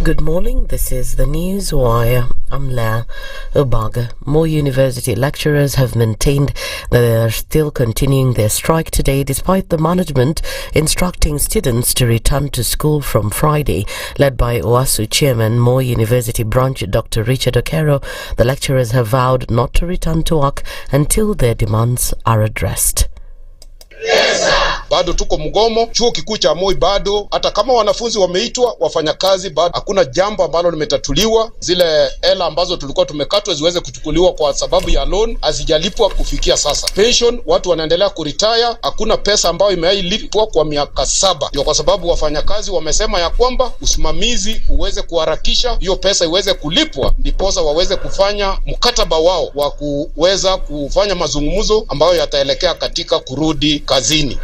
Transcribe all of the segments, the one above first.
Good morning, this is the News Wire. I'm Leah Ubaga. More university lecturers have maintained that they are still continuing their strike today despite the management instructing students to return to school from Friday. Led by AUC Chairman, More University Branch Dr. Richard Okoh, the lecturers have vowed not to return to work until their demands are addressed. Bado tuko mgomo, chuo kikuu cha Moi bado, hata kama wanafunzi wameitwa, wafanyakazi bado hakuna jambo ambalo limetatuliwa. Zile hela ambazo tulikuwa tumekatwa ziweze kuchukuliwa kwa sababu ya loan hazijalipwa kufikia sasa. Pension watu wanaendelea kuretire, hakuna pesa ambayo imeilipwa kwa miaka 7. Ndio kwa sababu wafanyakazi wamesema ya kwamba usimamizi uweze kuharakisha hiyo pesa iweze kulipwa, ndiposa waweze kufanya mkataba wao wa kuweza kufanya mazungumzo ambayo yataelekea katika kurudi kazini.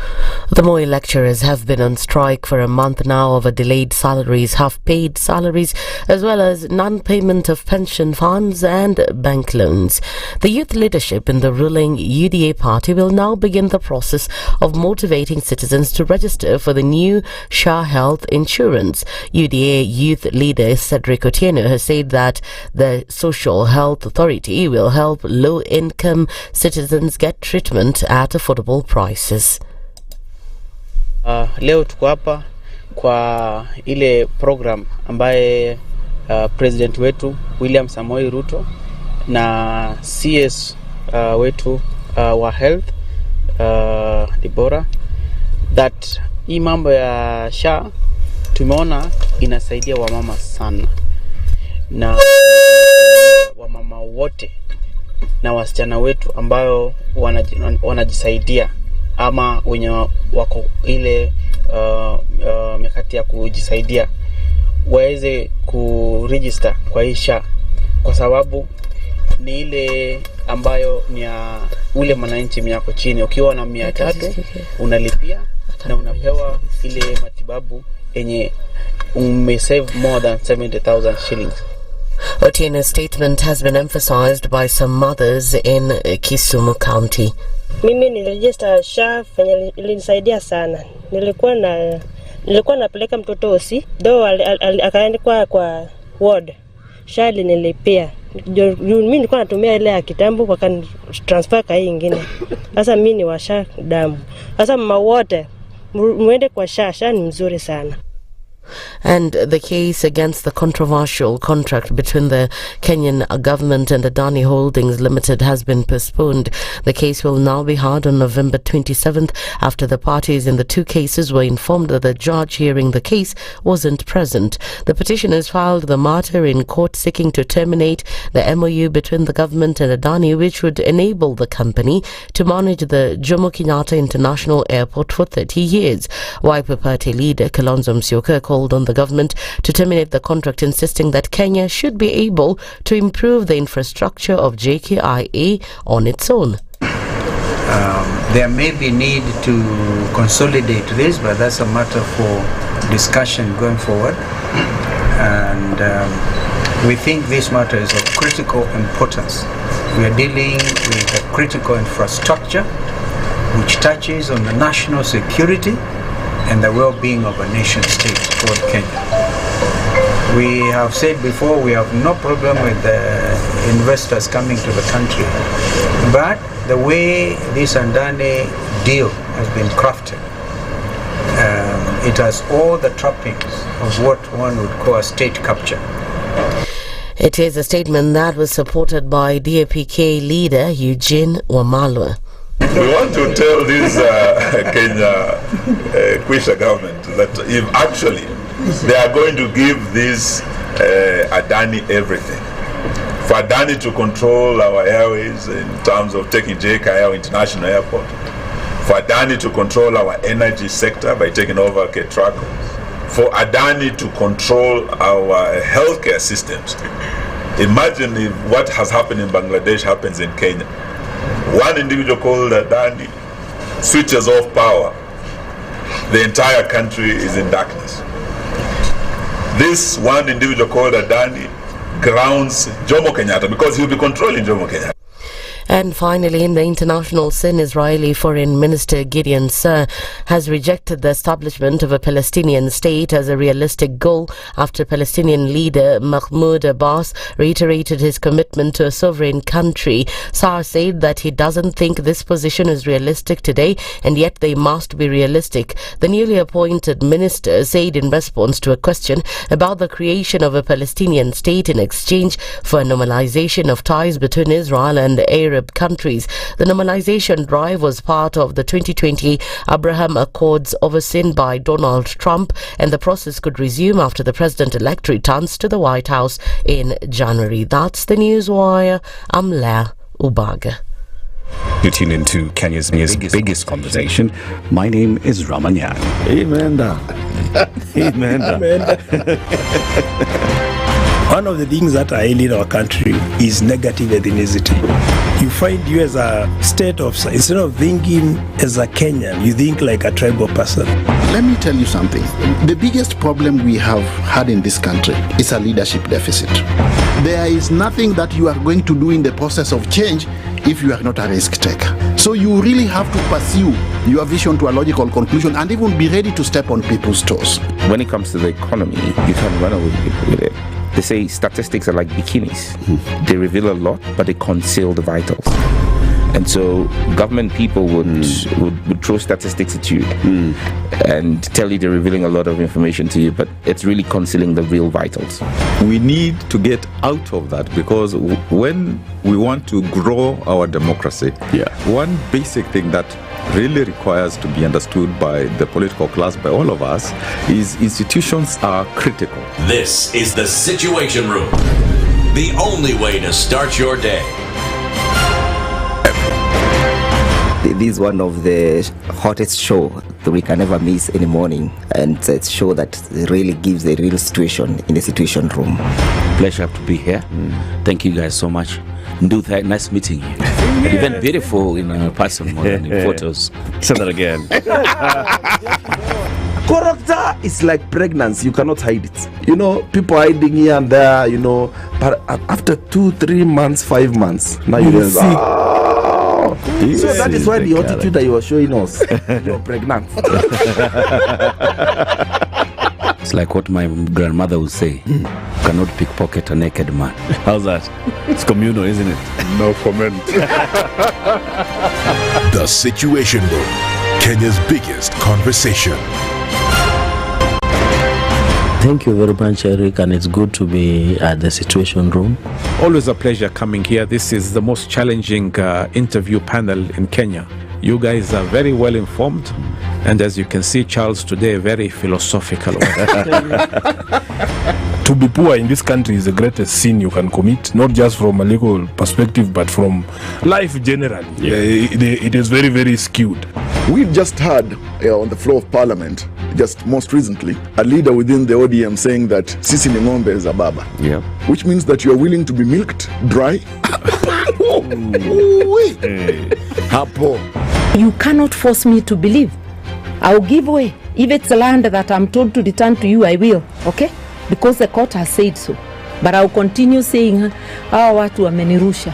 The Moi lecturers have been on strike for a month now over delayed salaries, half-paid salaries, as well as non-payment of pension funds and bank loans. The youth leadership in the ruling UDA party will now begin the process of motivating citizens to register for the new SHA health insurance. UDA youth leader Cedric Otieno has said that the Social Health Authority will help low-income citizens get treatment at affordable prices. Leo tuko hapa kwa ile program ambaye president wetu William Samoei Ruto na CS wetu wa health Deborah, that hii mambo ya SHA tumeona inasaidia wamama sana, na wamama wote na wasichana wetu ambayo wanajisaidia ama wenye wako ile mikakati ya kujisaidia waweze kuregister kwa hii SHA, kwa sababu ni ile ambayo ni ya ule mwananchi mnyako chini. Ukiwa na 300 unalipia na unapewa ile matibabu yenye umesave more than 70,000 shillings. Otieno's statement has been emphasized by some mothers in Kisumu County. Mimi niliregister SHA, fanya ilinisaidia sana. Nilikuwa napeleka mtoto OC, akaenda kwa ward. SHA ilinilipia. Mimi nilikuwa natumia ile ya kitambo kwa transfer kwa hii nyingine. Sasa mimi ni wa SHA damu. Sasa mama wote muende kwa SHA, SHA ni mzuri sana. And the case against the controversial contract between the Kenyan government and Adani Holdings Limited has been postponed. The case will now be heard on November 27th after the parties in the two cases were informed that the judge hearing the case wasn't present. The petitioners filed the matter in court seeking to terminate the MOU between the government and Adani, which would enable the company to manage the Jomo Kenyatta International Airport for 30 years. Wiper Party leader Kalonzo Musyoka called on the government to terminate the contract, insisting that Kenya should be able to improve the infrastructure of JKIA on its own. There may be need to consolidate this, but that's a matter for discussion going forward. And we think this matter is of critical importance. We are dealing with a critical infrastructure which touches on the national security and the well-being of a nation state called Kenya. We have said before, we have no problem with the investors coming to the country, but the way this Adani deal has been crafted, it has all the trappings of what one would call a state capture. It is a statement that was supported by DAPK leader Eugene Wamalwa. We want to tell this Kenya Kwisha government that if actually they are going to give this Adani everything, for Adani to control our airways in terms of taking JKIA International Airport, for Adani to control our energy sector by taking over Ketraco, for Adani to control our healthcare systems. Imagine if what has happened in Bangladesh happens in Kenya. One individual called Adani switches off power, the entire country is in darkness. This one individual called Adani grounds Jomo Kenyatta because he'll be controlling Jomo Kenyatta. And finally, in the international scene, Israeli Foreign Minister Gideon Sir has rejected the establishment of a Palestinian state as a realistic goal after Palestinian leader Mahmoud Abbas reiterated his commitment to a sovereign country. Sir said that he doesn't think this position is realistic today, and yet they must be realistic. The newly appointed minister said in response to a question about the creation of a Palestinian state in exchange for a normalization of ties between Israel and Arab countries. The normalization drive was part of the 2020 Abraham Accords overseen by Donald Trump, and the process could resume after the president-elect returns to the White House in January. That's the Newswire. I'm Leah Ubaga. You tune into Kenya's biggest conversation. My name is Ramanyan. Amen. One of the things that are ailing our country is negative ethnicity. You find you as a state of, instead of thinking as a Kenyan, you think like a tribal person. Let me tell you something. The biggest problem we have had in this country is a leadership deficit. There is nothing that you are going to do in the process of change if you are not a risk taker. So you really have to pursue your vision to a logical conclusion and even be ready to step on people's toes. When it comes to the economy, you can't run away with it. They say statistics are like bikinis. They reveal a lot, but they conceal the vitals. And so government people would throw statistics at you and tell you they're revealing a lot of information to you, but it's really concealing the real vitals. We need to get out of that, because when we want to grow our democracy, one basic thing that really requires to be understood by the political class, by all of us, is institutions are critical. This is the Situation Room, the only way to start your day. This is one of the hottest show that we can ever miss in the morning, and it's a show that really gives a real situation in the Situation Room. Pleasure to be here. Thank you guys so much. Nduthai, nice meeting you. Even beautiful in person more than in photos. Say that again. Character is like pregnancy, you cannot hide it. You know, people hiding here and there, you know, but after 2-3 months, 5 months, now you see. So that is why the attitude that you are showing us, you're pregnant. It's like what my grandmother would say, you cannot pickpocket a naked man. How's that? It's communal, isn't it? No comment. The Situation Room, Kenya's biggest conversation. Thank you very much, Eric, and it's good to be at the Situation Room. Always a pleasure coming here. This is the most challenging interview panel in Kenya. You guys are very well informed, and as you can see, Charles today, very philosophical. To be poor in this country is the greatest sin you can commit, not just from a legal perspective, but from life generally. It is very, very skewed. We've just heard on the floor of Parliament, just most recently, a leader within the ODM saying that Sisi ni ng'ombe is a baba. Yeah. Which means that you are willing to be milked dry. You cannot force me to believe. I'll give way. If it's land that I'm told to return to you, I will. Okay? Because the court has said so. But I'll continue saying, watu wamenirusha.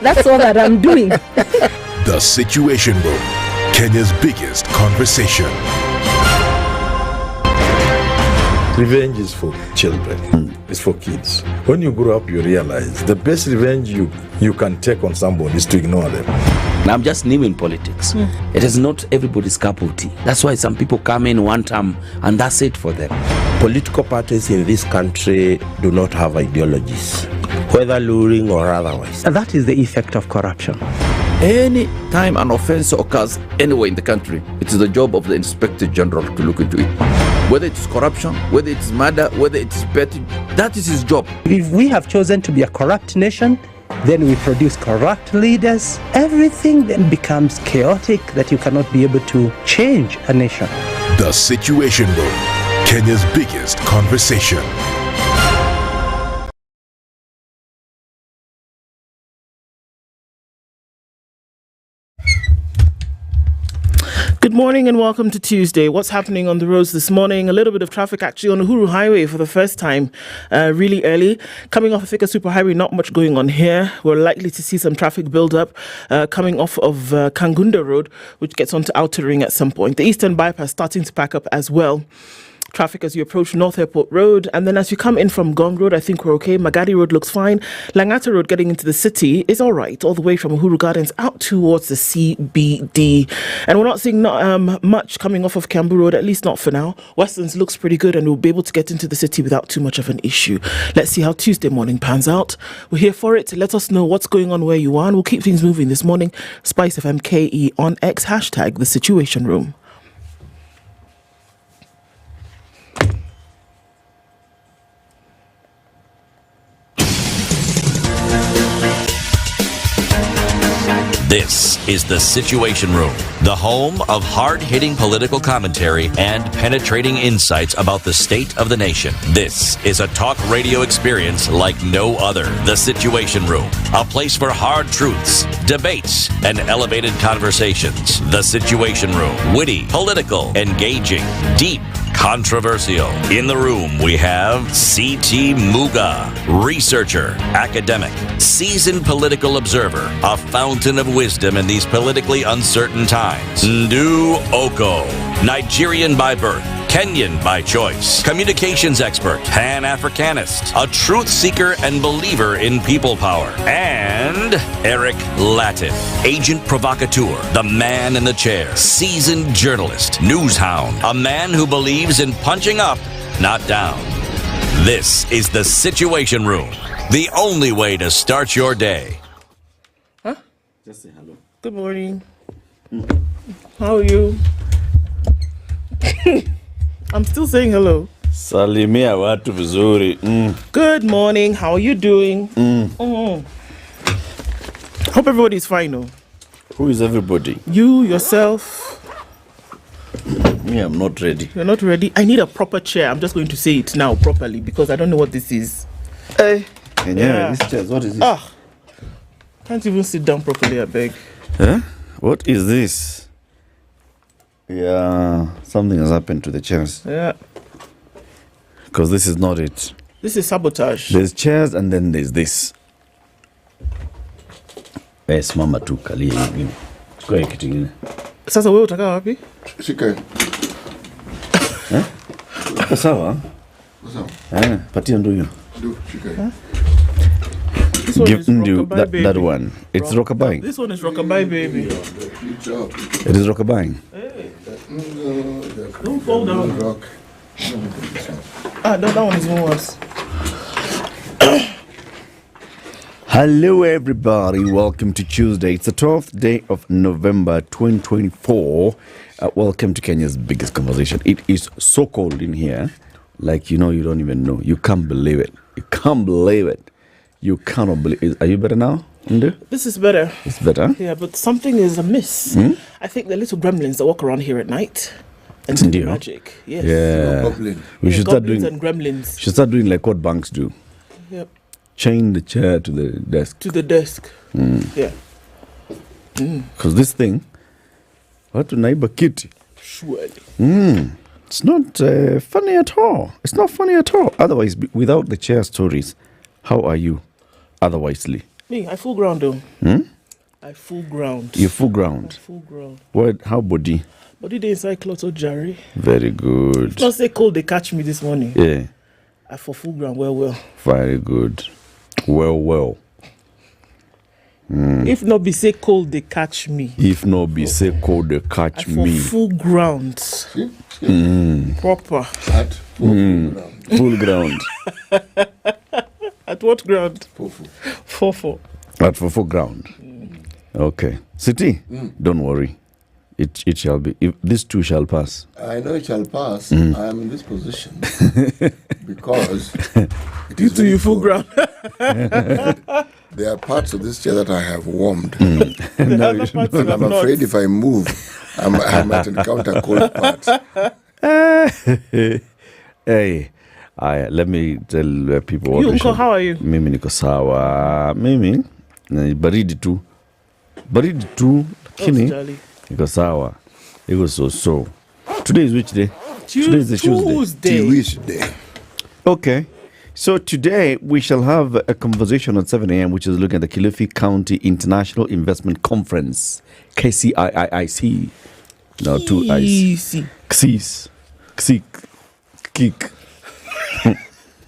That's all that I'm doing. The Situation Room, Kenya's biggest conversation. Revenge is for children. It's for kids. When you grow up, you realize the best revenge you can take on somebody is to ignore them. Now, I'm just new in politics. It is not everybody's cup of tea. That's why some people come in one term and that's it for them. Political parties in this country do not have ideologies, whether luring or otherwise. And that is the effect of corruption. Any time an offense occurs anywhere in the country, it is the job of the Inspector General to look into it. Whether it's corruption, whether it's murder, whether it's petty, that is his job. If we have chosen to be a corrupt nation, then we produce corrupt leaders. Everything then becomes chaotic that you cannot be able to change a nation. The Situation Room, Kenya's biggest conversation. Good Good morning and welcome to Tuesday. What's happening on the roads this morning? A little bit of traffic actually on Uhuru Highway for the first time really early. Coming off of Thika Superhighway, not much going on here. We're likely to see some traffic build up coming off of Kangunda Road, which gets onto Outer Ring at some point. The Eastern Bypass starting to pack up as well. Traffic as you approach North Airport Road, and then as you come in from Gong Road, I think we're okay. Magadi Road looks fine. Langata Road getting into the city is all right, all the way from Uhuru Gardens out towards the CBD. And we're not seeing much coming off of Kiambu Road, at least not for now. Westlands looks pretty good, and we'll be able to get into the city without too much of an issue. Let's see how Tuesday morning pans out. We're here for it. Let us know what's going on where you are, and we'll keep things moving this morning. SpiceFM KE on X, hashtag the Situation Room. This is The Situation Room, the home of hard-hitting political commentary and penetrating insights about the state of the nation. This is a talk radio experience like no other. The Situation Room, a place for hard truths, debates, and elevated conversations. The Situation Room, witty, political, engaging, deep, controversial. In the room, we have C.T. Muga, researcher, academic, seasoned political observer, a fountain of wisdom in these politically uncertain times. Ndu Okoh, Nigerian by birth, Kenyan by choice, communications expert, Pan-Africanist, a truth seeker and believer in people power, and Eric Latiff, agent provocateur, the man in the chair, seasoned journalist, news hound, a man who believes in punching up, not down. This is The Situation Room, the only way to start your day. Huh? Just say hello. Good morning. How are you? I'm still saying hello. Salimia watu vizuri. Good morning. How are you doing? Hope everybody's fine, though. Who is everybody? You, yourself. Me, I'm not ready. You're not ready? I need a proper chair. I'm just going to say it now properly because I don't know what this is. Hey. Yeah, this chair, what is this? Can't even sit down properly, I beg. Huh? What is this? Yeah, something has happened to the chairs. Yeah. Because this is not it. This is sabotage. There's chairs and then there's this. Yes, mama tu kalia hivi. Chukua hiki kingine. Sasa wewe utakaa wapi? Shika. Sawa? Sawa. Patia ndo hiyo. Shika. Give that one. It's rockabye. This one is rockabye, baby. It is rockabye. Hey. Don't fall down. That one is even worse. Hello, everybody. Welcome to Tuesday. It's the 12th day of November 2024. Welcome to Kenya's biggest conversation. It is so cold in here. Like, you don't even know. You can't believe it. You can't believe it. You cannot believe it. Are you better now, Ndu? This is better. It's better? Yeah, but something is amiss. I think the little gremlins that walk around here at night and do magic. Yes. Yeah. We should start doing and gremlins. Should start doing like what banks do. Yep. Chain the chair to the desk. To the desk. Yeah. Because this thing, what to neighbor kitty? Surely. It's not funny at all. It's not funny at all. Otherwise, without the chair stories, how are you? Otherwisely. Me, I full ground though. I full ground. You full ground? Full ground. What? How body? Body they inside clothes or Jerry. Very good. If not say cold, they catch me this morning. Yeah. I for full ground well. Very good. Well. If not be say cold, they catch me. If not be say cold, they catch me. For full ground. Proper. At full ground. At what ground? Fofo. At Fofo ground. Okay. City, don't worry. It shall be. If this too shall pass. I know it shall pass. I am in this position because due to you full ground. There are parts of this chair that I have warmed. And I'm afraid if I move, I might encounter cold parts. Hey, let me tell people what you, Uncle, how are you? Mimi niko sawa. Mimi baridi tu lakini niko sawa. It was so. Today is which day? Today is the Tuesday. Okay. So today we shall have a conversation at 7 a.m. which is looking at the Kilifi County International Investment Conference, KCIIC. No, two I's. KCIIC. Kick.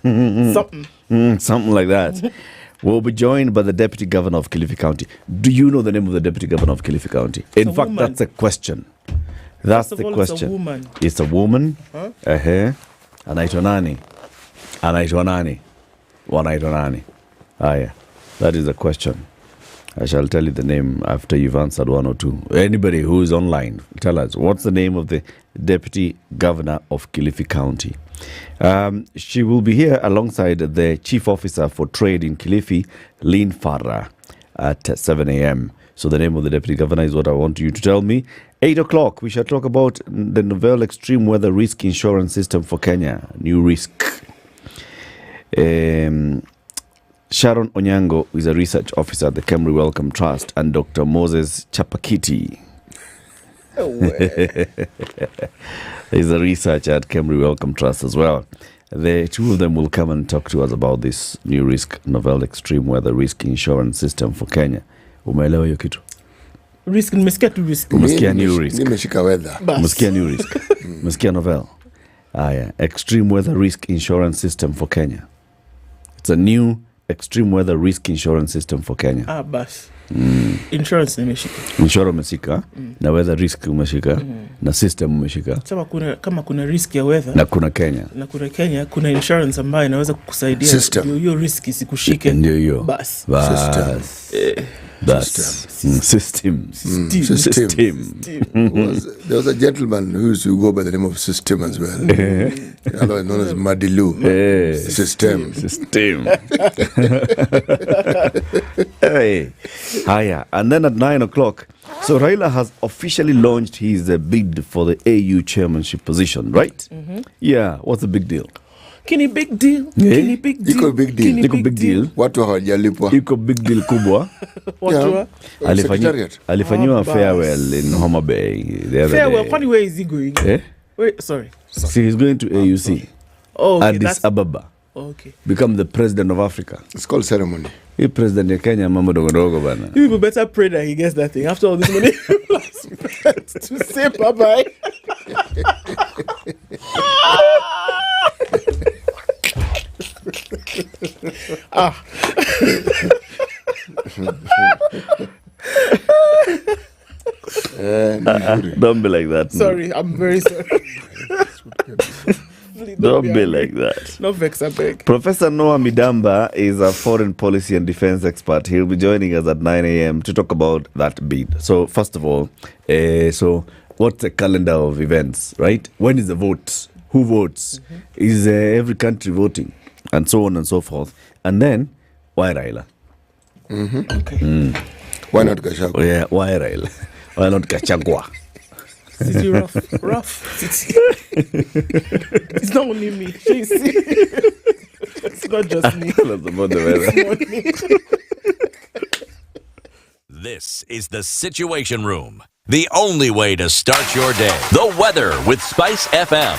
Something like that. We'll be joined by the Deputy Governor of Kilifi County. Do you know the name of the Deputy Governor of Kilifi County? In fact, that's a question. That's the question. It's a woman. Huh? Anaitwa nani? Yeah. That is the question. I shall tell you the name after you've answered one or two. Anybody who is online, tell us, what's the name of the Deputy Governor of Kilifi County? She will be here alongside the Chief Officer for Trade in Kilifi, Lynn Farah, at 7 a.m. So the name of the Deputy Governor is what I want you to tell me. 8 o'clock, we shall talk about the novel extreme weather risk insurance system for Kenya. New risk. Sharon Onyango is a research officer at the Kemri Wellcome Trust, and Dr. Moses Chapakiti is a researcher at Kemri Wellcome Trust as well. The two of them will come and talk to us about this new risk novel extreme weather risk insurance system for Kenya. Umeelewa hiyo kitu? Risk, nimesikia tu risk. Umesikia new risk. Nimeshika weather. Umesikia new risk. Umesikia novel. Extreme weather risk insurance system for Kenya. It's a new extreme weather risk insurance system for Kenya. Bas. Insurance nimeshika. Insurance umeshika, na weather risk umeshika, na system umeshika. Sema kama kuna risk ya weather. Na kuna Kenya. Kuna insurance ambayo inaweza kukusaidia. System. Hiyo risk isikushike. Ndio hiyo. Bas. System. There was a gentleman who used to go by the name of System as well. Otherwise known as Madilu. System. Hey. Hiya. And then at 9 o'clock, so Raila has officially launched his bid for the AU chairmanship position, right? Yeah. What's the big deal? Kini big deal. Kini big deal. Iko big deal. Watu hawajalipwa. Iko big deal kubwa. Alifanyiwa farewell in Homa Bay the other farewell, day. funny, where is he going? Wait, sorry. See, he's going to AUC. Oh, okay, Addis Ababa. Okay. Become the president of Africa. It's called ceremony. He president of Kenya, mambo dogo bana. You people better pray that he gets that thing. After all this money to say bye-bye. Don't be like that. Sorry, I'm very sorry. Don't be like that. No vex, I beg. Professor Noah Midamba is a foreign policy and defense expert. He'll be joining us at 9 a.m. to talk about that bid. So, first of all, so what's the calendar of events, right? When is the vote? Who votes? Is every country voting? And so on and so forth. And then, why Raila? Okay. Why not Gachagua? Yeah, why Raila? Why not Gachagua? City rough. City. It's not only me. It's not just me. That's about the weather. This is the Situation Room, the only way to start your day. The weather with SpiceFM.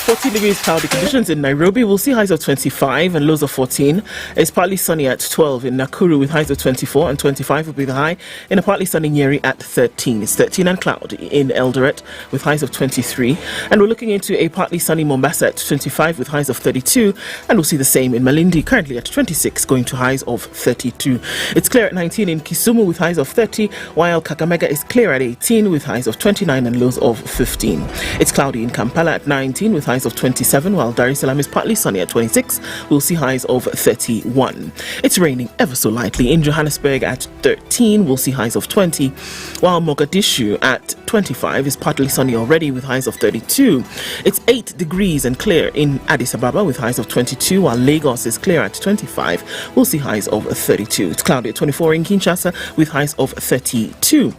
14 degrees cloudy conditions in Nairobi. We'll see highs of 25 and lows of 14. It's partly sunny at 12 in Nakuru with highs of 24, and 25 will be the high in a partly sunny Nyeri at 13. It's 13 and cloudy in Eldoret with highs of 23. And we're looking into a partly sunny Mombasa at 25 with highs of 32. And we'll see the same in Malindi, currently at 26, going to highs of 32. It's clear at 19 in Kisumu with highs of 30, while Kakamega is clear at 18 with highs of 29 and lows of 15. It's cloudy in Kampala at 19 with highs of 27, while Dar es Salaam is partly sunny at 26. We'll see highs of 31. It's raining ever so lightly in Johannesburg at 13. We'll see highs of 20, while Mogadishu at 25 is partly sunny already with highs of 32. It's 8 degrees and clear in Addis Ababa with highs of 22, while Lagos is clear at 25. We'll see highs of 32. It's cloudy at 24 in Kinshasa with highs of 32.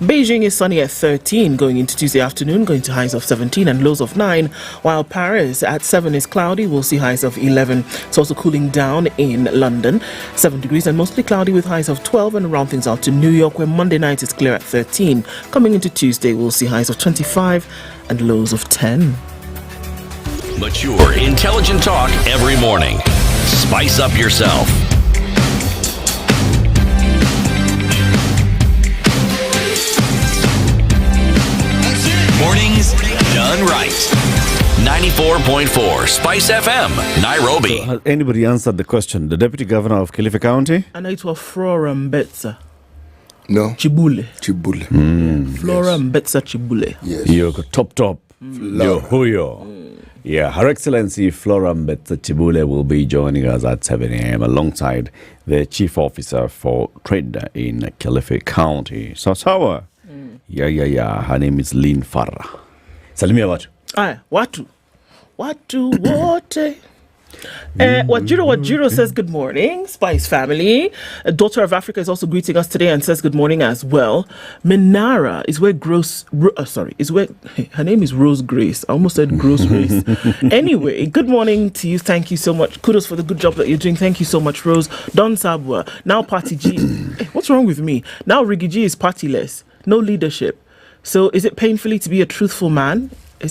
Beijing is sunny at 13 going into Tuesday afternoon, going to highs of 17 and lows of 9, while While Paris at 7 is cloudy, we'll see highs of 11. It's also cooling down in London, 7 degrees and mostly cloudy with highs of 12, and round things out to New York where Monday night is clear at 13. Coming into Tuesday, we'll see highs of 25 and lows of 10. Mature, intelligent talk every morning. Spice up yourself. Mornings done right. 94.4 Spice FM, Nairobi. So has anybody answered the question? The Deputy Governor of Kilifi County? And it was Flora Mbetsa. No. Chibule. Flora Mbetsa Chibule. Yes. You're top. You're huyo. Yeah, Her Excellency Flora Mbetsa Chibule will be joining us at 7 a.m. alongside the Chief Officer for Trade in Kilifi County. Sawa. Yeah. Her name is Lynn Farah. Salimia watu. Aya, watu wote. Wajiro says good morning, Spice family. A daughter of Africa is also greeting us today and says good morning as well. Minara is where her name is Rose Grace. I almost said Gross Grace. Anyway, good morning to you. Thank you so much. Kudos for the good job that you're doing. Thank you so much, Rose. Don Sabwa. Now Party G. What's wrong with me? Now Rigi G is partyless. No leadership. So is it painful to be a truthful man? At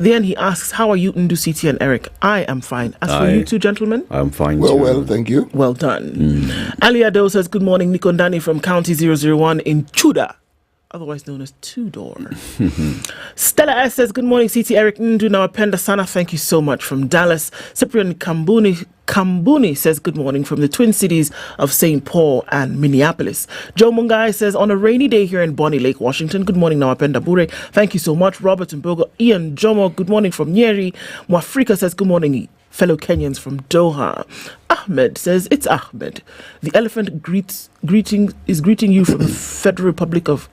the end, he asks, how are you, Ndu, City, and Eric? I am fine. As for you two gentlemen? I'm fine too. Well, thank you. Well done. Ali Ado says, good morning, Nikondani from County 001 in Chuda, otherwise known as Two-Door. Stella S says, good morning, CT Eric Ndu Nawapenda Sana. Thank you so much from Dallas. Cyprian Kambuni says, good morning from the Twin Cities of St. Paul and Minneapolis. Joe Mungai says, on a rainy day here in Bonnie Lake, Washington, good morning, Nawapenda Bure. Thank you so much. Robert Mbogo, Ian Jomo, good morning from Nyeri. Mwafrika says, good morning, fellow Kenyans from Doha. Ahmed says, it's Ahmed. The elephant is greeting you from the Federal Republic of...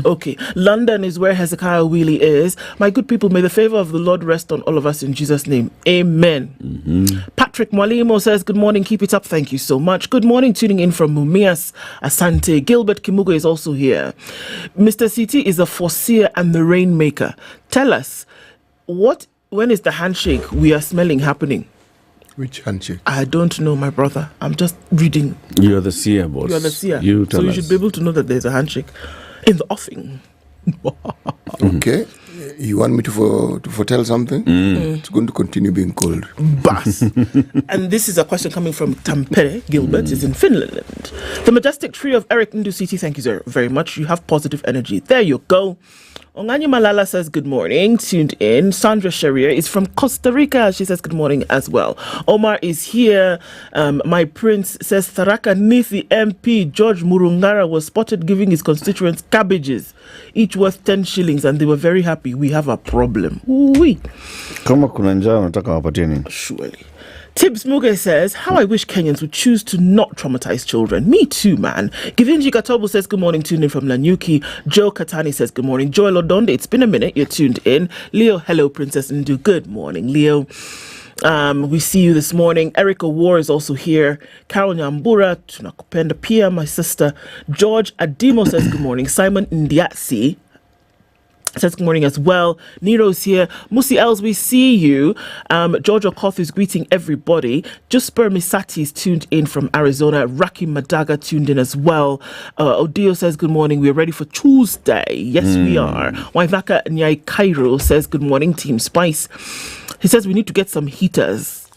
Okay. London is where Hezekiah Wheely is. My good people, may the favor of the Lord rest on all of us in Jesus' name. Amen. Patrick Mwalimo says, good morning, keep it up. Thank you so much. Good morning, tuning in from Mumias, Asante. Gilbert Kimugo is also here. Mr. CT is a foreseer and the rainmaker. Tell us, when is the handshake we are smelling happening? Which handshake? I don't know, my brother. I'm just reading. You're the seer, boss. You're the seer. You tell so you us. should be able to know that there's a handshake in the offing. Okay. You want me to foretell something? It's going to continue being cold. Bas. And this is a question coming from Tampere. Gilbert is in Finland. The majestic tree of Eric Ndusiti, thank you very much. You have positive energy. There you go. Onganyi Malala says good morning, tuned in. Sandra Sharia is from Costa Rica. She says good morning as well. Omar is here. My prince says Tharaka Nithi MP George Murungara was spotted giving his constituents cabbages, each worth 10 shillings, and they were very happy. We have a problem. Ooh-wee. Kama kuna njaa unataka wapatie nini? Surely. Tibbs Muga says, how I wish Kenyans would choose to not traumatize children. Me too, man. Givinji Katobo says, good morning, tuned in from Lanyuki. Joe Katani says, good morning. Joy Lodonde, it's been a minute, you're tuned in. Leo, hello, Princess Ndu. Good morning, Leo. We see you this morning. Erica War is also here. Carol Nyambura, tunakupenda pia, my sister. George Adimo says, good morning. Simon Ndiatsi says good morning as well. Nero's here. Musi Els, we see you. George Okoh is greeting everybody. Jusper Misati is tuned in from Arizona. Raki Madaga tuned in as well. Odio says good morning. We're ready for Tuesday. Yes, we are. Waivaka Nyai Cairo says good morning, Team Spice. He says we need to get some heaters.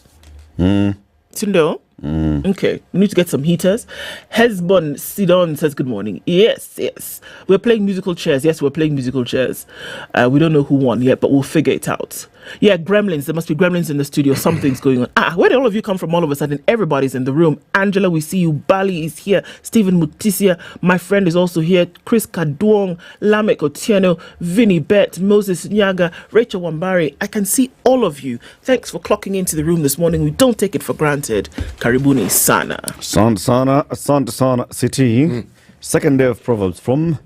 Tundo? Okay, we need to get some heaters. Hesbon Sidon says good morning. Yes. We're playing musical chairs. Yes, we're playing musical chairs. We don't know who won yet, but we'll figure it out. Yeah, gremlins. There must be gremlins in the studio. Something's going on. Where did all of you come from all of a sudden? Everybody's in the room. Angela, we see you. Bali is here. Stephen Mutisia, my friend, is also here. Chris Kaduong, Lamek Otieno, Vinny Bet, Moses Nyaga, Rachel Wambari. I can see all of you. Thanks for clocking into the room this morning. We don't take it for granted. Karibuni sana. Asante sana City. Second day of Proverbs from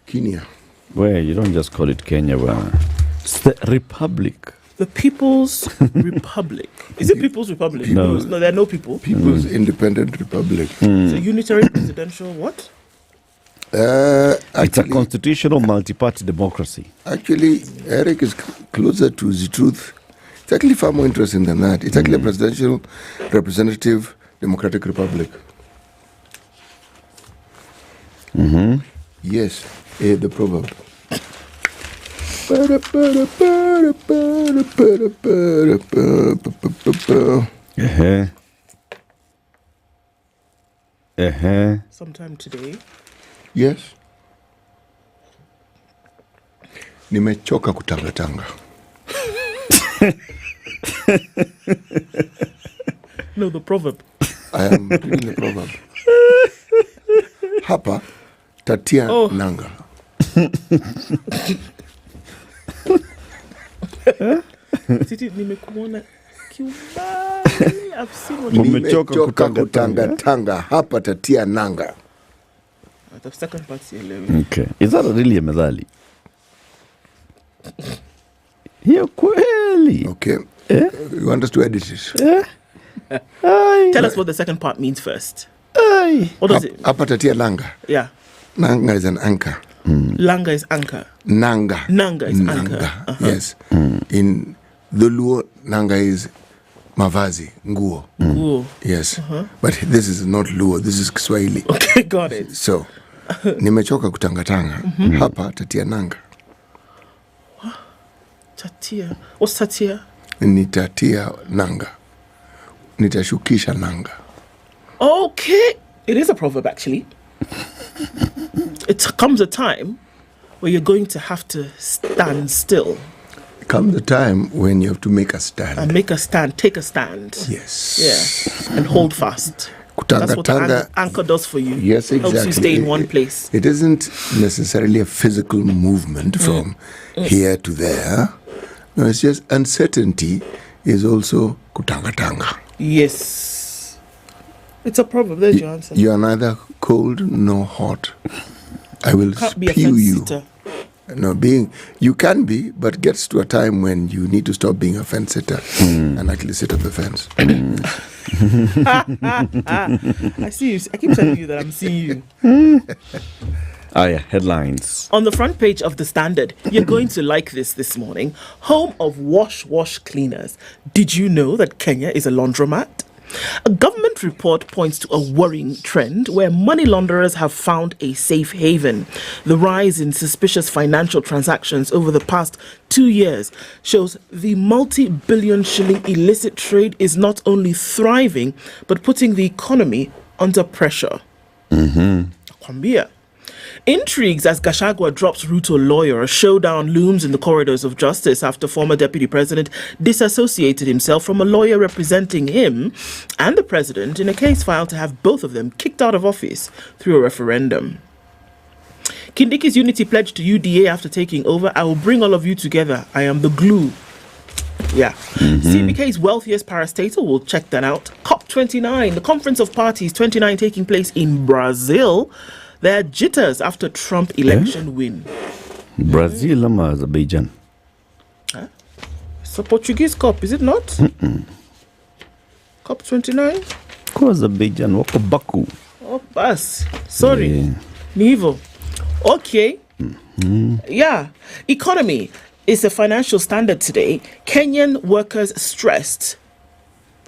Kenya. Where you don't just call it Kenya, it's the Republic. The People's Republic. Is it People's Republic? No, there are no people. People's Independent Republic. So unitary presidential what? It's a constitutional multi-party democracy. Actually, Eric is closer to the truth. It's actually far more interesting than that. It's actually a presidential representative democratic republic. Yes, the proverb. Sometime today. Yes. Nimechoka kutangatanga. No, the proverb. I am reading the proverb. Hapa tatia nanga. Titi, nimekuona kiubali. I've seen what Nimechoka kutangatanga. Hapa tatia nanga. The second part sielewi. Okay. Is that really a methali? Hiyo kweli. Okay. You want us to edit it? Tell us what the second part means first. What does it? Hapa tatia nanga. Yeah. Nanga is an anchor. Langa is anchor. Nanga is anchor. Yes. In the Luo, nanga is mavazi, nguo. Nguo. Yes. But this is not Luo, this is Kiswahili. Okay, got it. So, nimechoka kutangatanga. Hapa tatia nanga. Tatia. What's tatia? Nitatia nanga. Nitashukisha nanga. Okay. It is a proverb, actually. It comes a time where you're going to have to stand still. Comes a time when you have to make a stand. And make a stand, take a stand. Yes. Yeah. And hold fast. That's what the anchor does for you. Yes, exactly. Helps you stay in one place. It isn't necessarily a physical movement from here to there. No, it's just uncertainty is also kutangatanga. Yes. It's a proverb. There's your answer. You are neither cold nor hot. I will spew you. No, you can be, but gets to a time when you need to stop being a fence sitter and actually sit on the fence. I see you. I keep telling you that I'm seeing you. Headlines. On the front page of the Standard, you're going to like this morning. Home of wash cleaners. Did you know that Kenya is a laundromat? A government report points to a worrying trend where money launderers have found a safe haven. The rise in suspicious financial transactions over the past 2 years shows the multi-billion shilling illicit trade is not only thriving, but putting the economy under pressure. Kwambia. Intrigues as Gachagua drops Ruto lawyer. A showdown looms in the corridors of justice after former deputy president disassociated himself from a lawyer representing him and the president in a case filed to have both of them kicked out of office through a referendum. Kindiki's unity pledge to UDA after taking over. I will bring all of you together. I am the glue. Yeah. CBK's wealthiest parastatal, we'll check that out. COP29, the Conference of Parties 29 taking place in Brazil. There are jitters after Trump election win. Brazil or Azerbaijan? It's a Portuguese COP, is it not? COP29? Azerbaijan, wako Baku. Oh, bus. Sorry. Nivo. Okay. Yeah. Economy is a financial standard today. Kenyan workers stressed.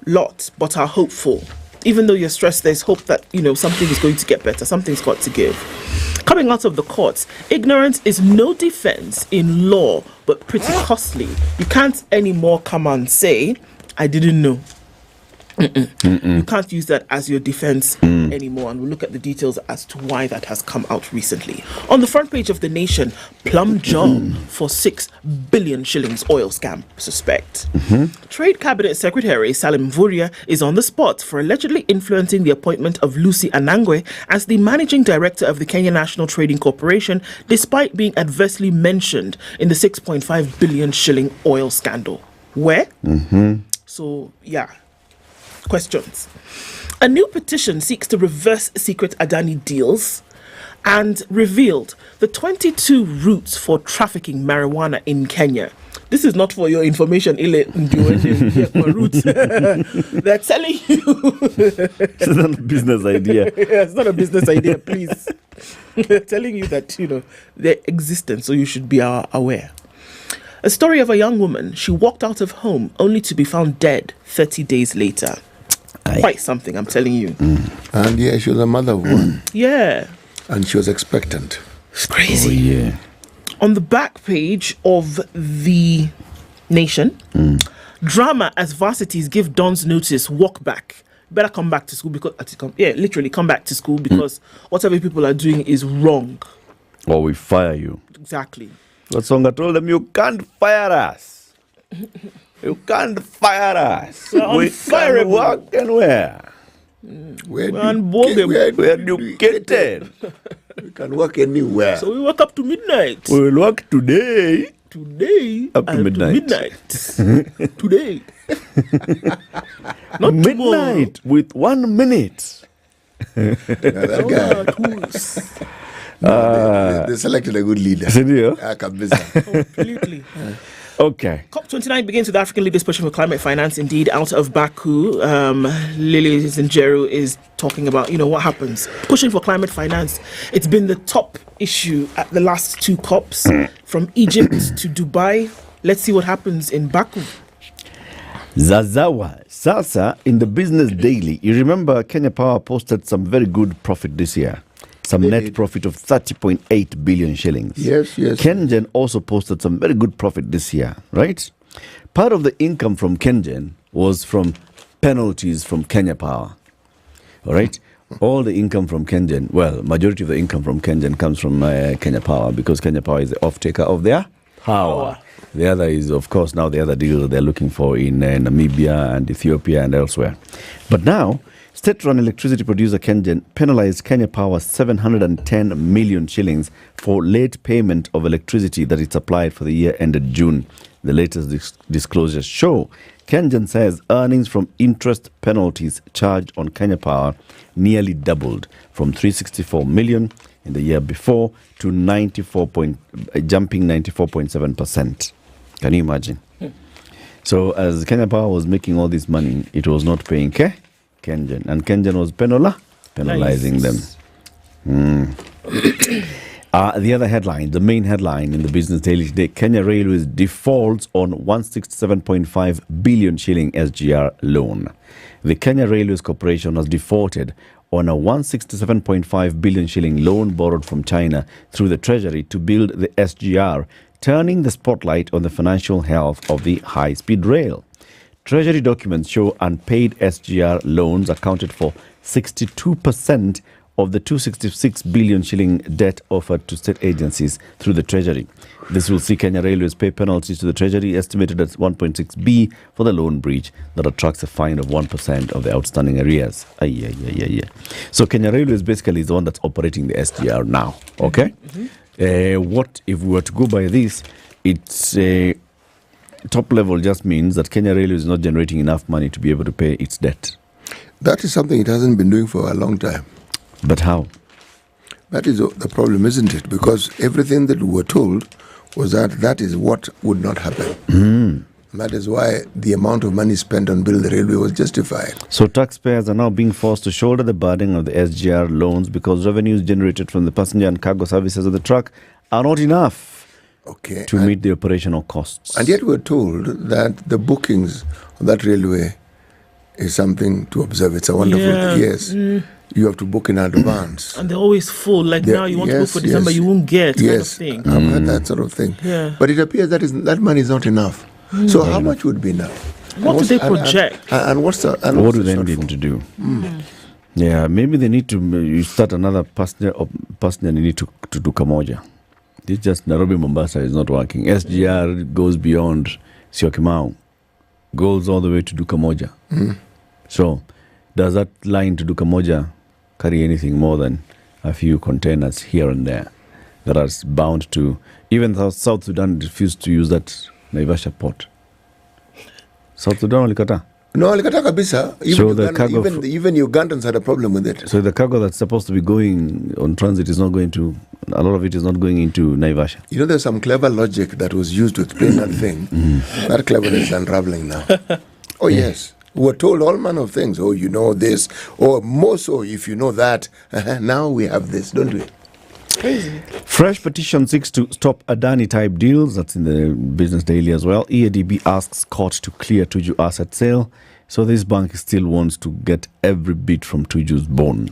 Lot, but are hopeful. Even though you're stressed, there's hope that, something is going to get better. Something's got to give. Coming out of the courts, ignorance is no defense in law, but pretty costly. You can't anymore come and say, I didn't know. You can't use that as your defense anymore, and we'll look at the details as to why that has come out recently. On the front page of The Nation, plum job for 6 billion shillings oil scam suspect. Trade Cabinet Secretary Salim Mvurya is on the spot for allegedly influencing the appointment of Lucy Anangwe as the managing director of the Kenya National Trading Corporation, despite being adversely mentioned in the 6.5 billion shilling oil scandal. Where? So, yeah. Questions. A new petition seeks to reverse secret Adani deals and revealed the 22 routes for trafficking marijuana in Kenya. This is not for your information, Ile. They're telling you. It's not a business idea. It's not a business idea, please. telling you that, their existence, so you should be aware. A story of a young woman. She walked out of home only to be found dead 30 days later. Quite something, I'm telling you. And yeah, she was a mother of one. Yeah. And she was expectant. It's crazy. Oh, yeah. On the back page of The Nation, drama as varsities give Dons notice, walk back. Better come back to school because, literally come back to school because whatever people are doing is wrong. Or we fire you. Exactly. But Songa told them, you can't fire us. You can't fire us. We can work anywhere. We're educated. We can work anywhere. So we work up to midnight. We will work today. Up to midnight. Today. Not midnight tomorrow. with 1 minute. That guy. They selected a good leader. Completely. Okay. COP29 begins with African leaders pushing for climate finance. Indeed, out of Baku, Lily Zinjeru is talking about, what happens. Pushing for climate finance. It's been the top issue at the last two COPs, from Egypt to Dubai. Let's see what happens in Baku. Zazawa. Sasa, in the Business Daily, you remember Kenya Power posted some very good profit this year. Some net profit of 30.8 billion shillings. Yes. KenGen also posted some very good profit this year, right? Part of the income from KenGen was from penalties from Kenya Power. All right? All the income from KenGen, majority of the income from KenGen comes from Kenya Power because Kenya Power is the off-taker of their power. The other is, of course, now the other deal that they're looking for in Namibia and Ethiopia and elsewhere. But now, state-run electricity producer KenGen penalized Kenya Power 710 million shillings for late payment of electricity that it supplied for the year ended June. The latest disclosures show KenGen says earnings from interest penalties charged on Kenya Power nearly doubled from 364 million in the year before to jumping 94.7%. Can you imagine? So as Kenya Power was making all this money, it was not paying KenGen, and KenGen was penalizing them. The other headline, the main headline in the Business Daily today, Kenya Railways defaults on 167.5 billion shilling SGR loan. The Kenya Railways Corporation has defaulted on a 167.5 billion shilling loan borrowed from China through the Treasury to build the SGR, turning the spotlight on the financial health of the high-speed rail. Treasury documents show unpaid SGR loans accounted for 62% of the 266 billion shilling debt offered to state agencies through the Treasury. This will see Kenya Railways pay penalties to the Treasury estimated at 1.6 B for the loan breach that attracts a fine of 1% of the outstanding arrears. So Kenya Railways basically is the one that's operating the SGR now. Okay? What if we were to go by this? It's top level just means that Kenya Railways is not generating enough money to be able to pay its debt. That is something it hasn't been doing for a long time. But how? That is the problem, isn't it? Because everything that we were told was that is what would not happen. That is why the amount of money spent on building the railway was justified. So taxpayers are now being forced to shoulder the burden of the SGR loans because revenues generated from the passenger and cargo services of the truck are not enough to meet the operational costs. And yet we're told that the bookings of that railway is something to observe. It's a wonderful thing. Yes. You have to book in advance. And they're always full. Now you want to book for December, you won't get kind of thing. I've heard that sort of thing. Yeah. But it appears that money is not enough. So how much would be enough? What do they project? What do they need to do? Yeah, maybe they need to start another passenger and need to do Kamoja. This just Nairobi Mombasa is not working. SGR goes beyond Syokimau, goes all the way to Dukamoja. So does that line to Dukamoja carry anything more than a few containers here and there that are bound to... Even South Sudan refused to use that Naivasha port. South Sudan walikata? No, walikata kabisa. Even Ugandans had a problem with it. So the cargo that's supposed to be going on transit is not going to... A lot of it is not going into Naivasha. You know, there's some clever logic that was used to explain that thing. That cleverness is unraveling now. Oh, yes. We're told all manner of things. Oh, you know this. Or more so, if you know that. Now we have this, don't we? Crazy. Fresh petition seeks to stop Adani-type deals. That's in the Business Daily as well. EADB asks court to clear Tuju asset sale. So this bank still wants to get every bit from Tuju's bone.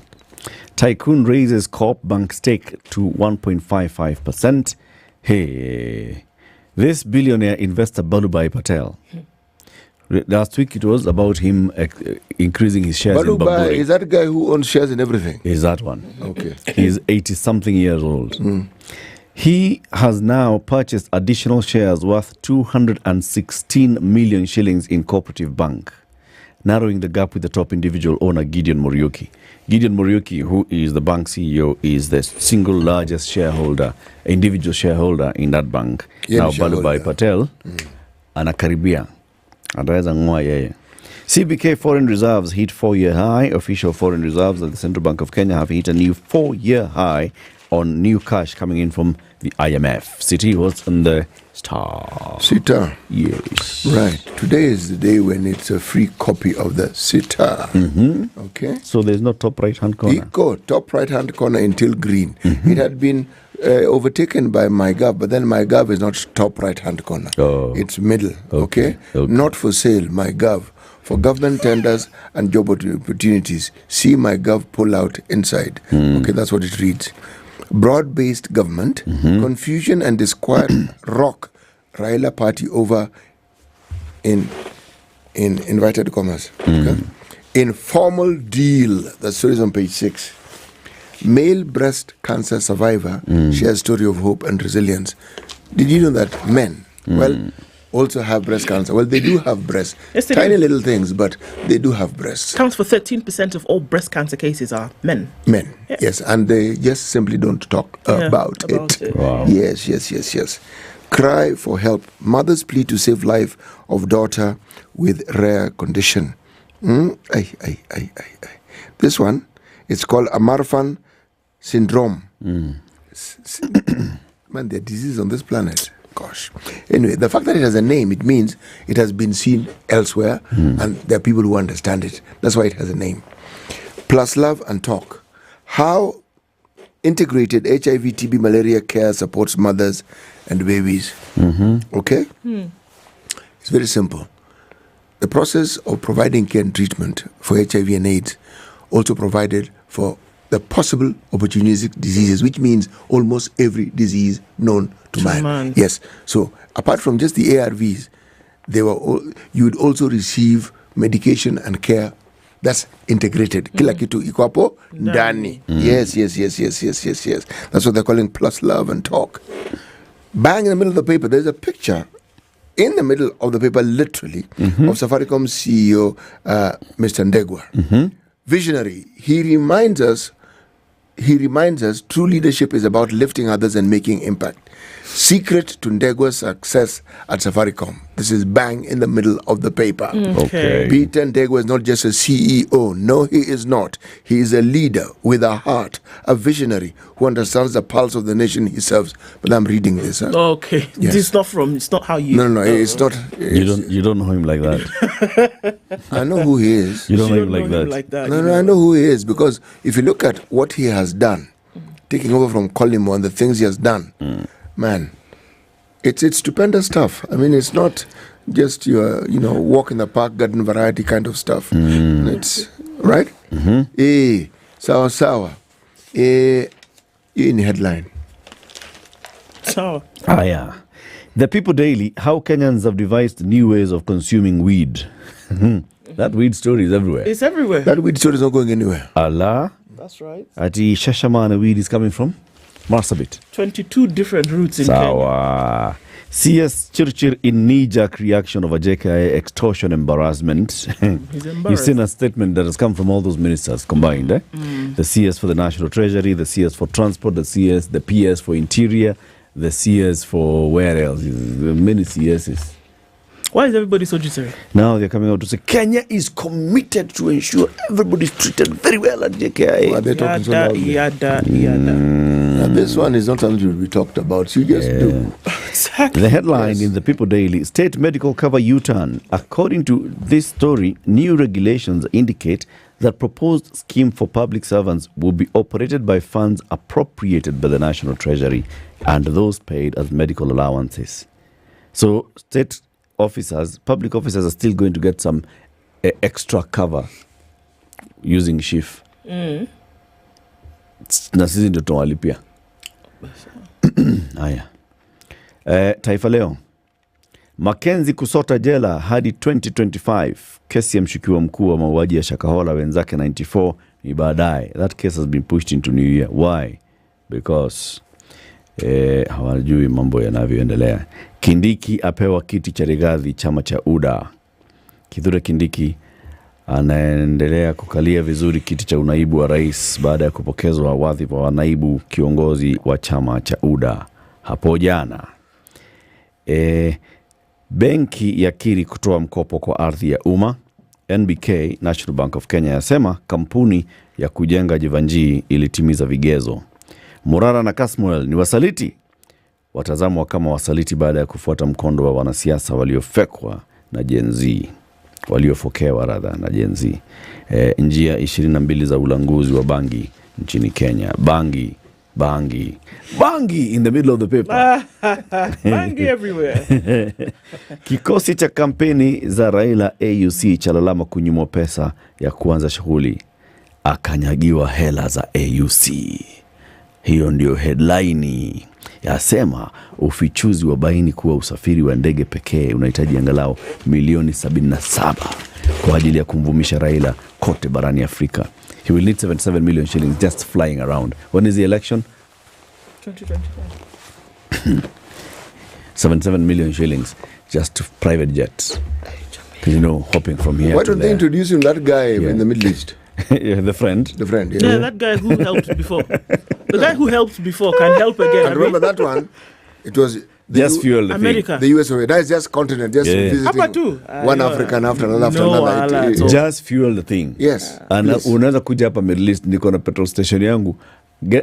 Tycoon raises Corp Bank stake to 1.55%. Hey, this billionaire investor Balubai Patel. Last week it was about him increasing his shares in Balubai. Is that the guy who owns shares in everything? Is that one. Okay. He's 80-something years old. He has now purchased additional shares worth 216 million shillings in Cooperative Bank, narrowing the gap with the top individual owner, Gideon Muriuki. Gideon Muriuki, who is the bank CEO, is the single largest shareholder, individual shareholder in that bank. Now Balubai Patel, anakaribia. Anaweza ng'oa yeye. CBK foreign reserves hit 4-year high. Official foreign reserves at the Central Bank of Kenya have hit a new 4-year high on new cash coming in from the IMF. City was on the Star. Sita. Yes. Right. Today is the day when it's a free copy of the Sita. Okay. So there's no top right-hand corner. Top right-hand corner until green. It had been overtaken by MyGov, but then MyGov is not top right-hand corner. It's middle. Okay? Not for sale, MyGov. For government tenders and job opportunities, see MyGov pull out inside. Okay, that's what it reads. Broad-based government, confusion and disquiet rock Raila party over in inverted commas. Okay? Informal deal. The story is on page 6. Male breast cancer survivor shares story of hope and resilience. Did you know that men, also have breast cancer? Well, they do have breasts. Yes, Tiny little things, but they do have breasts. Counts for 13% of all breast cancer cases are men. Men, yes, and they just simply don't talk about it. Wow. Yes. Cry for help. Mother's plea to save life of daughter with rare condition. This one, it's called Amarfan syndrome. Man, there are diseases on this planet. Gosh. Anyway, the fact that it has a name, it means it has been seen elsewhere and there are people who understand it. That's why it has a name. Plus love and talk. How integrated HIV, TB, malaria care supports mothers and babies. Okay? It's very simple. The process of providing care and treatment for HIV and AIDS also provided for the possible opportunistic diseases, which means almost every disease known to man. Yes. So apart from just the ARVs, you would also receive medication and care that's integrated. Kila kitu iko hapo ndani. Yes. That's what they're calling plus love and talk. Bang in the middle of the paper, there's a picture in the middle of the paper, literally, of Safaricom CEO, Mr. Ndegwa. Visionary. He reminds us true leadership is about lifting others and making impact. Secret to Ndegwa's success at Safaricom. This is bang in the middle of the paper. Okay. Peter Ndegwa is not just a CEO. No, he is not. He is a leader with a heart, a visionary who understands the pulse of the nation he serves. But I'm reading this. Okay. Yes. This is not how you... No, it's not. You don't know him like that. I know who he is. You don't know him like that. No, I know who he is, because if you look at what he has done, taking over from Kolimo and the things he has done, man, it's stupendous stuff. I mean, it's not just your, walk in the park, garden variety kind of stuff. It's right. Sawa. In headline. Sawa. Yeah. The People Daily, how Kenyans have devised new ways of consuming weed. That weed story is everywhere. It's everywhere. That weed story is not going anywhere. Allah. That's right. Ati Shashamana weed is coming from Marsabit. 22 different routes in Kenya. CS Chirchir in knee-jerk reaction over JKI extortion embarrassment. He's embarrassed. You've seen a statement that has come from all those ministers combined. The CS for the National Treasury, the CS for Transport, the CS, the PS for Interior, the CS for where else? Many CSs. Why is everybody so jittery? Now they're coming out to say Kenya is committed to ensure everybody's treated very well at JKI. Well, they're talking so loudly. Now, this one is not something to be talked about. You just do. Exactly. The headline in the People Daily, State Medical Cover U-turn. According to this story, new regulations indicate that proposed scheme for public servants will be operated by funds appropriated by the National Treasury and those paid as medical allowances. So state officers, public officers are still going to get some extra cover using SHIF. Na sisi ndio tunawalipia. Haya. Taifa Leo. Mackenzie kusota jela hadi 2025. Kesi ya mshukiwa mkuu wa mauaji ya Shakahola wenzake 94 ni baadaye. That case has been pushed into New Year. Why? Because hawajui mambo yanavyoendelea. Kindiki apewa kiti cha Rigathi chama cha UDA. Kithure Kindiki anaendelea kukalia vizuri kiti cha unaibu wa rais baada ya kupokezwa wadhifa wa naibu kiongozi wa chama cha UDA hapo jana. Benki yakiri kutoa mkopo kwa ardhi ya umma. NBK, National Bank of Kenya, yasema kampuni ya kujenga Jivanjii ilitimiza vigezo. Murara na Kasmuel ni wasaliti. Watazamwa kama wasaliti baada ya kufuata mkondo wa wanasiasa waliofokewa na Gen Z. Njia 22 za ulanguzi wa bangi nchini Kenya. Bangi in the middle of the paper. Bangi everywhere. Kikosi cha kampeni za Raila AUC chalalama kunyimwa pesa ya kuanza shughuli. Akanyagiwa hela za AUC. Hiyo ndio headline. Yasema ufichuzi wa baini kuwa usafiri wa ndege pekee unahitaji angalau milioni 77 kwa ajili ya kumvumisha Raila kote barani Afrika. He will need 77 million shillings just flying around. When is the election? 2025. 77 million shillings just to private jets. Hopping from here Why to don't they introduce him that guy in the Middle East? Yeah, the friend. Yeah, that guy who helped before. The guy who helped before can help again. And remember that one? It was just fuel the America. The US. That is just continent. Just visiting one African after another. Just fuel the thing. Yes. And unaweza kuja hapa Middle East, niko na petrol station yangu.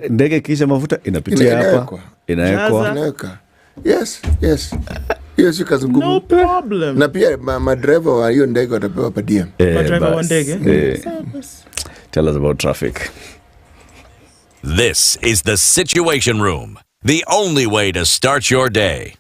Ndege kisha mafuta inapitia hapa. Inaekwa. Yes. Yes, no problem. Na pia madriver wa hiyo ndege watapewa per diem. Madriver wa ndege. Tell us about traffic. This is the Situation Room, the only way to start your day.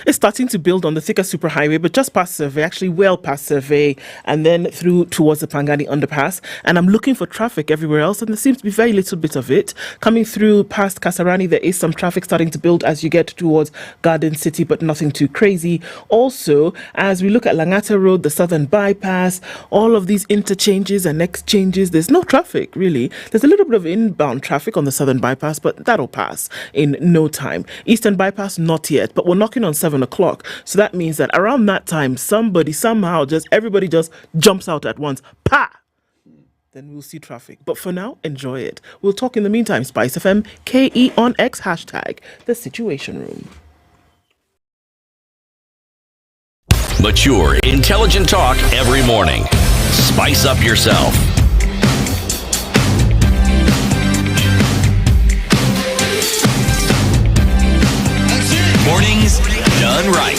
It's starting to build on the Thika Superhighway, but just past Survey, actually well past Survey, and then through towards the Pangani Underpass. And I'm looking for traffic everywhere else, and there seems to be very little bit of it. Coming through past Kasarani, there is some traffic starting to build as you get towards Garden City, but nothing too crazy. Also, as we look at Langata Road, the Southern Bypass, all of these interchanges and exchanges, there's no traffic, really. There's a little bit of inbound traffic on the Southern Bypass, but that'll pass in no time. Eastern Bypass, not yet, but we're knocking on 7 o'clock. So that means that around that time, everybody just jumps out at once. Pa! Then we'll see traffic. But for now, enjoy it. We'll talk in the meantime. SpiceFM, KE on X, hashtag The Situation Room. Mature, intelligent talk every morning. Spice up yourself. Mornings done right.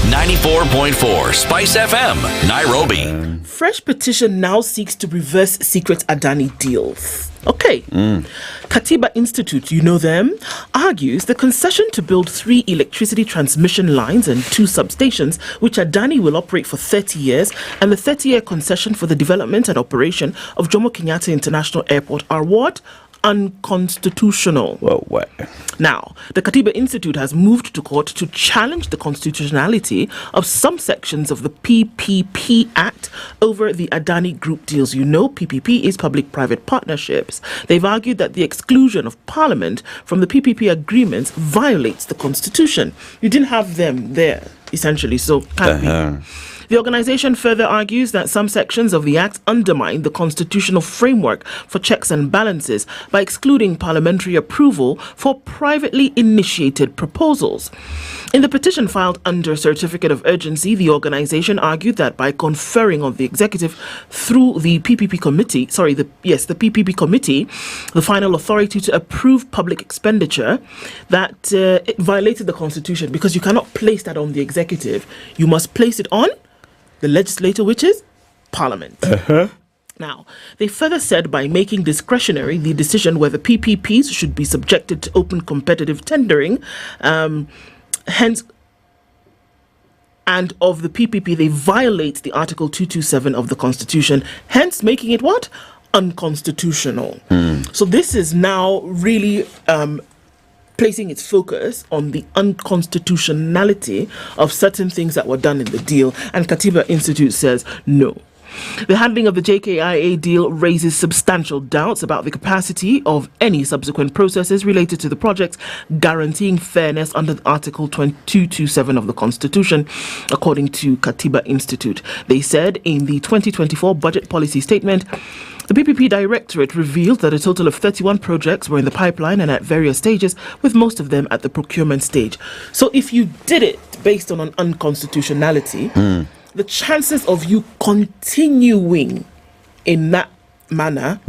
94.4 Spice FM, Nairobi. Fresh petition now seeks to reverse secret Adani deals. Okay. Katiba Institute, you know them, argues the concession to build 3 electricity transmission lines and 2 substations, which Adani will operate for 30 years, and the 30-year concession for the development and operation of Jomo Kenyatta International Airport are what? Unconstitutional. Well. Now, the Katiba Institute has moved to court to challenge the constitutionality of some sections of the PPP Act over the Adani Group deals. You know, PPP is public-private partnerships. They've argued that the exclusion of Parliament from the PPP agreements violates the Constitution. You didn't have them there, essentially, so can't be. The organisation further argues that some sections of the Act undermine the constitutional framework for checks and balances by excluding parliamentary approval for privately initiated proposals. In the petition filed under Certificate of Urgency, the organisation argued that by conferring on the executive through the PPP committee, the PPP committee, the final authority to approve public expenditure, that it violated the Constitution because you cannot place that on the executive. You must place it on the legislator, which is Parliament. Now, they further said by making discretionary the decision whether PPPs should be subjected to open competitive tendering, hence, and of the PPP, they violate the Article 227 of the Constitution, hence making it what? Unconstitutional. So this is now really placing its focus on the unconstitutionality of certain things that were done in the deal. And Katiba Institute says no. The handling of the JKIA deal raises substantial doubts about the capacity of any subsequent processes related to the project, guaranteeing fairness under Article 227 of the Constitution, according to Katiba Institute. They said in the 2024 budget policy statement, the PPP Directorate revealed that a total of 31 projects were in the pipeline and at various stages, with most of them at the procurement stage. So if you did it based on an unconstitutionality, the chances of you continuing in that manner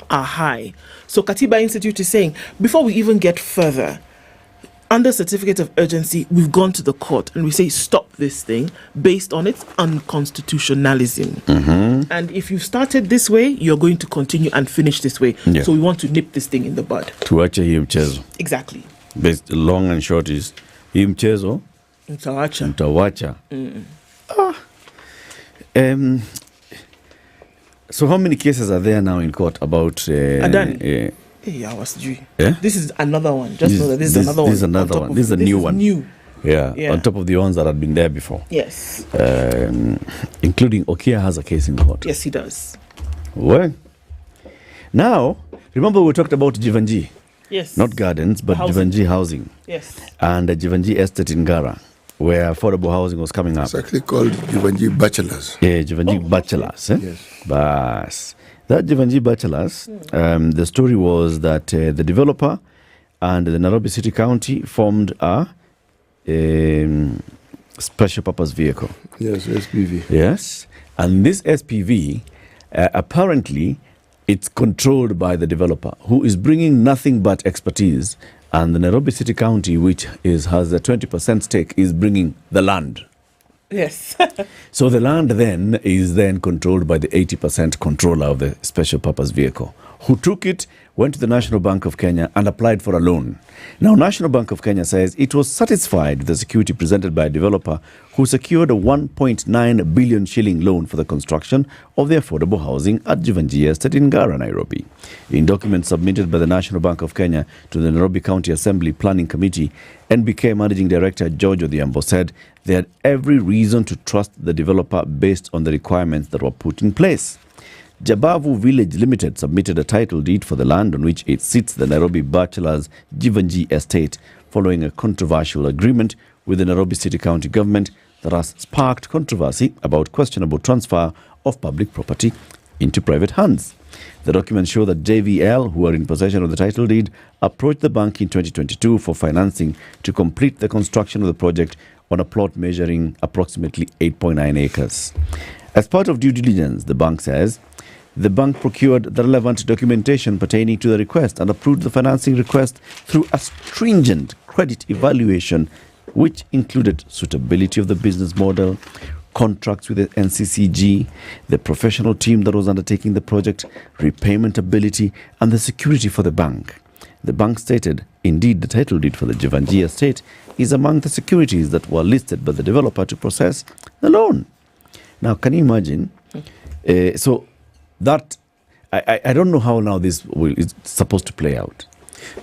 are high. So Katiba Institute is saying, before we even get further, under certificate of urgency, we've gone to the court and we say, stop this thing based on its unconstitutionalism. And if you started this way, you're going to continue and finish this way. Yeah. So we want to nip this thing in the bud. Tuache hii mchezo. Exactly. Based, long and short is, hii mchezo mtawacha. So how many cases are there now in court about Adani? This is another one. Just know that this is another one. This is another one. This is a new one. New. Yeah, on top of the ones that had been there before. Yes. Including Okoh has a case in court. Yes, he does. Well, now, remember we talked about Jivanji? Yes. Not gardens, but Jivanji housing. Yes. And the Jivanji estate in Gara, where affordable housing was coming up. It's actually called Jivanji Bachelors. Yeah, Jivanji Bachelors. Yes. Bas. That Jivanji Bachelors, the story was that the developer and the Nairobi City County formed a special purpose vehicle. Yes, SPV. Yes. And this SPV, apparently, it's controlled by the developer, who is bringing nothing but expertise. And the Nairobi City County, which has a 20% stake, is bringing the land. Yes. So the land then is controlled by the 80% controller of the special purpose vehicle, who took it, went to the National Bank of Kenya and applied for a loan. Now, National Bank of Kenya says it was satisfied with the security presented by a developer who secured a 1.9 billion shilling loan for the construction of the affordable housing at Jivanji Estate in Gara, Nairobi. In documents submitted by the National Bank of Kenya to the Nairobi County Assembly Planning Committee, NBK Managing Director George Odhiambo said they had every reason to trust the developer based on the requirements that were put in place. Jabavu Village Limited submitted a title deed for the land on which it sits the Nairobi Bachelors Jivanji Estate following a controversial agreement with the Nairobi City County government that has sparked controversy about questionable transfer of public property into private hands. The documents show that JVL, who are in possession of the title deed, approached the bank in 2022 for financing to complete the construction of the project on a plot measuring approximately 8.9 acres. As part of due diligence, the bank says, the bank procured the relevant documentation pertaining to the request and approved the financing request through a stringent credit evaluation, which included suitability of the business model, contracts with the NCCG, the professional team that was undertaking the project, repayment ability, and the security for the bank. The bank stated, indeed, the title deed for the Jivanji estate is among the securities that were listed by the developer to process the loan. Now, can you imagine? So that, I don't know how now this is supposed to play out,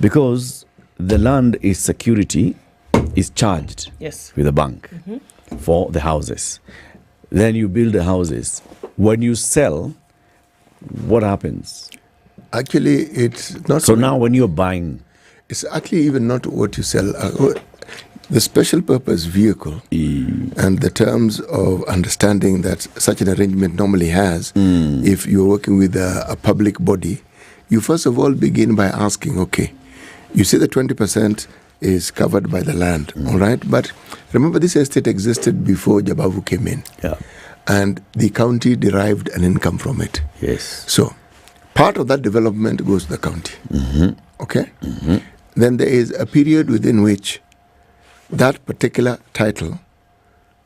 because the land is security, is charged with a bank for the houses. Then you build the houses. When you sell, what happens? Actually, it's not. So now when you're buying, it's actually even not what you sell. The special purpose vehicle and the terms of understanding that such an arrangement normally has, if you're working with a public body, you first of all begin by asking, okay, you say the 20% is covered by the land, all right? But remember, this estate existed before Jabavu came in. Yeah. And the county derived an income from it. Yes. So part of that development goes to the county. Okay? Then there is a period within which that particular title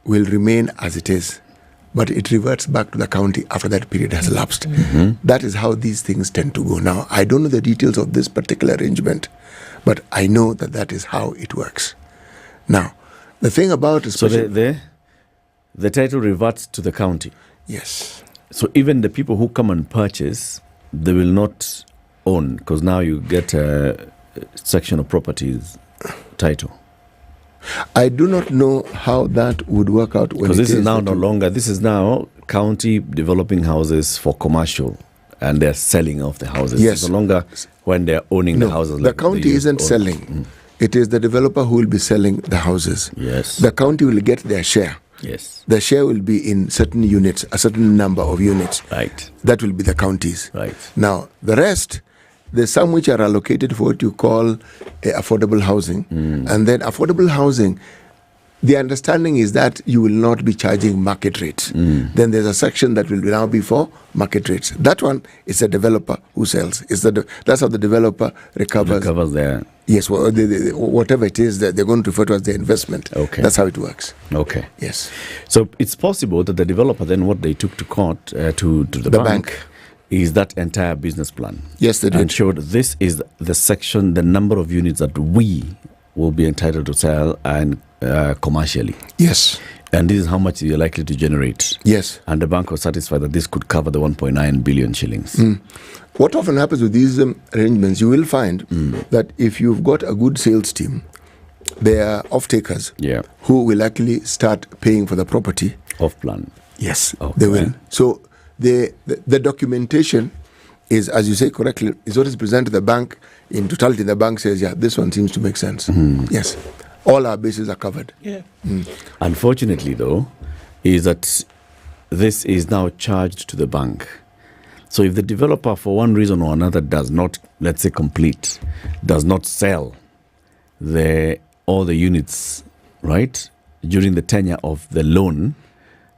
will remain as it is but it reverts back to the county after that period has elapsed. That is how these things tend to go. Now, I don't know the details of this particular arrangement, but I know that that is how it works. Now, the thing about... So the title reverts to the county? Yes. So even the people who come and purchase, they will not own, because now you get a section of properties title. I do not know how that would work out. Because this is now no longer, this is now county developing houses for commercial, and they're selling off the houses. Yes. It's no longer when they're owning the houses. The county isn't selling. It is the developer who will be selling the houses. Yes. The county will get their share. Yes. The share will be in certain units, a certain number of units. Right. That will be the county's. Right. Now, the rest, there's some which are allocated for what you call affordable housing. And then affordable housing, the understanding is that you will not be charging market rates. Then there's a section that will now be for market rates. That one is a developer who sells. That's how the developer recovers their... Yes, well, whatever it is that they're going to refer to as their investment. Okay. That's how it works. Okay. Yes. So it's possible that the developer then, what they took to court, to the bank, is that entire business plan. Yes, they did. And showed this is the section, the number of units that we will be entitled to sell and commercially. Yes. And this is how much you're likely to generate. Yes. And the bank was satisfied that this could cover the 1.9 billion shillings. What often happens with these arrangements, you will find that if you've got a good sales team, there are off-takers who will actually start paying for the property. Off-plan. Yes, they will. So the documentation is, as you say correctly, is what is presented to the bank. In totality, the bank says, yeah, this one seems to make sense. Yes. All our bases are covered. Yeah. Unfortunately, though, is that this is now charged to the bank. So if the developer, for one reason or another, does not, let's say, complete, does not sell all the units, right, during the tenure of the loan,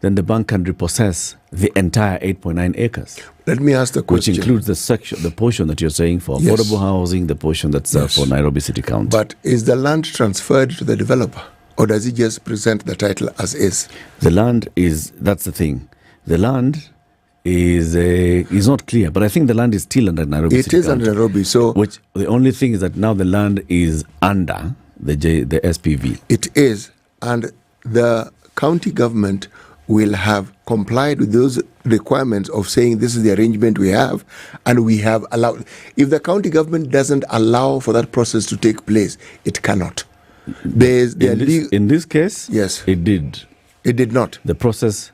then the bank can repossess the entire 8.9 acres. Let me ask the question. Which includes the portion that you're saying for affordable housing, the portion that's for Nairobi City County. But is the land transferred to the developer, or does he just present the title as is? The land is, that's the thing. The land is not clear, but I think the land is still under Nairobi City County. It is under Nairobi, so... Which, the only thing is that now the land is under the SPV. It is, and the county government will have complied with those requirements of saying this is the arrangement we have, and we have allowed. If the county government doesn't allow for that process to take place, it cannot. In this case, yes, it did. It did not. The process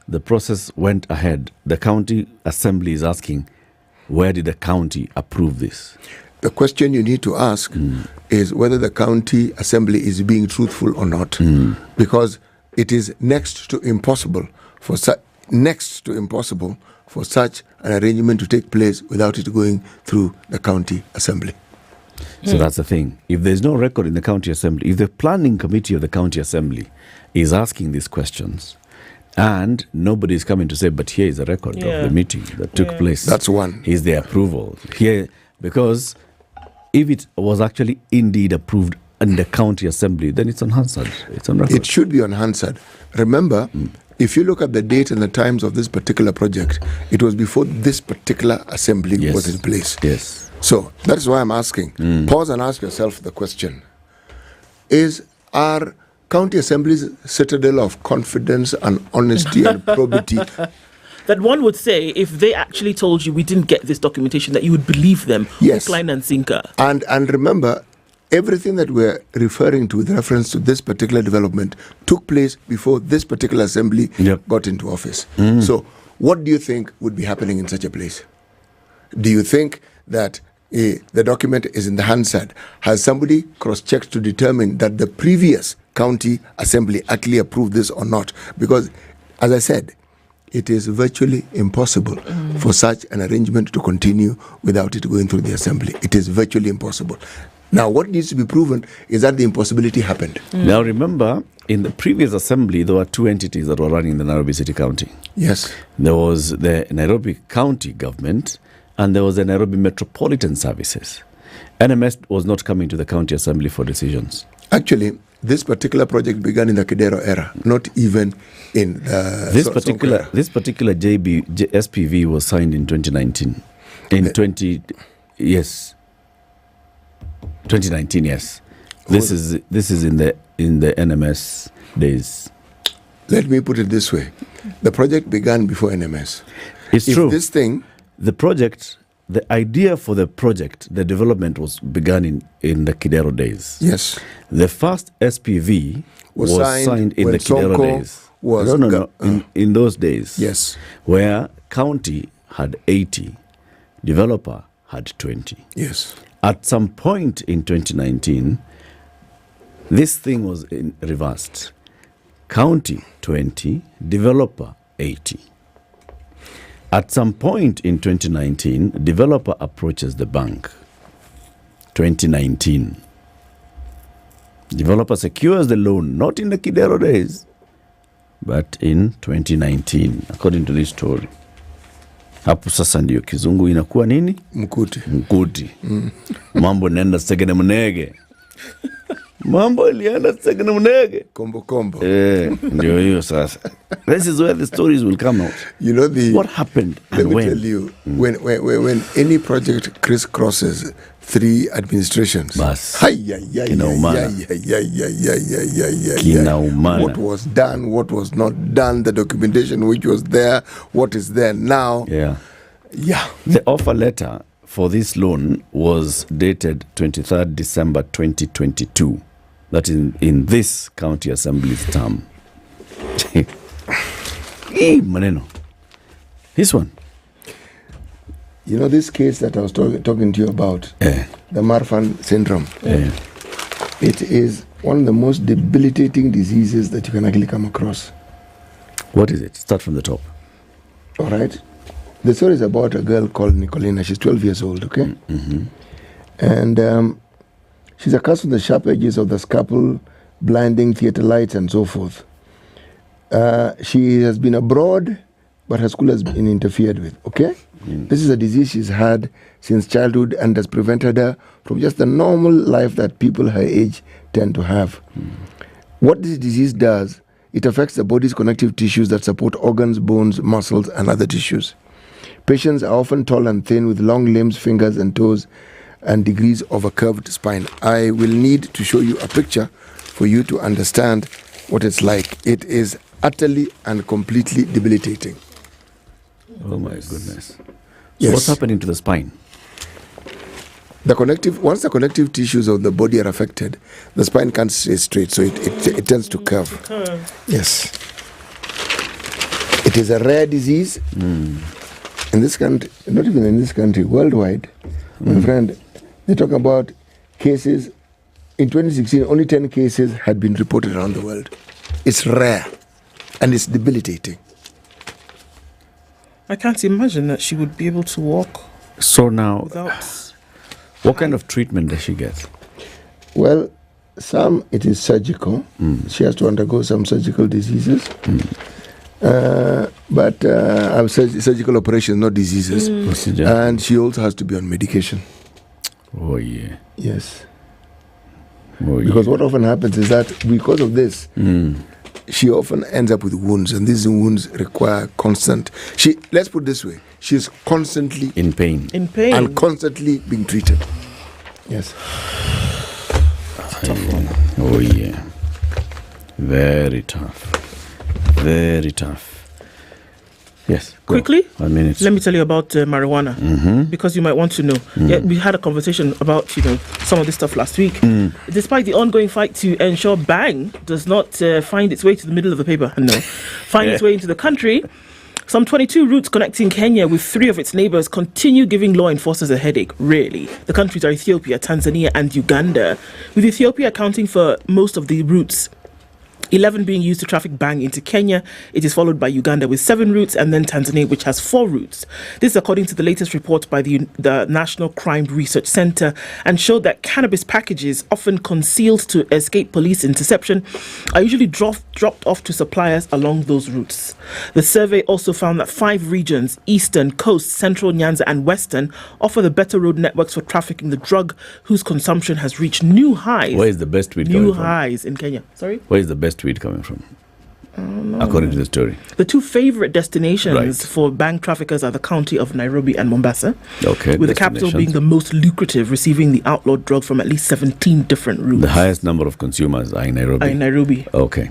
went ahead. The county assembly is asking, where did the county approve this? The question you need to ask is whether the county assembly is being truthful or not, because it is next to impossible for such an arrangement to take place without it going through the county assembly. So that's the thing. If there's no record in the county assembly, if the planning committee of the county assembly is asking these questions, and nobody is coming to say, but here is a record of the meeting that took place. That's one. Here's the approval. Here, because if it was actually indeed approved in the county assembly, then it's on Hansard. It's on record. It should be on Hansard. Remember, if you look at the date and the times of this particular project, it was before this particular assembly was in place. Yes. So that's why I'm asking. Pause and ask yourself the question. Is our county assembly's citadel of confidence and honesty and probity? That one would say, if they actually told you we didn't get this documentation, that you would believe them, hook, line and sinker. And remember, everything that we're referring to with reference to this particular development took place before this particular assembly got into office. So what do you think would be happening in such a place? Do you think that the document is in the Hansard? Has somebody cross-checked to determine that the previous county assembly actually approved this or not? Because, as I said, it is virtually impossible for such an arrangement to continue without it going through the assembly. It is virtually impossible. Now, what needs to be proven is that the impossibility happened. Now, remember, in the previous assembly, there were two entities that were running the Nairobi City County. Yes. There was the Nairobi County government, and there was the Nairobi Metropolitan Services. NMS was not coming to the county assembly for decisions. Actually, this particular project began in the Kidero era, not even in the... This particular SPV was signed in 2019. Yes. 2019, yes. This is in the NMS days. Let me put it this way. The project began before NMS. It's true. This thing... The idea for the project, the development began in the Kidero days. Yes. The first SPV was signed in the Kidero days. In those days. Yes. Where county had 80, developer had 20. Yes. At some point in 2019, this thing was reversed. County 20, developer 80. At some point in 2019, developer approaches the bank. 2019. Developer secures the loan, not in the Kidero days, but in 2019, according to this story. Hapo sasa ndio kizungu inakuwa nini? Mkuti. Mambo nenda segene mnege. Mambo ilienda segene mnege. Kombo. Ndio hiyo sasa. This is where the stories will come out. You know what happened and let me tell you, when any project crisscrosses 3 administrations, what was done, what was not done, the documentation which was there, what is there now. Yeah. The offer letter for this loan was dated 23rd December 2022. That is in this county assembly's term. Maneno. This one. You know this case that I was talking to you about, the Marfan syndrome. It is one of the most debilitating diseases that you can actually come across. What is it? Start from the top. All right. The story is about a girl called Nicolina. She's 12 years old, okay? Mm-hmm. And she's accustomed to the sharp edges of the scalpel, blinding theater lights, and so forth. She has been abroad, but her school has been interfered with, okay? This is a disease she's had since childhood and has prevented her from just the normal life that people her age tend to have. What this disease does, it affects the body's connective tissues that support organs, bones, muscles, and other tissues. Patients are often tall and thin with long limbs, fingers, and toes, and degrees of a curved spine. I will need to show you a picture for you to understand what it's like. It is utterly and completely debilitating. Oh my goodness. So Yes. what's happening to the spine? Once the connective tissues of the body are affected, the spine can't stay straight, so it tends to curve. Yes. It is a rare disease. In this country, not even in this country, worldwide, my friend, they talk about cases. In 2016, only 10 cases had been reported around the world. It's rare, and it's debilitating. I can't imagine that she would be able to walk. So now, without... what kind of treatment does she get? Well, some it is surgical. She has to undergo some surgical diseases. But surgical operations, not diseases. And she also has to be on medication. Oh, yeah. Yes. Because what often happens is that because of this, she often ends up with wounds, and these wounds require constant. Let's put it this way: she's constantly in pain, and constantly being treated. Yes. Oh yeah, very tough, very tough. Yes. Quickly, 1 minute. Let me tell you about marijuana, because you might want to know. Yeah, we had a conversation about some of this stuff last week. Despite the ongoing fight to ensure bang does not find its way to the middle of the paper, find its way into the country, some 22 routes connecting Kenya with 3 of its neighbours continue giving law enforcers a headache. Really, the countries are Ethiopia, Tanzania, and Uganda, with Ethiopia accounting for most of the routes. 11 being used to traffic bang into Kenya. It is followed by Uganda with 7 routes, and then Tanzania, which has 4 routes. This is according to the latest report by the National Crime Research Center, and showed that cannabis packages, often concealed to escape police interception, are usually dropped off to suppliers along those routes. The survey also found that 5 regions, Eastern, Coast, Central, Nyanza and Western, offer the better road networks for trafficking the drug, whose consumption has reached new highs. Where is the best weed coming from? New highs in Kenya. Sorry? Where is the best weed coming from? According to the story. The 2 favorite destinations for bank traffickers are the county of Nairobi and Mombasa. Okay. With the capital being the most lucrative, receiving the outlawed drug from at least 17 different routes. The highest number of consumers are in Nairobi. Okay.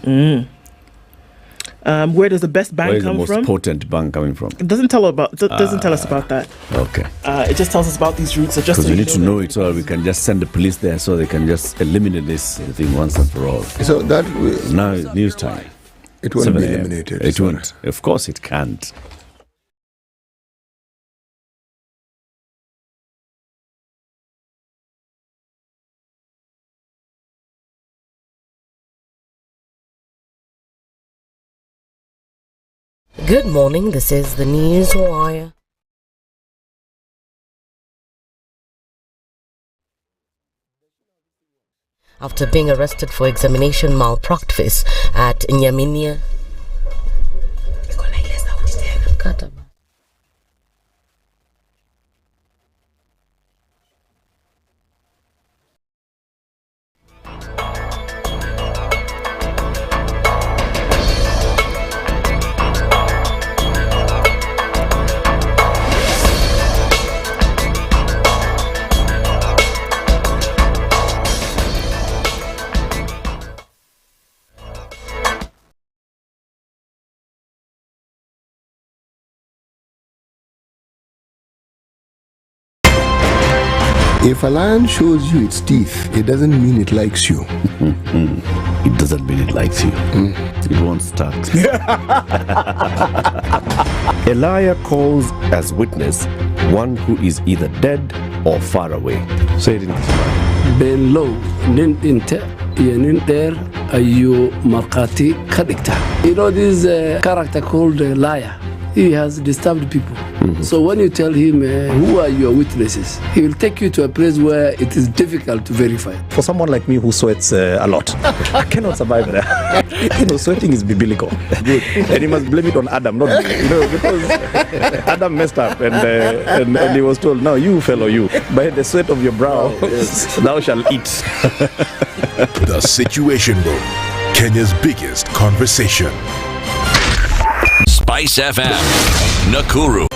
Where does the best bank come from? Where is the most potent bank coming from? It doesn't tell us about that. Okay. It just tells us about these routes. Because we need to know it so we can just send the police there so they can just eliminate this thing once and for all. So that now it's news time. It won't be eliminated. It won't. Of course it can't. Good morning, this is the News Wire. After being arrested for examination malpractice at Nyeri. If a lion shows you its teeth, it doesn't mean it likes you. It doesn't mean it likes you. It won't start. A liar calls as witness one who is either dead or far away. Say it in Kiswahili. Below nin inte yenin der ayu markati kadikta. You know this character called liar. He has disturbed people. So when you tell him who are your witnesses, he will take you to a place where it is difficult to verify. For someone like me who sweats a lot, I cannot survive there. Sweating is biblical. Good. And he must blame it on Adam, not me. Because Adam messed up and he was told, "No, you fellow, you, by the sweat of your brow, thou shalt eat." The Situation Room, Kenya's biggest conversation. SpiceFM, Nakuru.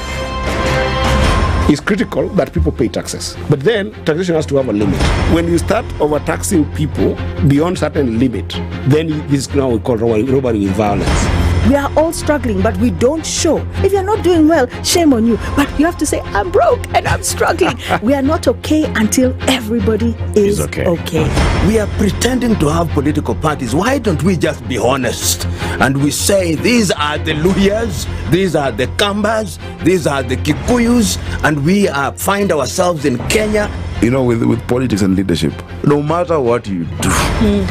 It's critical that people pay taxes. But then taxation has to have a limit. When you start overtaxing people beyond certain limit, then this is now we call robbery with violence. We are all struggling, but we don't show. If you're not doing well, shame on you. But you have to say, I'm broke and I'm struggling. We are not okay until everybody is okay. We are pretending to have political parties. Why don't we just be honest? And we say, these are the Luyas, these are the Kambas, these are the Kikuyus, and we find ourselves in Kenya. You know, with politics and leadership, no matter what you do,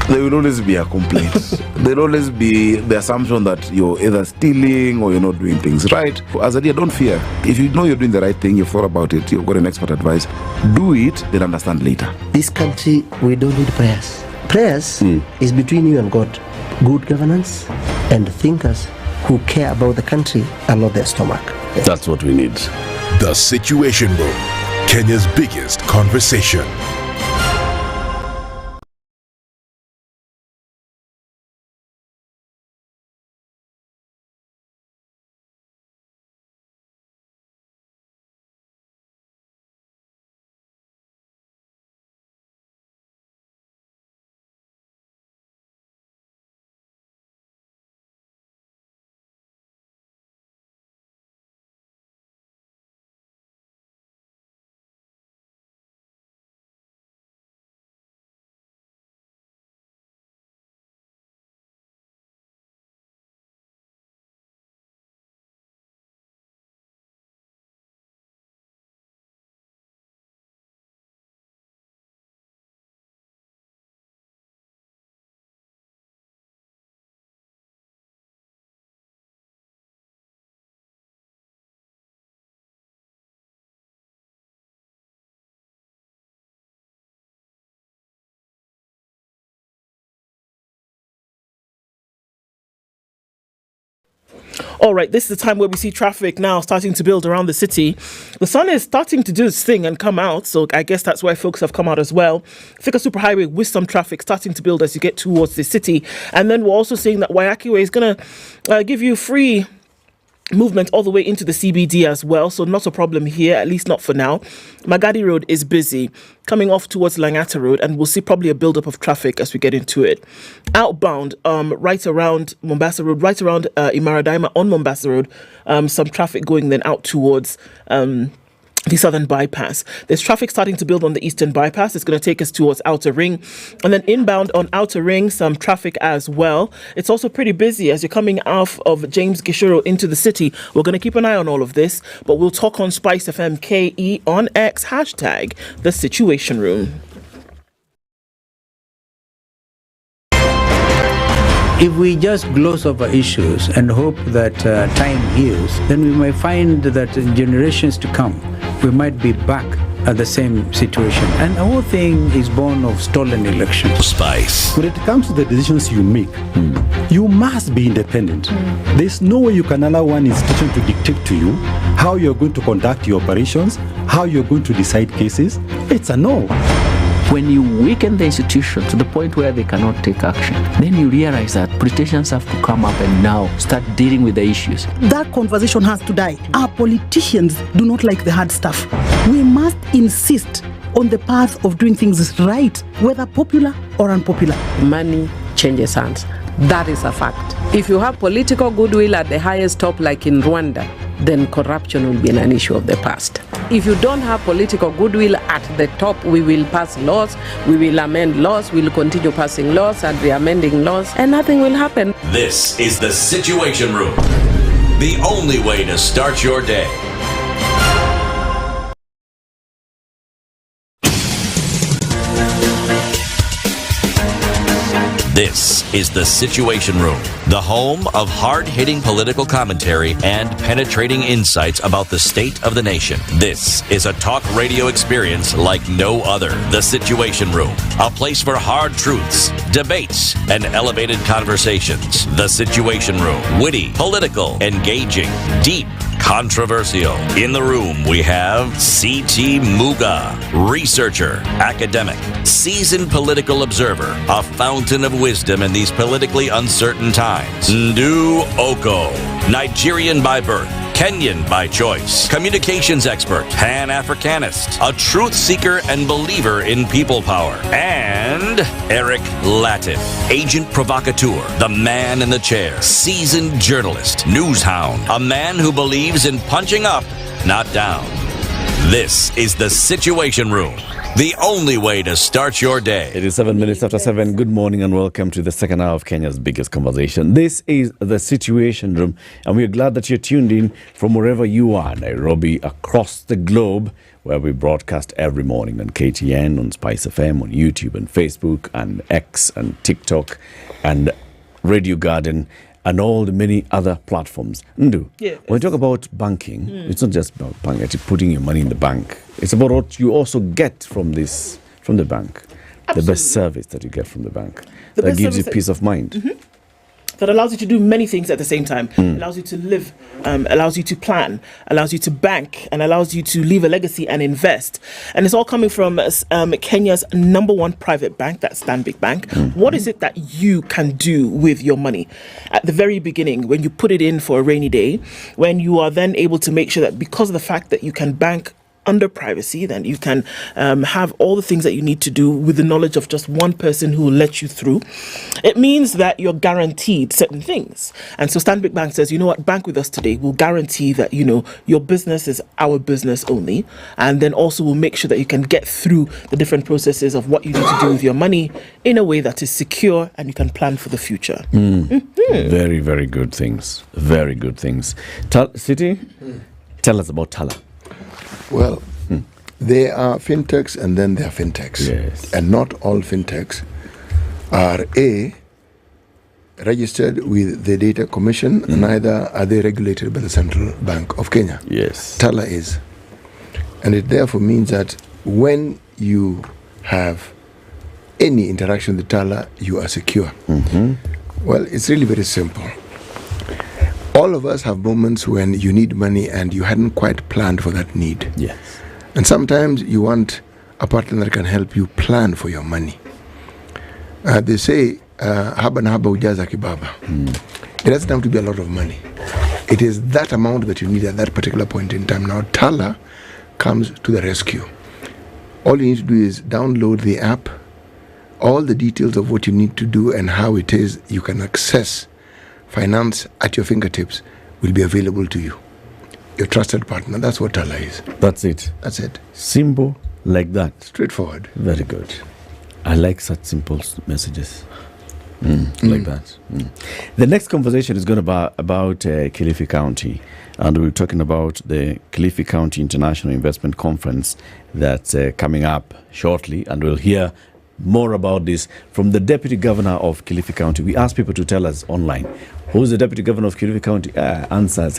there will always be a complaint. There will always be the assumption that you're either stealing or you're not doing things right. As a leader, don't fear. If you know you're doing the right thing, you've thought about it, you've got an expert advice, do it, then understand later. This country, we don't need prayers. Prayers is between you and God. Good governance and thinkers who care about the country and not their stomach. That's what we need. The Situation Room, Kenya's biggest conversation. All right, this is the time where we see traffic now starting to build around the city. The sun is starting to do its thing and come out, so I guess that's why folks have come out as well. Thika Superhighway with some traffic starting to build as you get towards the city. And then we're also seeing that Wairimu is going to give you free movement all the way into the CBD as well, so not a problem here, at least not for now. Magadi Road is busy coming off towards Langata Road, and we'll see probably a build-up of traffic as we get into it. Outbound, right around Mombasa Road, right around Imaradaima on Mombasa Road, some traffic going then out towards the southern bypass. There's traffic starting to build on the eastern bypass. It's going to take us towards Outer Ring. And then inbound on Outer Ring, some traffic as well. It's also pretty busy as you're coming off of James Gishuru into the city. We're going to keep an eye on all of this, but we'll talk on SpiceFM KE on X, hashtag The Situation Room. If we just gloss over issues and hope that time heals, then we might find that in generations to come, we might be back at the same situation. And the whole thing is born of stolen elections. Spice. When it comes to the decisions you make, you must be independent. There's no way you can allow one institution to dictate to you how you're going to conduct your operations, how you're going to decide cases. It's a no. When you weaken the institution to the point where they cannot take action, then you realize that politicians have to come up and now start dealing with the issues. That conversation has to die. Our politicians do not like the hard stuff. We must insist on the path of doing things right, whether popular or unpopular. Money changes hands. That is a fact. If you have political goodwill at the highest top, like in Rwanda, then corruption will be an issue of the past. If you don't have political goodwill at the top, we will pass laws, we will amend laws, we will continue passing laws and re-amending laws, and nothing will happen. This is the Situation Room, the only way to start your day. This is the Situation Room, the home of hard-hitting political commentary and penetrating insights about the state of the nation. This is a talk radio experience like no other. The Situation Room, a place for hard truths, debates, and elevated conversations. The Situation Room, witty, political, engaging, deep, controversial. In the room, we have C.T. Muga, researcher, academic, seasoned political observer, a fountain of wisdom in these politically uncertain times. Ndu Okoh, Nigerian by birth, Kenyan by choice, communications expert, Pan-Africanist, a truth seeker and believer in people power, and Eric Latiff, agent provocateur, the man in the chair, seasoned journalist, news hound, a man who believes in punching up, not down. This is the Situation Room, the only way to start your day. It is 7 minutes after 7. Good morning and welcome to the second hour of Kenya's biggest conversation. This is the Situation Room, and we are glad that you're tuned in from wherever you are, Nairobi, across the globe, where we broadcast every morning on KTN, on SpiceFM, on YouTube and Facebook and X and TikTok and Radio Garden and all the many other platforms. Ndu, when we talk about banking, it's not just about banking, it's putting your money in the bank. It's about what you also get from the bank. Absolutely. The best service that you get from the bank. That gives you peace of mind. Mm-hmm. That allows you to do many things at the same time. Allows you to live, allows you to plan, allows you to bank, and allows you to leave a legacy and invest. And it's all coming from Kenya's #1 private bank, that's Standard Bank. What is it that you can do with your money? At the very beginning, when you put it in for a rainy day, when you are then able to make sure that because of the fact that you can bank under privacy, then you can have all the things that you need to do with the knowledge of just one person who will let you through. It means that you're guaranteed certain things. And so Standard Bank says, you know what, bank with us today. We'll guarantee that, you know, your business is our business only. And then also we'll make sure that you can get through the different processes of what you need to do with your money in a way that is secure and you can plan for the future. Very, very good things. Very good things. City, tell us about Tala. Well, there are fintechs and then there are fintechs. Yes. And not all fintechs are registered with the Data Commission, neither are they regulated by the Central Bank of Kenya. Yes. Tala is. And it therefore means that when you have any interaction with Tala, you are secure. Well, it's really very simple. all of us have moments when you need money and you hadn't quite planned for that need. Yes. And sometimes you want a partner that can help you plan for your money. They say, haba na haba ujaza kibaba. It doesn't have to be a lot of money. It is that amount that you need at that particular point in time. Now, Tala comes to the rescue. All you need to do is download the app. All the details of what you need to do and how it is you can access finance at your fingertips will be available to you. Your trusted partner. That's what Tala is. That's it. That's it. Simple like that. Straightforward. Very good. I like such simple messages. Like that. The next conversation is going to be about Kilifi County, and we're talking about the Kilifi County International Investment Conference that's coming up shortly, and we'll hear more about this from the Deputy Governor of Kilifi County. We asked people to tell us online, who's the Deputy Governor of Kilifi County? Answers.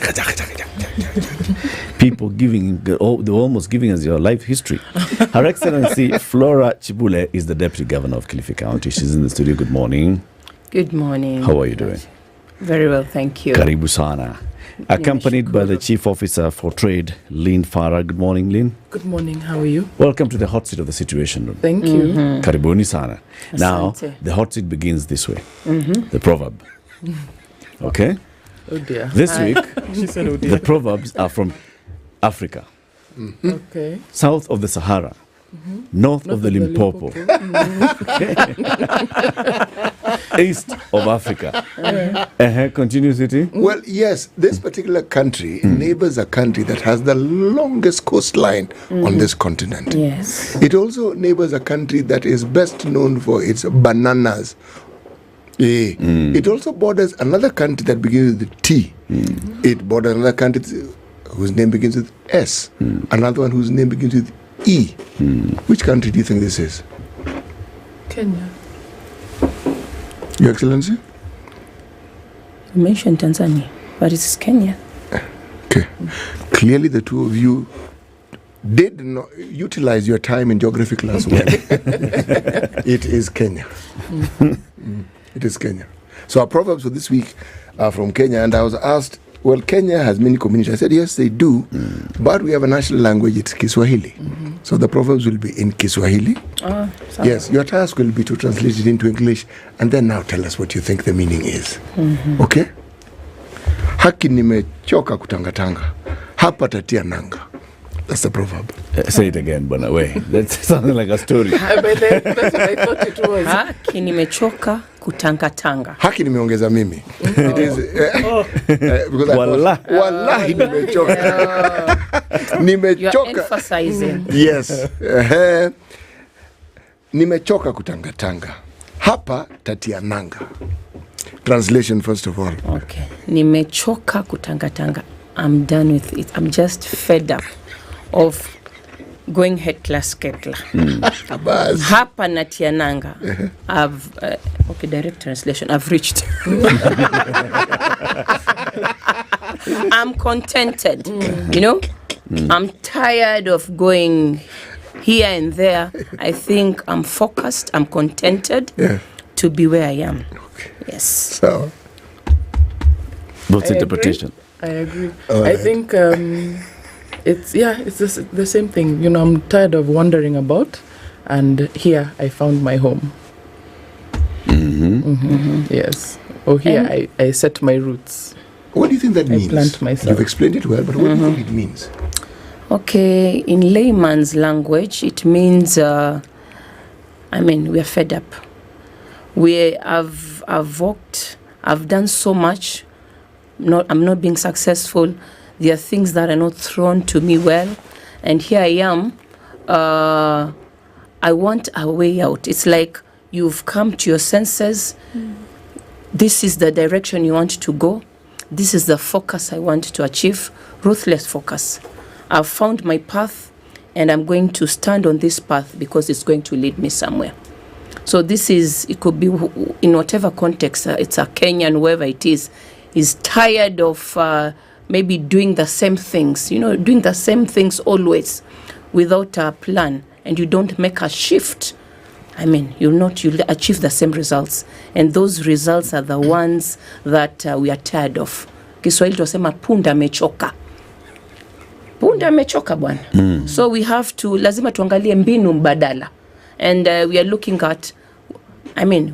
People they're almost giving us your life history. Her Excellency Flora Chibule is the Deputy Governor of Kilifi County. She's in the studio. Good morning. Good morning. How are you doing? Very well, thank you. Karibu sana. Accompanied by the Chief Officer for Trade, Lynn Farah. Good morning, Lynn. Good morning, how are you? Welcome to the hot seat of the Situation Room. Thank you. Karibuni sana. Now, Asante. the hot seat begins this way. The proverb. Okay? Oh dear. This week, She said, oh dear. the proverbs are from Africa. Okay. South of the Sahara. North of the Limpopo. East of Africa. Continue, City. Well, yes, this particular country neighbors a country that has the longest coastline on this continent. Yes. It also neighbors a country that is best known for its bananas. It also borders another country that begins with T. It borders another country whose name begins with S. Another one whose name begins with E. Which country do you think this is? Kenya. Your Excellency? You mentioned Tanzania, but it's Kenya. Okay. Clearly the two of you did not utilize your time in geography class well. It is Kenya. It is Kenya. So our proverbs for this week are from Kenya, and I was asked, well, Kenya has many communities. I said, yes, they do, but we have a national language, it's Kiswahili. So the proverbs will be in Kiswahili. Yes, your task will be to translate it into English, and then now tell us what you think the meaning is. Okay? Haki nimechoka kutangatanga, hapa tatia nanga. That's the proverb. Say it again, Bwana. Wait, that's something like a story. That's what I thought it was. Haki nimechoka kutangatanga. Haki nimeongeza mimi. It is because wallahi nimechoka. You're emphasizing. Yes. Nimechoka kutangatanga. Hapa tatia nanga. Translation first of all. Okay. Nimechoka kutangatanga. I'm done with it. I'm just fed up of going hetla sketla. Hapa natia nanga. I've okay, direct translation. I've reached. I'm contented. You know? I'm tired of going here and there. I think I'm focused. I'm contented to be where I am. Okay. Yes. So, what's interpretation? I agree. I think it's the same thing. You know, I'm tired of wandering about, and here I found my home. Yes. Or here I set my roots. What do you think that means? I plant myself. You've explained it well, but what do you think it means? Okay, in layman's language, it means, we are fed up. I've worked, I've done so much. I'm not being successful. There are things that are not thrown to me well, and here I am. I want a way out. It's like you've come to your senses. This is the direction you want to go. This is the focus I want to achieve. Ruthless focus. I've found my path, and I'm going to stand on this path because it's going to lead me somewhere. So it could be in whatever context. It's a Kenyan, whoever it is tired of maybe doing the same things, doing the same things always without a plan, and you don't make a shift. You'll achieve the same results. And those results are the ones that we are tired of. Kiswahili tunasema punda amechoka. Punda amechoka bwana. So we have to, lazima tuangalie mbinu mbadala. And we are looking at,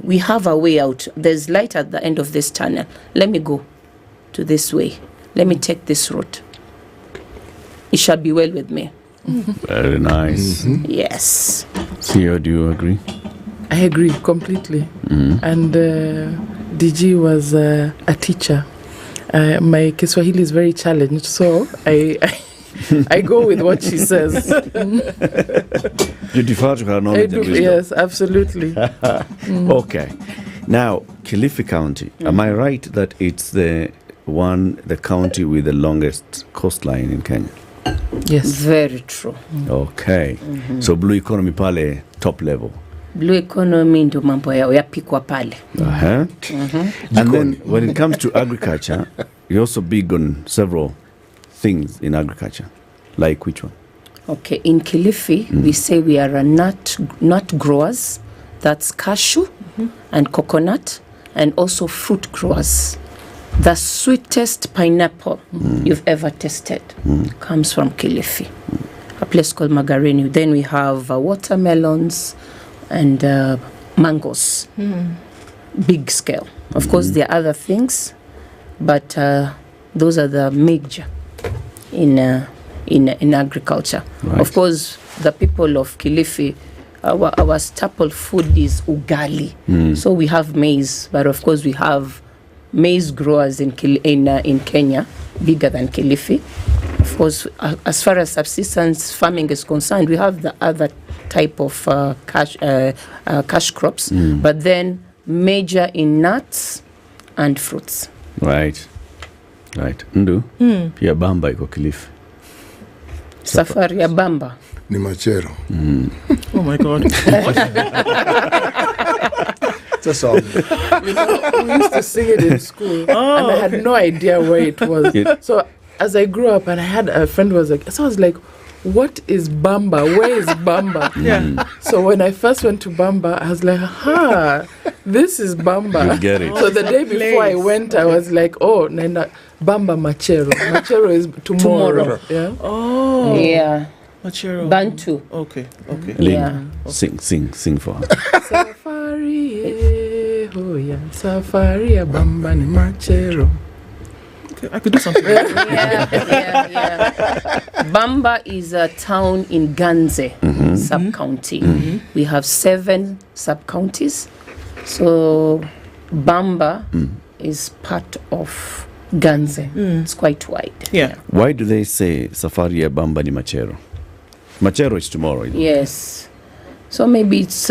we have a way out. There's light at the end of this tunnel. Let me go to this way. Let me take this route. It shall be well with me. Very nice. Yes. Theo, do you agree? I agree completely. And DG was a teacher. My Kiswahili is very challenged, so I go with what she says. You defer to her knowledge and wisdom. Yes, absolutely. Okay. Now, Kilifi County. Am I right that it's the county with the longest coastline in Kenya? Yes. Very true. Okay. So blue economy pale top level. Blue economy ndio mambo yao yapikwa pale. And then when it comes to agriculture, you're also big on several things in agriculture. Like which one? Okay, in Kilifi, we say we are a nut growers. That's cashew and coconut, and also fruit growers. The sweetest pineapple you've ever tasted comes from Kilifi, a place called Magarini. Then we have watermelons and mangoes, big scale. Of course, there are other things, but those are the major in agriculture. Right. Of course, the people of Kilifi, our staple food is ugali. So we have maize, but of course we have maize growers in Kenya, bigger than Kilifi. Of course, as far as subsistence farming is concerned, we have the other type of cash crops, but then major in nuts and fruits. Right. Ndu, pia bamba iko Kilifi. Safari ya bamba. Ni machero. Oh my God. It's a song. We used to sing it in school, and I had no idea where it was. So as I grew up, and I had a friend who was like, so I was like, what is Bamba? Where is Bamba? So when I first went to Bamba, I was like, this is Bamba. You get it. So the day before I went, I was like, oh, Nana, Bamba Machero. Machero is tomorrow. Yeah. Oh. Yeah. Machero. Bantu. Okay. Yeah. Sing for her. Safari, oh yeah, Safari, Bamba ni Machero. Okay, I could do something. Yeah. Bamba is a town in Ganze sub-county. We have 7 sub-counties. So Bamba is part of Ganze. It's quite wide. Yeah. Why do they say Safari ya Bamba ni Machero? Machero is tomorrow. Yes. So maybe it's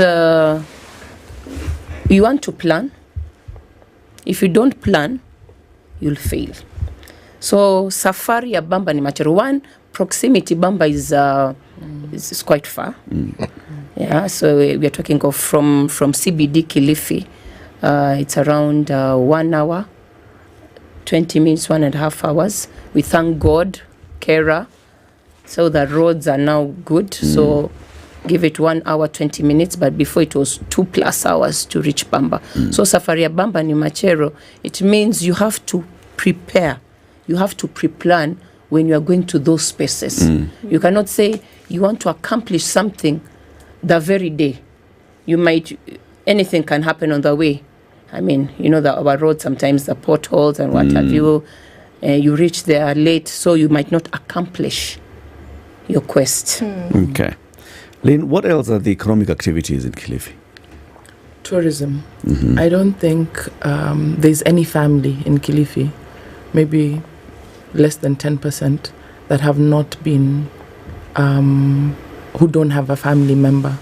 you want to plan. If you don't plan, you'll fail. So Safari ya Bamba ni Machero. One, proximity. Bamba is quite far. Yeah, so we are talking of from CBD Kilifi. It's around 1 hour, 20 minutes, 1.5 hours. We thank God, Kera. So the roads are now good. So give it 1 hour, 20 minutes. But before it was 2+ hours to reach Bamba. So Safari ya Bamba ni Machero. It means you have to prepare. You have to pre-plan when you are going to those spaces. You cannot say you want to accomplish something the very day. Anything can happen on the way. I mean, our roads, sometimes the potholes and what have you. You reach there late, so you might not accomplish your quest. Okay. Lynn, what else are the economic activities in Kilifi? Tourism. I don't think there's any family in Kilifi, maybe less than 10%, that have not been, who don't have a family member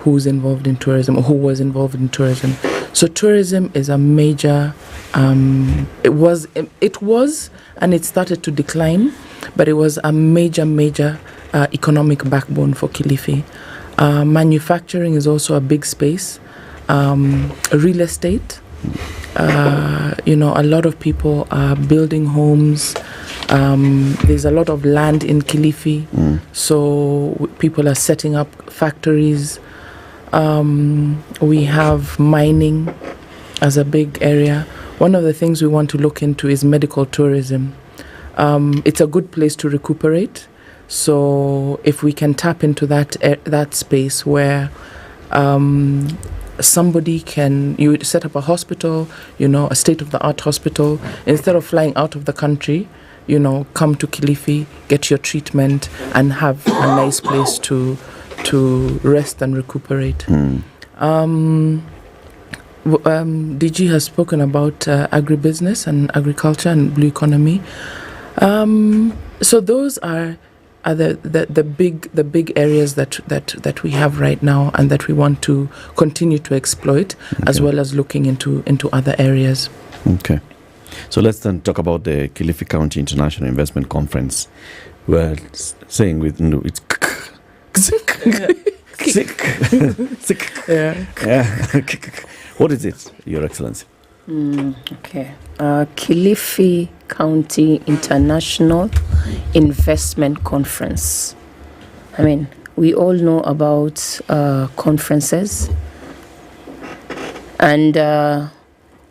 who's involved in tourism or who was involved in tourism. So tourism is a major, it was, and it started to decline, but it was a major economic backbone for Kilifi. Manufacturing is also a big space. Real estate, a lot of people are building homes. There's a lot of land in Kilifi, so people are setting up factories. We have mining as a big area. one of the things we want to look into is medical tourism. It's a good place to recuperate. So if we can tap into that space where somebody you set up a hospital, a state-of-the-art hospital, instead of flying out of the country, come to Kilifi, get your treatment, and have a nice place to rest and recuperate. DG has spoken about agribusiness and agriculture and blue economy. So those are the big areas that we have right now and that we want to continue to exploit, as well as looking into other areas. Okay. So let's then talk about the Kilifi County International Investment Conference. We're saying it's sick. Yeah. What is it, Your Excellency? Okay. Kilifi County International Investment Conference. I mean, we all know about conferences, and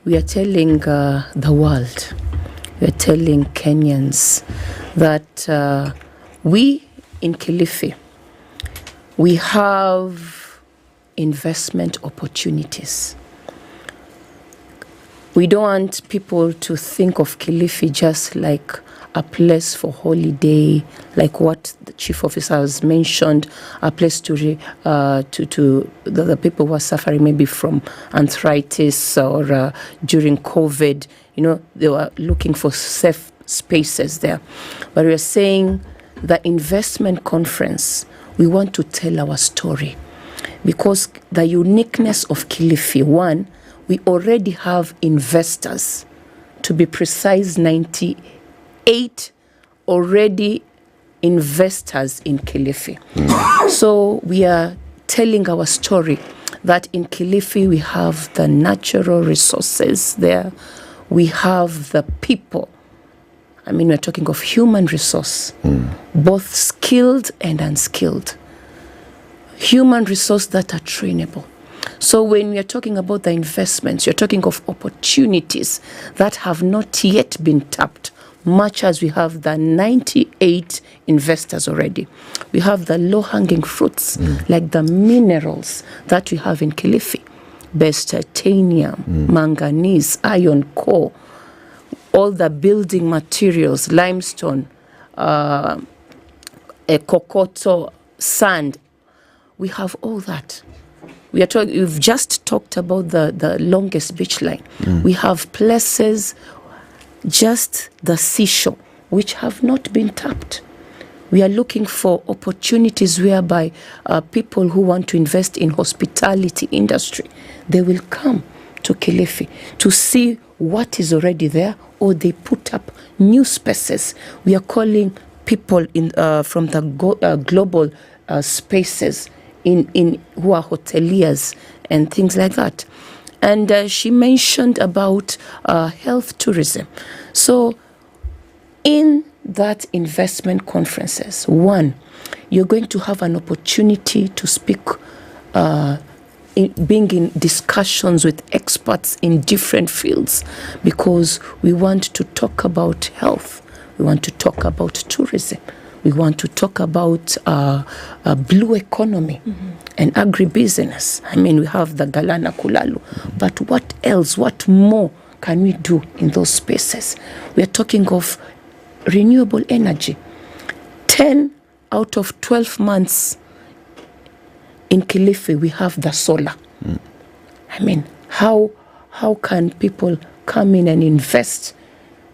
we are telling the world, we are telling Kenyans that we in Kilifi, we have investment opportunities. We don't want people to think of Kilifi just like a place for holiday, like what the chief officer has mentioned, a place to the people who are suffering maybe from arthritis or during COVID. They were looking for safe spaces there. But we are saying the investment conference, we want to tell our story, because the uniqueness of Kilifi, one, we already have investors, to be precise, 98 already investors in Kilifi. So we are telling our story that in Kilifi we have the natural resources there, we have the people. I mean, we're talking of human resource, both skilled and unskilled. Human resource that are trainable. So when we are talking about the investments, you're talking of opportunities that have not yet been tapped, much as we have the 98 investors already. We have the low-hanging fruits, like the minerals that we have in Kilifi, best titanium, manganese, iron core, all the building materials, limestone, kokoto, sand. We have all that. We've just talked about the longest beach line. We have places, just the seashore, which have not been tapped. We are looking for opportunities whereby people who want to invest in hospitality industry, they will come to Kilifi to see what is already there, or they put up new spaces. We are calling people from the global spaces in who are hoteliers and things like that. And she mentioned about health tourism. So in that investment conferences, one, you're going to have an opportunity to speak, being in discussions with experts in different fields, because we want to talk about health, we want to talk about tourism, we want to talk about blue economy and agribusiness. I mean, we have the Galana Kulalu, but what else, what more can we do in those spaces? We are talking of renewable energy. 10 out of 12 months in Kilifi, we have the solar. I mean, how can people come in and invest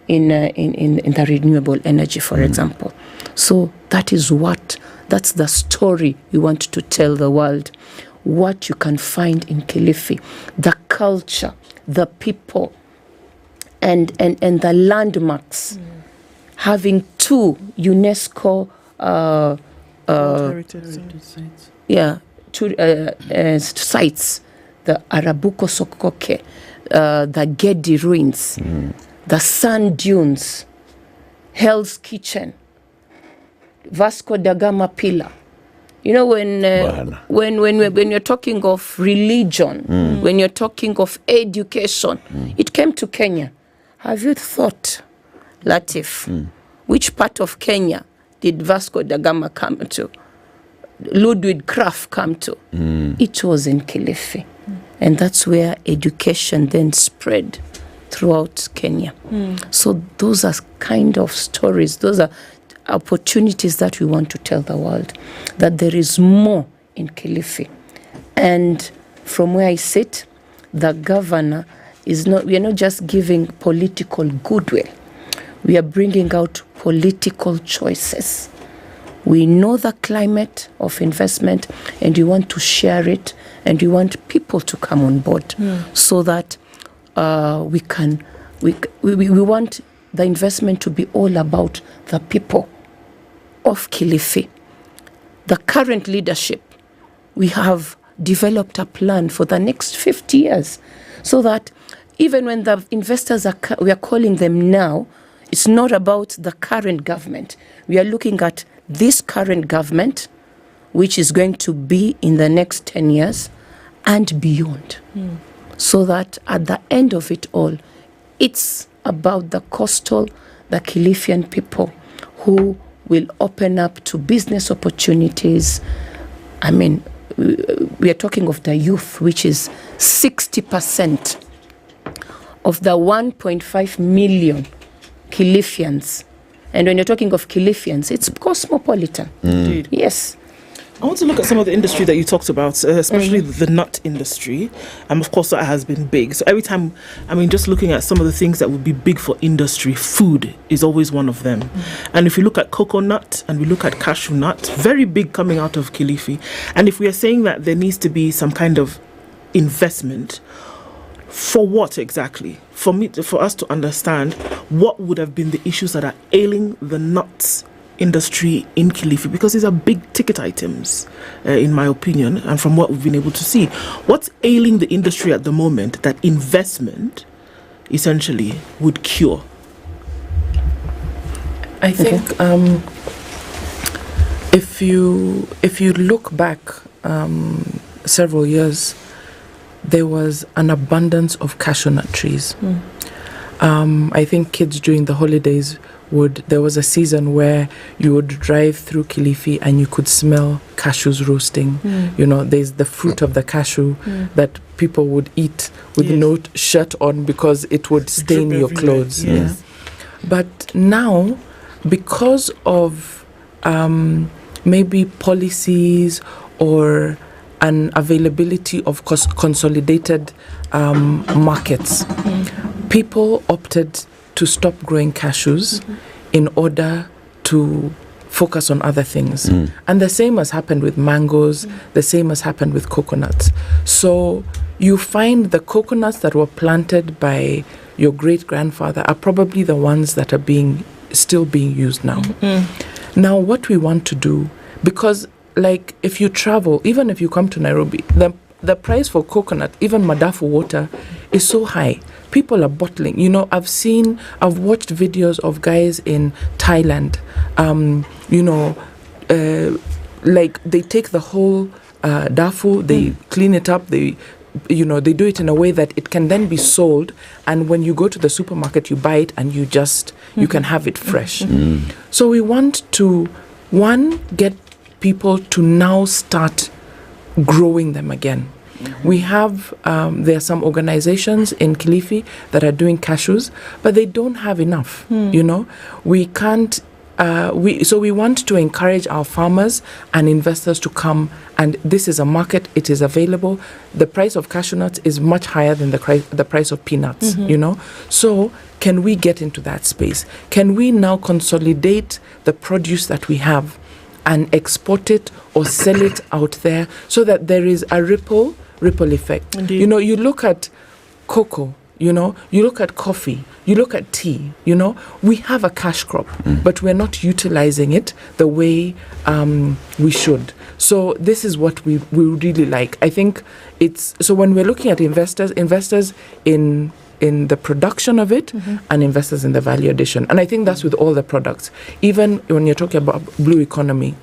in the renewable energy, for example? So that's the story we want to tell the world. What you can find in Kilifi, the culture, the people, and the landmarks. Having 2 UNESCO sites. Yeah, 2 sites, the Arabuko Sokoke, the Gedi ruins, the sand dunes, Hell's Kitchen, Vasco da Gama Pillar, You know, when you're talking of religion, when you're talking of education, it came to Kenya. Have you thought, Latiff, which part of Kenya did Vasco da Gama come to? Ludwig Kraft come to? It was in Kilifi. And that's where education then spread throughout Kenya. So those are kind of stories, those are opportunities that we want to tell the world, that there is more in Kilifi. And from where I sit, the governor we are not just giving political goodwill, we are bringing out political choices. We know the climate of investment, and we want to share it, and we want people to come on board so that we want the investment to be all about the people of Kilifi. The current leadership, we have developed a plan for the next 50 years so that even when the investors we are calling them now, it's not about the current government. We are looking at this current government, which is going to be in the next 10 years and beyond. So that at the end of it all, it's about the Kilifian people who will open up to business opportunities. I mean, we are talking of the youth, which is 60% of the 1.5 million Kilifians. And when you're talking of Kilifians, it's cosmopolitan. Indeed. Yes. I want to look at some of the industry that you talked about, especially the nut industry. Of course, that has been big. So every time, just looking at some of the things that would be big for industry, food is always one of them. And if you look at coconut and we look at cashew nut, very big coming out of Kilifi. And if we are saying that there needs to be some kind of investment, for what exactly? For us to understand what would have been the issues that are ailing the nuts industry in Kilifi, because these are big ticket items, in my opinion, and from what we've been able to see. What's ailing the industry at the moment that investment essentially would cure? I think if you look back several years, there was an abundance of cashew nut trees. I think kids during the holidays there was a season where you would drive through Kilifi and you could smell cashews roasting. You know, there's the fruit of the cashew that people would eat with no shirt on because it would stain your clothes. Yes. But now, because of maybe policies or an availability of consolidated markets, people opted to stop growing cashews in order to focus on other things. And the same has happened with mangoes, the same has happened with coconuts. So you find the coconuts that were planted by your great-grandfather are probably the ones that are still being used now. Now what we want to do, because like if you travel, even if you come to Nairobi, the price for coconut, even Madafu water, is so high. People are bottling. You know, I've watched videos of guys in Thailand, like they take the whole dafu, they clean it up, they do it in a way that it can then be sold, and when you go to the supermarket, you buy it and you can have it fresh. So we want to, get people to now start growing them again. We have, there are some organizations in Kilifi that are doing cashews, but they don't have enough, We can't, so we want to encourage our farmers and investors to come, and this is a market, it is available. The price of cashew nuts is much higher than the price of peanuts, So can we get into that space? Can we now consolidate the produce that we have and export it or sell it out there so that there is a ripple effect? Indeed. You look at cocoa, you look at coffee, you look at tea, we have a cash crop, but we're not utilizing it the way we should. So this is what we really like. I think so when we're looking at investors in the production of it and investors in the value addition. And I think that's with all the products. Even when you're talking about blue economy,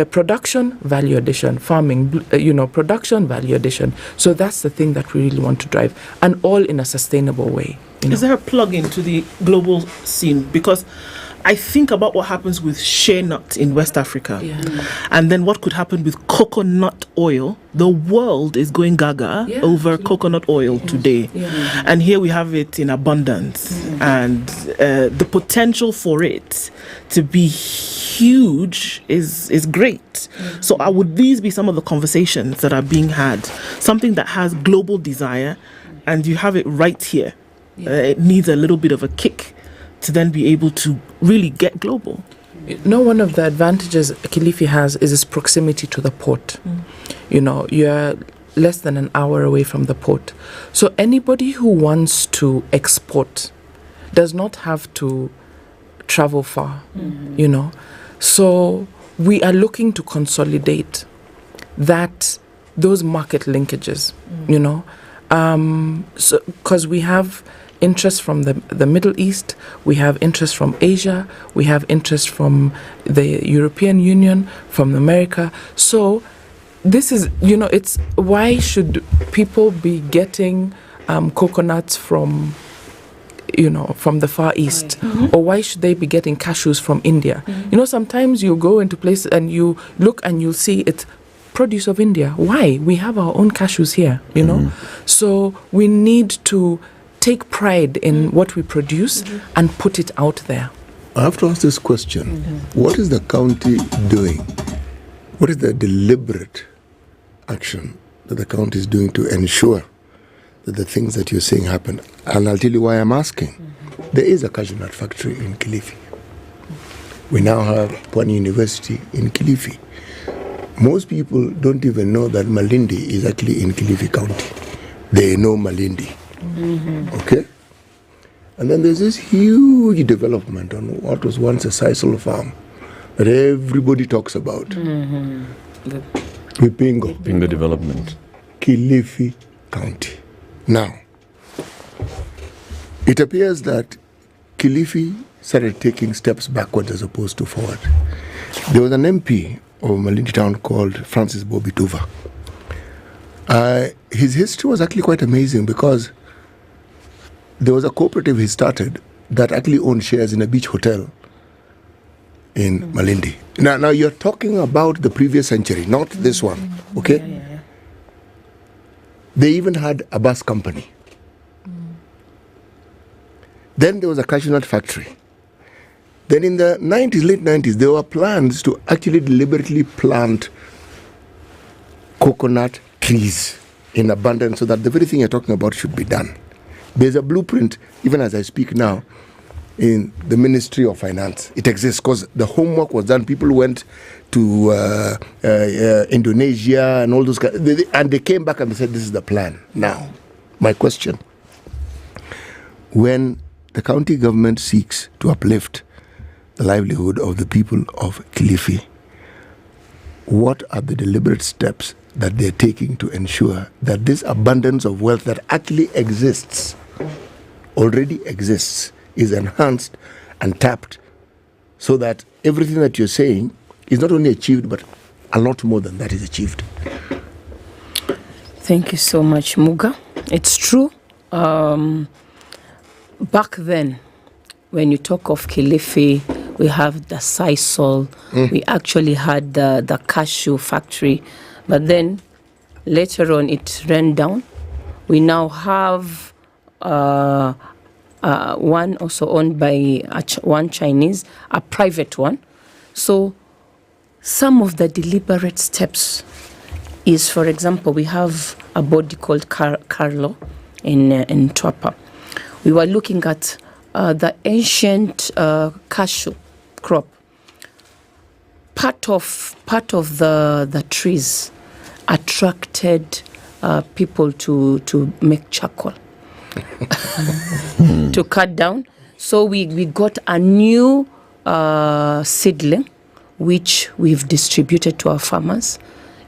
production, value addition, farming, production, value addition. So that's the thing that we really want to drive, and all in a sustainable way. Is there a plug into the global scene? Because I think about what happens with shea nut in West Africa, and then what could happen with coconut oil. The world is going gaga over coconut oil today, and here we have it in abundance, and the potential for it to be huge is great. So would these be some of the conversations that are being had? Something that has global desire, and you have it right here. It needs a little bit of a kick to then be able to really get global. One of the advantages Kilifi has is its proximity to the port. You're less than an hour away from the port. So anybody who wants to export does not have to travel far, So we are looking to consolidate those market linkages, because we have interest from the Middle East, we have interest from Asia, we have interest from the European Union, from America. So this is, it's why should people be getting coconuts from the Far East, or why should they be getting cashews from India? Sometimes you go into places and you look and you'll see it's produce of India. Why? We have our own cashews here, So we need to take pride in what we produce and put it out there. I have to ask this question. What is the county doing? What is the deliberate action that the county is doing to ensure that the things that you're saying happen? And I'll tell you why I'm asking. There is a cashew nut factory in Kilifi. We now have Pwani University in Kilifi. Most people don't even know that Malindi is actually in Kilifi County. They know Malindi. Okay? And then there's this huge development on what was once a sisal farm that everybody talks about. Pingo development. Kilifi County. Now, it appears that Kilifi started taking steps backwards as opposed to forward. There was an MP of Malindi town called Francis Bobby Tuva. His history was actually quite amazing because there was a cooperative he started that actually owned shares in a beach hotel in Malindi. Now you're talking about the previous century, not this one, okay? They even had a bus company. Then there was a cashew nut factory. Then in the late 90s, there were plans to actually deliberately plant coconut trees in abundance so that the very thing you're talking about should be done. There's a blueprint, even as I speak now, in the Ministry of Finance. It exists because the homework was done. People went to Indonesia and all those guys, and they came back and they said, this is the plan. Now, my question, when the county government seeks to uplift the livelihood of the people of Kilifi, what are the deliberate steps that they're taking to ensure that this abundance of wealth that actually already exists, is enhanced and tapped so that everything that you're saying is not only achieved, but a lot more than that is achieved? Thank you so much, Muga. It's true. Back then, when you talk of Kilifi, we have the sisal, we actually had the cashew factory, but then later on it ran down. We now have one also owned by one Chinese, a private one. So some of the deliberate steps is, for example, we have a body called Carlo in Twapa. We were looking at the ancient cashew crop. Part of the trees attracted people to make charcoal. To cut down. So we got a new seedling which we've distributed to our farmers.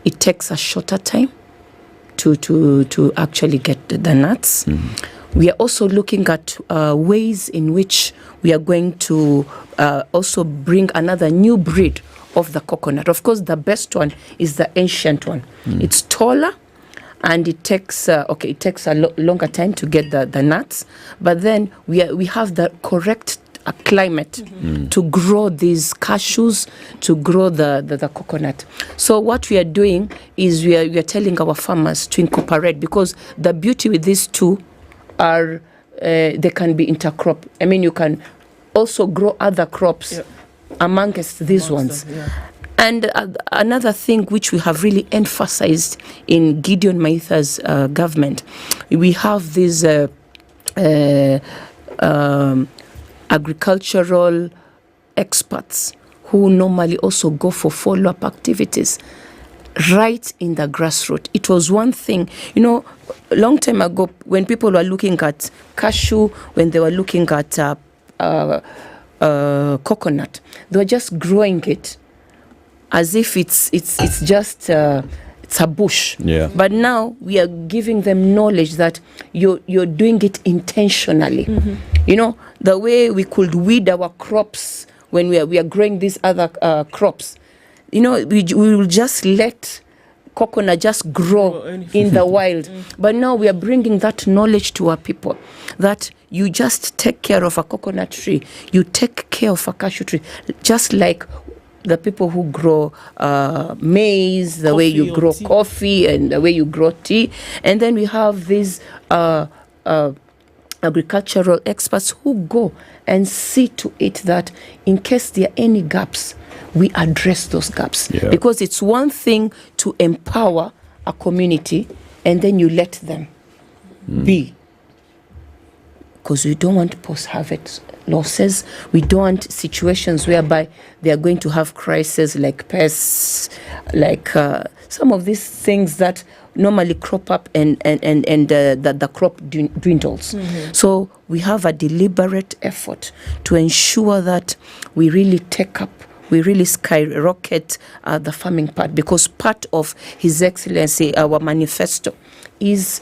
It takes a shorter time to actually get the nuts. We are also looking at ways in which we are going to also bring another new breed of the coconut. Of course, the best one is the ancient one. It's taller, and it takes a longer time to get the nuts. But then we have the correct climate to grow these cashews, to grow the coconut. So what we are doing is we are telling our farmers to incorporate, because the beauty with these two are they can be intercrop. I mean, you can also grow other crops amongst these ones. Them, And another thing which we have really emphasized in Gideon Maitha's government, we have these agricultural experts who normally also go for follow-up activities right in the grassroots. It was one thing, a long time ago when people were looking at cashew, when they were looking at coconut, they were just growing it as if it's just it's a bush. Yeah. But now we are giving them knowledge that you're doing it intentionally. The way we could weed our crops when we are growing these other crops. We will just let coconut just grow in the wild. But now we are bringing that knowledge to our people, that you just take care of a coconut tree, you take care of a cashew tree, just like the people who grow maize, the way you grow coffee, and the way you grow tea. And then we have these agricultural experts who go and see to it that in case there are any gaps, we address those gaps. Yeah. Because it's one thing to empower a community and then you let them be. Because we don't want post-harvest losses. We don't want situations whereby they are going to have crises like pests, like some of these things that normally crop up and the crop dwindles. So we have a deliberate effort to ensure that we really really skyrocket the farming part, because part of His Excellency, our manifesto, is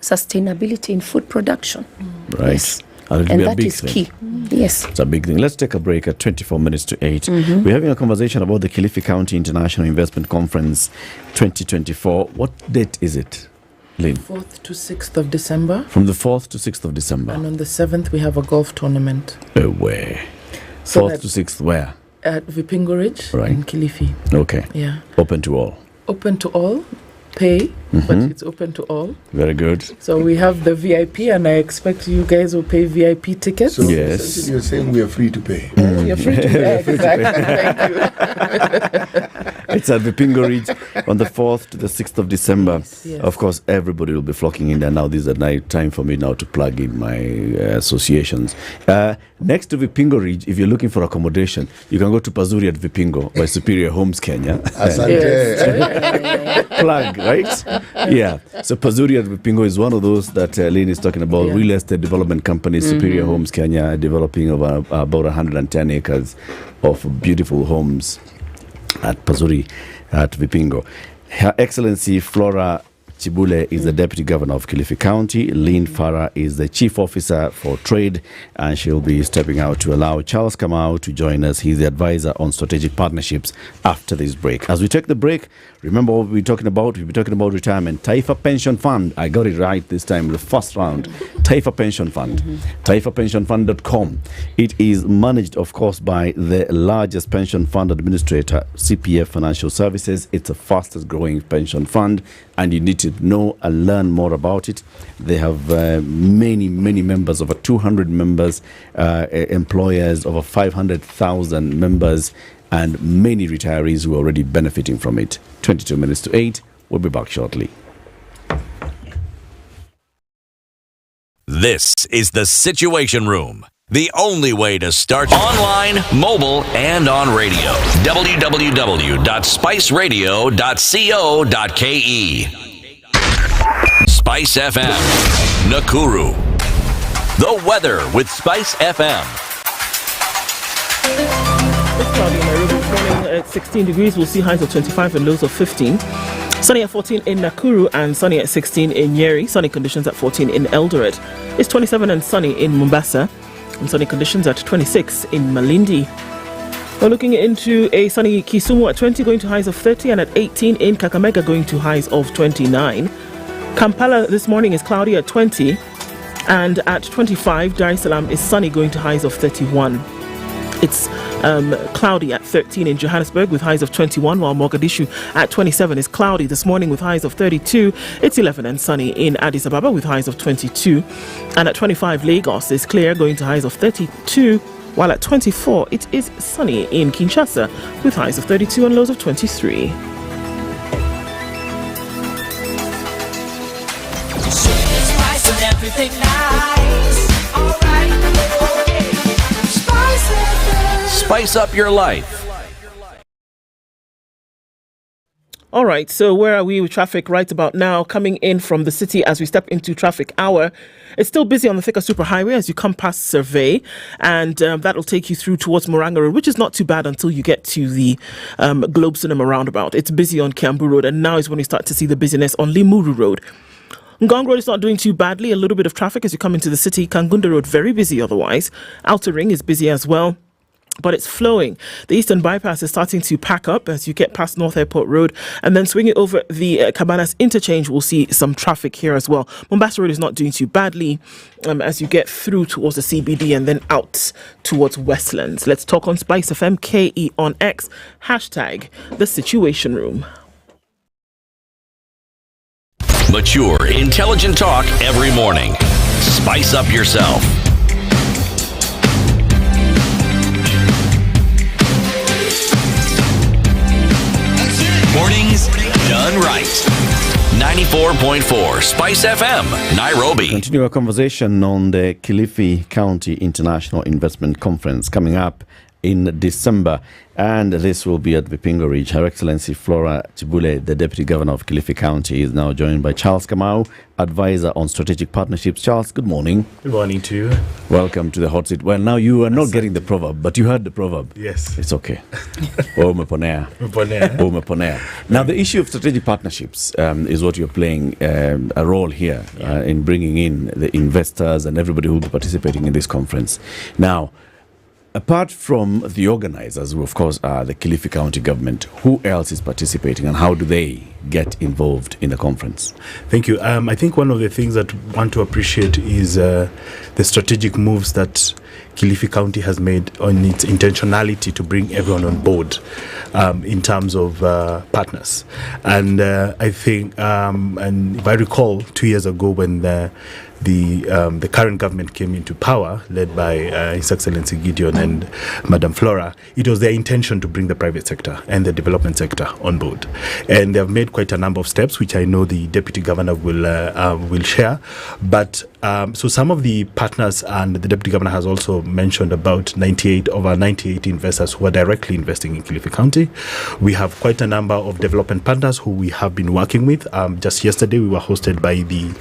sustainability in food production. Right. Yes. And that is key. Yes. It's a big thing. Let's take a break at 24 minutes to 8. We're having a conversation about the Kilifi County International Investment Conference 2024. What date is it, Lynn? 4th to 6th of December. From the 4th to 6th of December. And on the 7th, we have a golf tournament. Where? So 4th to 6th, where? At Vipingo Ridge in Kilifi. Okay. Yeah. Open to all. Open to all. Pay, but it's open to all. Very good. So we have the VIP, and I expect you guys will pay VIP tickets. So yes. You're saying we are free to pay. You're free to pay. Exactly. Thank you. It's at Vipingo Ridge on the 4th to the 6th of December. Yes. Of course, everybody will be flocking in there now. This is time for me now to plug in my associations. Next to Vipingo Ridge, if you're looking for accommodation, you can go to Pazuri at Vipingo by Superior Homes Kenya. Plug, right? Yeah. So Pazuri at Vipingo is one of those that Lynn is talking about. Real estate development company, Superior Homes Kenya, developing over about 110 acres of beautiful homes at Pazuri at Vipingo. Her Excellency Flora Chibule is the Deputy Governor of Kilifi County. Lynn Farah is the Chief Officer for Trade, and she'll be stepping out to allow Charles Kamau to join us. He's the Advisor on Strategic Partnerships after this break. As we take the break, remember what we're talking about? We'll be talking about retirement. Taifa Pension Fund. I got it right this time, the first round. Taifa Pension Fund. TaifaPensionFund.com. It is managed, of course, by the largest pension fund administrator, CPF Financial Services. It's the fastest growing pension fund, and you need to know and learn more about it. They have many members, over 200 members, employers, over 500,000 members, and many retirees who are already benefiting from it. 22 minutes to 8. We'll be back shortly. This is the Situation Room, the only way to start online, mobile, and on radio. www.spiceradio.co.ke. Spice FM, Nakuru. The weather with Spice FM. It's cloudy in Nairobi this morning at 16 degrees. We'll see highs of 25 and lows of 15. Sunny at 14 in Nakuru and sunny at 16 in Nyeri. Sunny conditions at 14 in Eldoret. It's 27 and sunny in Mombasa. And sunny conditions at 26 in Malindi. We're looking into a sunny Kisumu at 20, going to highs of 30, and at 18 in Kakamega, going to highs of 29. Kampala this morning is cloudy at 20, and at 25, Dar es Salaam is sunny, going to highs of 31. It's cloudy at 13 in Johannesburg with highs of 21, while Mogadishu at 27 is cloudy this morning with highs of 32. It's 11 and sunny in Addis Ababa with highs of 22. And at 25, Lagos is clear, going to highs of 32, while at 24, it is sunny in Kinshasa with highs of 32 and lows of 23. Everything nice. All right. Spice up your life. All right, so where are we with traffic right about now? Coming in from the city as we step into traffic hour. It's still busy on the Thika Superhighway as you come past Survey, and that'll take you through towards Moranga Road, which is not too bad until you get to the Globe Cinema roundabout. It's busy on Kiambu Road, and now is when you start to see the busyness on Limuru Road. Ngong Road is not doing too badly. A little bit of traffic as you come into the city. Kangunda Road, very busy otherwise. Outer Ring is busy as well, but it's flowing. The Eastern Bypass is starting to pack up as you get past North Airport Road, and then swinging over the Cabanas interchange, we'll see some traffic here as well. Mombasa Road is not doing too badly as you get through towards the CBD and then out towards Westlands. Let's talk on SpiceFM, KE on X, hashtag The Situation Room. Mature, intelligent talk every morning. Spice up yourself. Mornings done right. 94.4 Spice FM, Nairobi. Continue our conversation on the Kilifi County International Investment Conference coming up in December, and this will be at Vipingo Ridge. Her Excellency Flora Chibule, the Deputy Governor of Kilifi County, is now joined by Charles Kamau, Advisor on Strategic Partnerships. Charles, good morning. Good morning to you. Welcome to the hot seat. Well, now you are not getting the proverb, but you heard the proverb. Yes. It's okay. Now, the issue of strategic partnerships is what you're playing a role here in bringing in the investors and everybody who will be participating in this conference. Now, apart from the organizers, who of course are the Kilifi County government, who else is participating and how do they get involved in the conference? Thank you. I think one of the things that I want to appreciate is the strategic moves that Kilifi County has made on its intentionality to bring everyone on board in terms of partners. And I think, and if I recall, 2 years ago when the current government came into power, led by His Excellency Gideon and Madam Flora, it was their intention to bring the private sector and the development sector on board. And they have made quite a number of steps, which I know the Deputy Governor will share. But so some of the partners, and the Deputy Governor has also mentioned about 98 investors who are directly investing in Kilifi County. We have quite a number of development partners who we have been working with. Just yesterday, we were hosted by the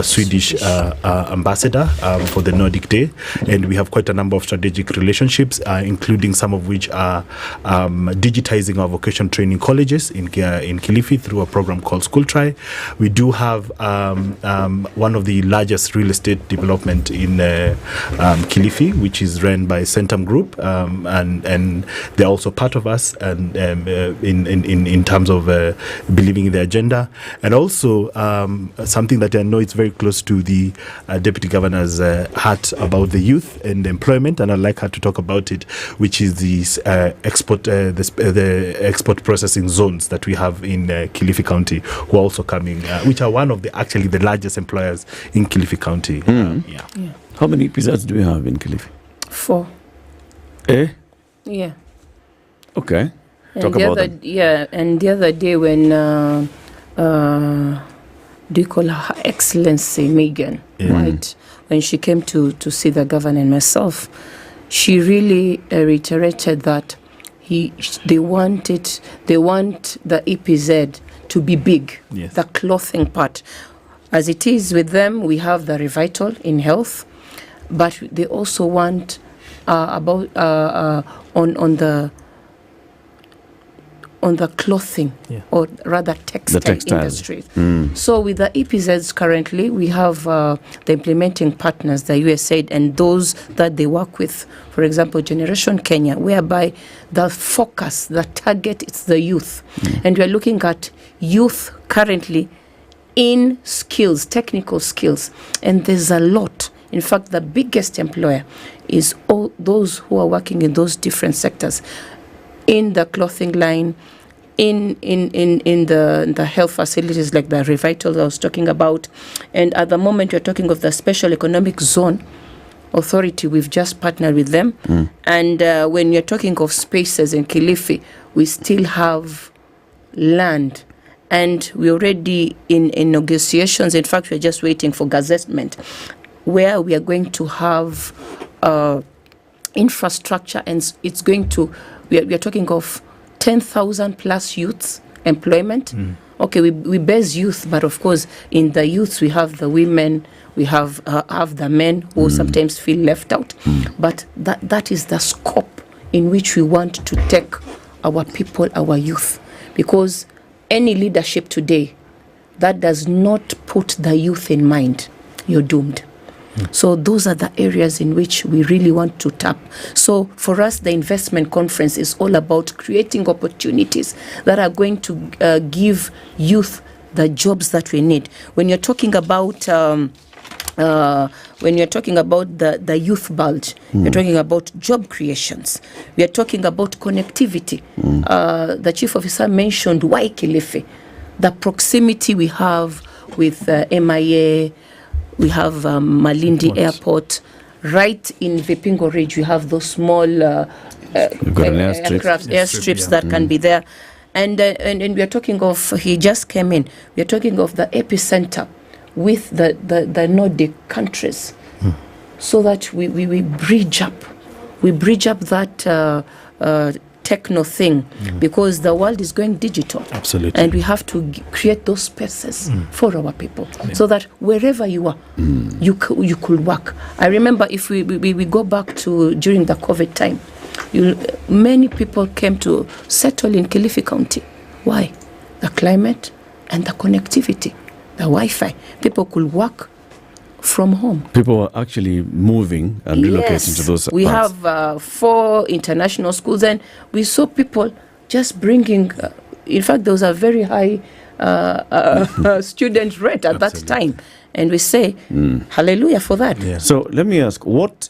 Swedish ambassador for the Nordic Day, and we have quite a number of strategic relationships, including some of which are digitizing our vocation training colleges in Kilifi through a program called School Try. We do have one of the largest real estate development in Kilifi, which is run by Standard Group, and they're also part of us, and in terms of believing in the agenda, and also something that I know it's very close to the Deputy Governor's heart about the youth and employment, and I'd like her to talk about it, which is the export processing zones that we have in Kilifi County, who are also coming, which are one of the largest employers in Kilifi County. How many pizzas do you have in Kilifi? 4. Yeah. Okay. And Talk about them. And the other day when do you call her Excellency Megan, right? When she came to see the governor and myself, she really reiterated that they want the EPZ to be big, the clothing part. As it is with them, we have the revital in health, but they also want on on the clothing, or rather textile industry. So with the EPZs currently, we have the implementing partners, the USAID, and those that they work with, for example, Generation Kenya, whereby the focus, the target, it's the youth. And we are looking at youth currently in skills, technical skills, and there's a lot. In fact, the biggest employer is all those who are working in those different sectors, in the clothing line, in the health facilities like the Revital I was talking about. And at the moment, we're talking of the Special Economic Zone Authority. We've just partnered with them. And when you're talking of spaces in Kilifi, we still have land. And we're already in negotiations. In fact, we're just waiting for gazettement, where we are going to have infrastructure, and it's going to, we are talking of 10,000 plus youths employment. Okay, we base youth, but of course, in the youths, we have the women, we have the men who sometimes feel left out. But that is the scope in which we want to take our people, our youth. Because any leadership today that does not put the youth in mind, you're doomed. So those are the areas in which we really want to tap. So for us, the investment conference is all about creating opportunities that are going to give youth the jobs that we need. When you're talking about the youth bulge, you're talking about job creations. We are talking about connectivity. The chief officer mentioned why Kilifi, the proximity we have with MIA. We have Malindi Airport. Right in Vipingo Ridge, we have those small airstrips that can be there. And we are talking of, he just came in, we are talking of the epicenter with the Nordic countries, so that we bridge up. We bridge up that techno thing, because the world is going digital. Absolutely. And we have to create those spaces for our people, so that wherever you are, you could work. I remember, if we go back to during the COVID time, many people came to settle in Kilifi County. Why? The climate and the connectivity, the Wi-Fi. People could work from home. People are actually moving and relocating to those we parts. have 4 international schools, and we saw people just bringing, in fact, there was a very high student rate at that time. And we say, hallelujah for that. So let me ask, what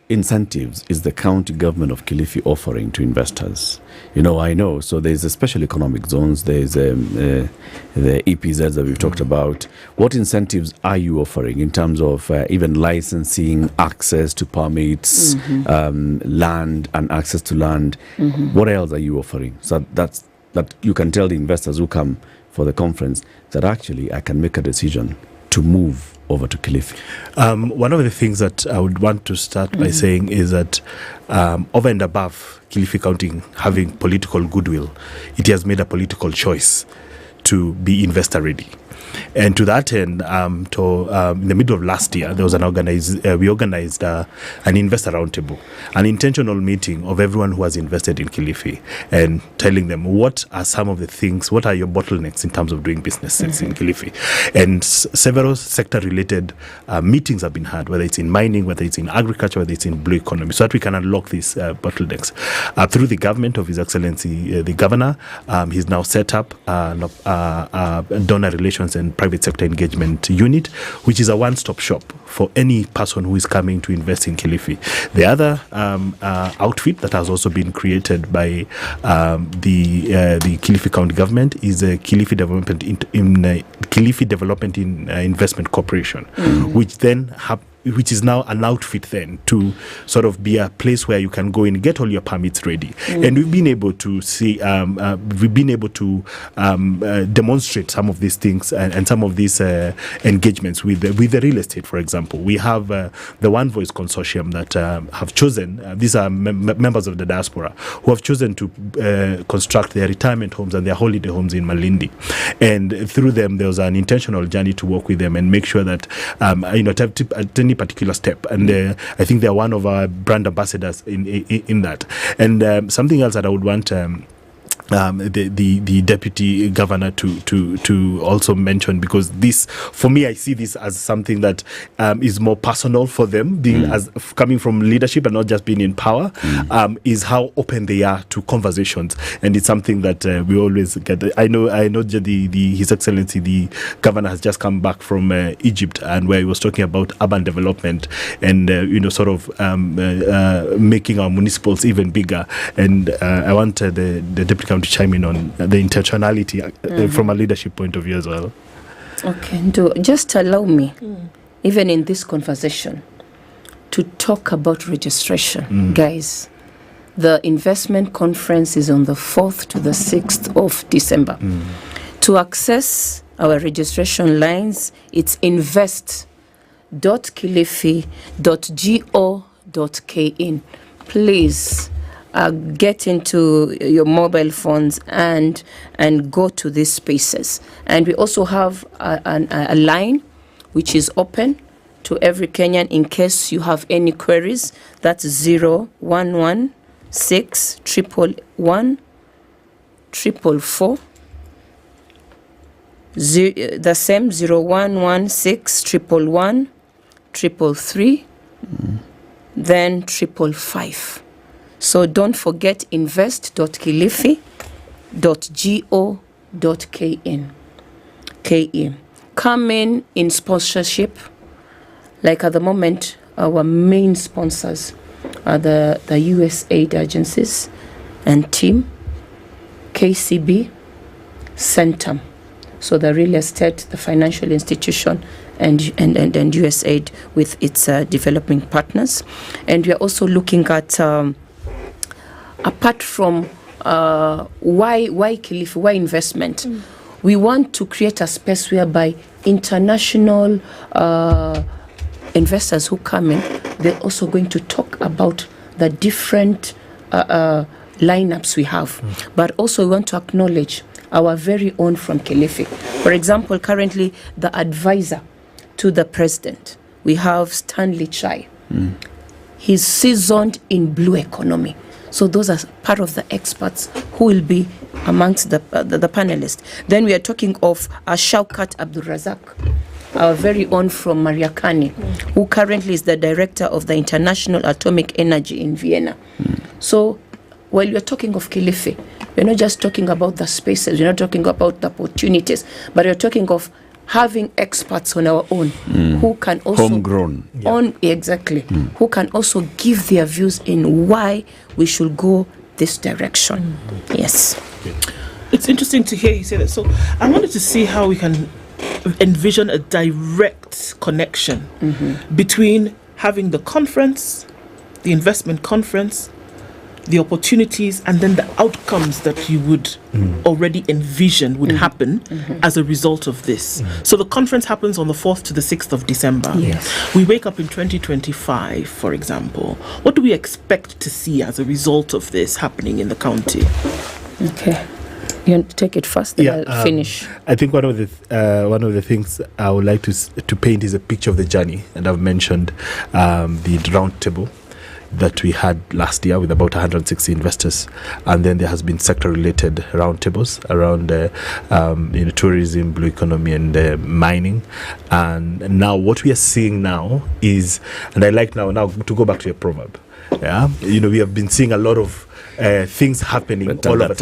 incentives is the county government of Kilifi offering to investors? I know, so there's a special economic zones, there's the EPZs that we've talked about. What incentives are you offering in terms of even licensing, access to permits, land and access to land? What else are you offering? So that you can tell the investors who come for the conference that actually I can make a decision to move over to Kilifi. One of the things that I would want to start by saying is that over and above Kilifi County having political goodwill, it has made a political choice to be investor ready. And to that end, in the middle of last year, there was we organized an investor roundtable, an intentional meeting of everyone who has invested in Kilifi, and telling them what are some of the things, what are your bottlenecks in terms of doing businesses in Kilifi. And several sector-related meetings have been had, whether it's in mining, whether it's in agriculture, whether it's in blue economy, so that we can unlock these bottlenecks. Through the government of His Excellency, the Governor, he's now set up donor relations and private sector engagement unit, which is a one-stop shop for any person who is coming to invest in Kilifi. The other outfit that has also been created by the Kilifi County government is a Kilifi Development Investment Corporation, which is now an outfit then to sort of be a place where you can go and get all your permits ready. And we've been able to see, demonstrate some of these things and some of these engagements with the real estate, for example. We have the One Voice Consortium that have chosen, these are members of the diaspora, who have chosen to construct their retirement homes and their holiday homes in Malindi. And through them, there was an intentional journey to work with them and make sure that, at any particular step, and I think they're one of our brand ambassadors in that. And something else that I would want the deputy governor to also mention, because this, for me, I see this as something that is more personal for them, being as coming from leadership and not just being in power, is how open they are to conversations, and it's something that we always get. I know His Excellency the governor has just come back from Egypt, and where he was talking about urban development and sort of making our municipals even bigger, and I want the deputy to chime in on the intentionality from a leadership point of view as well. Okay, just allow me, even in this conversation, to talk about registration. Guys, the investment conference is on the 4th to the 6th of December. To access our registration lines, it's invest.kilifi.go.ke. Please get into your mobile phones and go to these spaces. And we also have a line which is open to every Kenyan in case you have any queries. That's 0116 111 444. The same 0116 111 333, then 555. So don't forget invest.kilifi.go.ke. Come in sponsorship. Like at the moment, our main sponsors are the USAID agencies and team, KCB, Centum. So the real estate, the financial institution, and USAID with its developing partners. And we are also looking at apart from why Kilifi, why investment, we want to create a space whereby international investors who come in, they're also going to talk about the different lineups we have. But also we want to acknowledge our very own from Kilifi. For example, currently the advisor to the president, we have Stanley Chai. He's seasoned in blue economy. So those are part of the experts who will be amongst the panelists. Then we are talking of Shaukat Abdul Razak, our very own from Mariakani, who currently is the director of the International Atomic Energy in Vienna. So while you're talking of Kilifi, we're not just talking about the spaces, we're not talking about the opportunities, but we're talking of having experts on our own who can also homegrown who can also give their views in why we should go this direction. Yes. It's interesting to hear you say that. So I wanted to see how we can envision a direct connection between having the conference, the investment conference, the opportunities, and then the outcomes that you would already envision would happen as a result of this. So the conference happens on the 4th to the 6th of December. Yes. We wake up in 2025, for example. What do we expect to see as a result of this happening in the county? Okay. You want to take it first, then I'll finish. I think one of the things I would like to paint is a picture of the journey, and I've mentioned the round table that we had last year with about 160 investors, and then there has been sector-related roundtables around tourism, blue economy, and mining. And now what we are seeing now is, and I like now to go back to your proverb. Yeah, we have been seeing a lot of things happening all over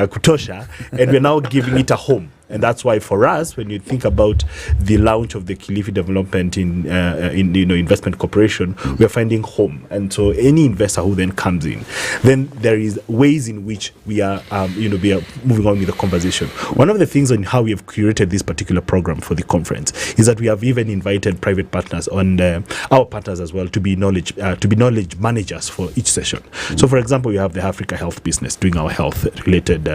Kutosha, and we're now giving it a home. And that's why for us, when you think about the launch of the Kilifi Development in Investment Corporation, we are finding home. And so any investor who then comes in, then there is ways in which we are we are moving on with the conversation. One of the things on how we have curated this particular program for the conference is that we have even invited private partners and our partners as well to be knowledge managers for each session. So for example, we have the Africa Health business doing our health related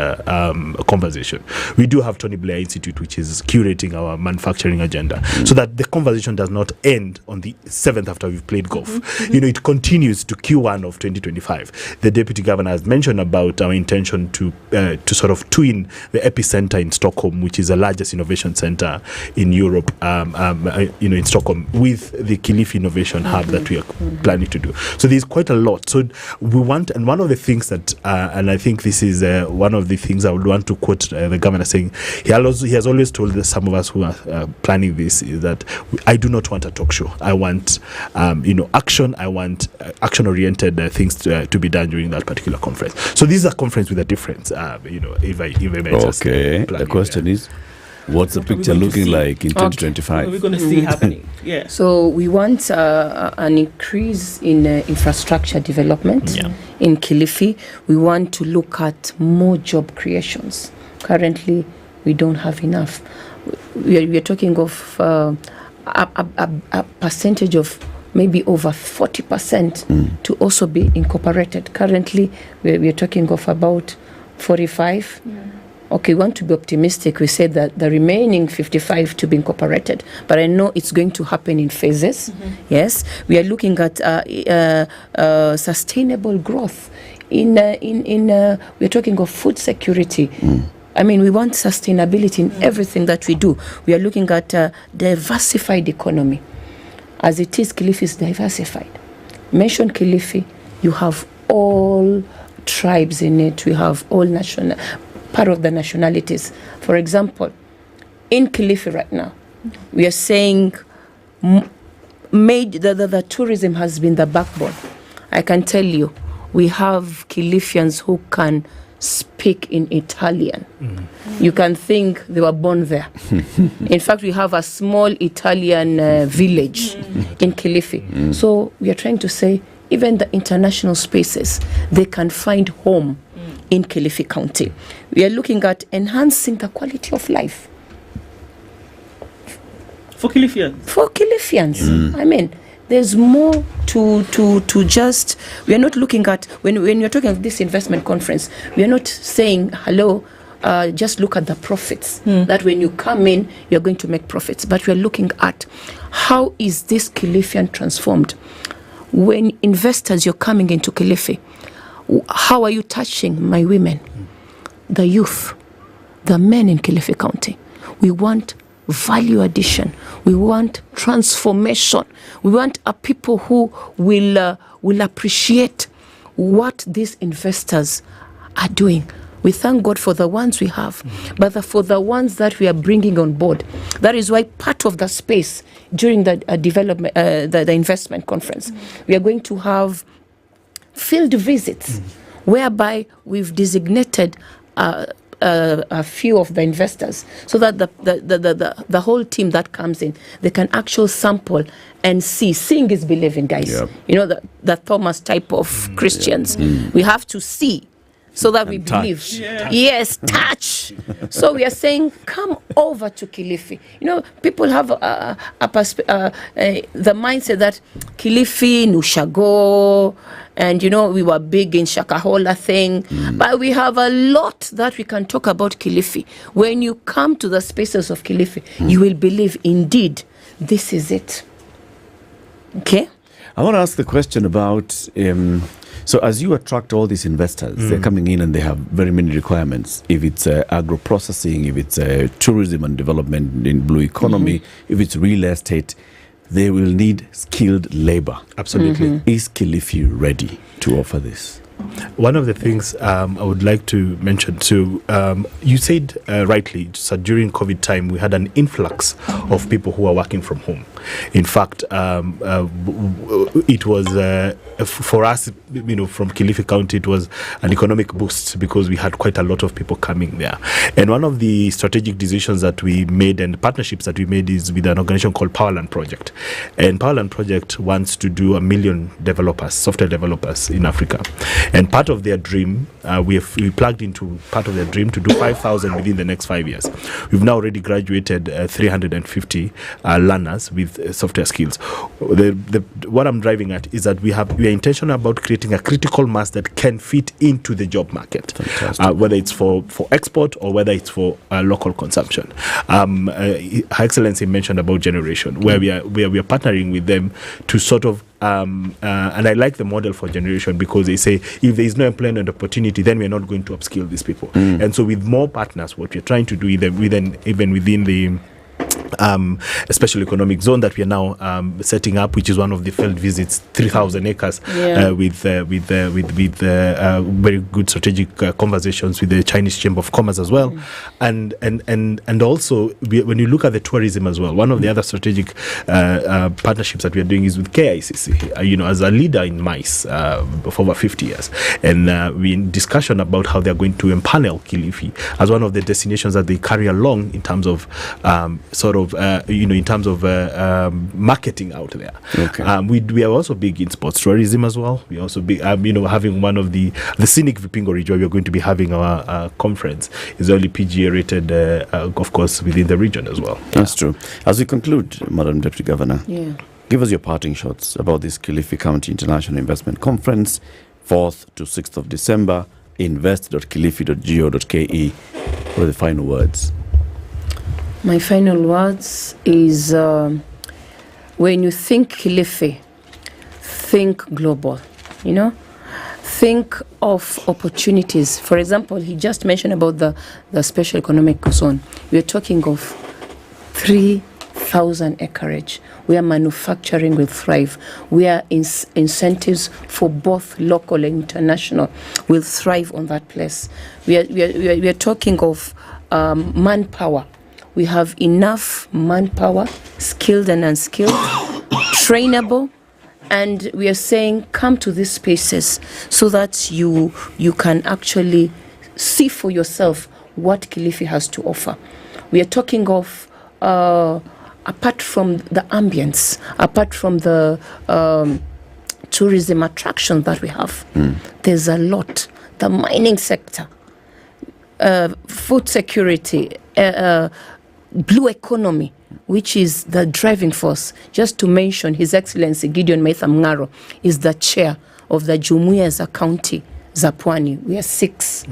conversation. We do have Tony Blair Institute, which is curating our manufacturing agenda, so that the conversation does not end on the 7th after we've played golf. It continues to Q1 of 2025. The Deputy Governor has mentioned about our intention to sort of twin the epicenter in Stockholm, which is the largest innovation center in Europe, in Stockholm, with the Kilifi Innovation Hub that we are planning to do. So there's quite a lot. So we want, and one of the things that, and I think this is one of the things I would want to quote the governor saying, he has always told some of us who are planning this, is that I do not want a talk show. I want, action. I want action-oriented things to be done during that particular conference. So this is a conference with a difference, if I may just the question is, what's the picture looking like in 2025? What are we going to see happening? Yeah. So we want an increase in infrastructure development in Kilifi. We want to look at more job creations. Currently, we don't have enough. We are talking of a percentage of maybe over 40% to also be incorporated. Currently, we are talking of about 45. Okay, we want to be optimistic. We said that the remaining 55 to be incorporated, but I know it's going to happen in phases. Yes, we are looking at sustainable growth. We're talking of food security. I mean, we want sustainability in everything that we do. We are looking at a diversified economy. As it is, Kilifi is diversified. Mention Kilifi, you have all tribes in it. We have all part of the nationalities. For example, in Kilifi right now, we are saying the tourism has been the backbone. I can tell you, we have Kilifians who can speak in Italian. You can think they were born there. In fact, we have a small Italian village in Kilifi. So we are trying to say, even the international spaces, they can find home in Kilifi County. We are looking at enhancing the quality of life. For Kilifians? For Kilifians. I mean, there's more to just, we are not looking at, when you're talking of this investment conference, we are not saying, hello, just look at the profits. That when you come in, you're going to make profits. But we are looking at how is this Kilifian transformed? When investors, you're coming into Kilifi, how are you touching my women, the youth, the men in Kilifi County? We want value addition. We want transformation. We want a people who will appreciate what these investors are doing. We thank God for the ones we have, but for the ones that we are bringing on board. That is why part of the space during the development, the investment conference, we are going to have field visits, whereby we've designated a few of the investors, so that the whole team that comes in, they can actually sample and see. Seeing is believing, guys. You know, the Thomas type of Christians. We have to see so that we believe. Yes, touch. So we are saying, come over to Kilifi. You know, people have the mindset that Kilifi, Nushago, and, you know, we were big in Shakahola thing. But we have a lot that we can talk about Kilifi. When you come to the spaces of Kilifi, you will believe, indeed, this is it. Okay? I want to ask the question about, so as you attract all these investors, they're coming in and they have very many requirements. If it's agro-processing, if it's tourism and development in blue economy, if it's real estate, they will need skilled labor. Absolutely. Is Kilifi ready to offer this? One of the things I would like to mention, so you said rightly, so during COVID time, we had an influx of people who are working from home. In fact, it was, for us, you know, from Kilifi County, it was an economic boost because we had quite a lot of people coming there. And one of the strategic decisions that we made and partnerships that we made is with an organization called Powerland Project. And Powerland Project wants to do 1 million developers, software developers in Africa. And part of their dream, we plugged into part of their dream to do 5,000 within the next 5 years. We've now already graduated 350 learners with with software skills. What I'm driving at is that we are intentional about creating a critical mass that can fit into the job market, whether it's for export or whether it's for local consumption. Her Excellency mentioned about generation, where we are partnering with them to sort of and I like the model for generation, because they say if there is no employment opportunity, then we're not going to upskill these people. And so with more partners, what we're trying to do even within the special economic zone that we are now setting up, which is one of the field visits, 3,000 acres, with very good strategic conversations with the Chinese Chamber of Commerce as well, and also when you look at the tourism as well, one of the other strategic partnerships that we are doing is with KICC, as a leader in mice for over 50 years, and we're in discussion about how they're going to empanel Kilifi as one of the destinations that they carry along in terms of marketing out there. We are also big in sports tourism as well. We also big, having one of the scenic Vipingo region. We are going to be having our conference. Is only PGA rated, of course, within the region as well. That's true. As we conclude, Madam Deputy Governor, give us your parting shots about this Kilifi County International Investment Conference, 4th to 6th of December. invest.kilifi.go.ke. What are the final words? My final words is when you think Kilifi, think global, think of opportunities. For example, he just mentioned about the special economic zone. We're talking of 3,000 acreage where manufacturing will thrive, where incentives for both local and international will thrive on that place. We are talking of manpower. We have enough manpower, skilled and unskilled, trainable, and we are saying come to these spaces so that you can actually see for yourself what Kilifi has to offer. We are talking of apart from the ambience, apart from the tourism attraction that we have, there's a lot. The mining sector, food security, blue economy, which is the driving force. Just to mention, His Excellency Gideon Maitha Mng'aro is the chair of the Jumuiya za County za Pwani. We are 6,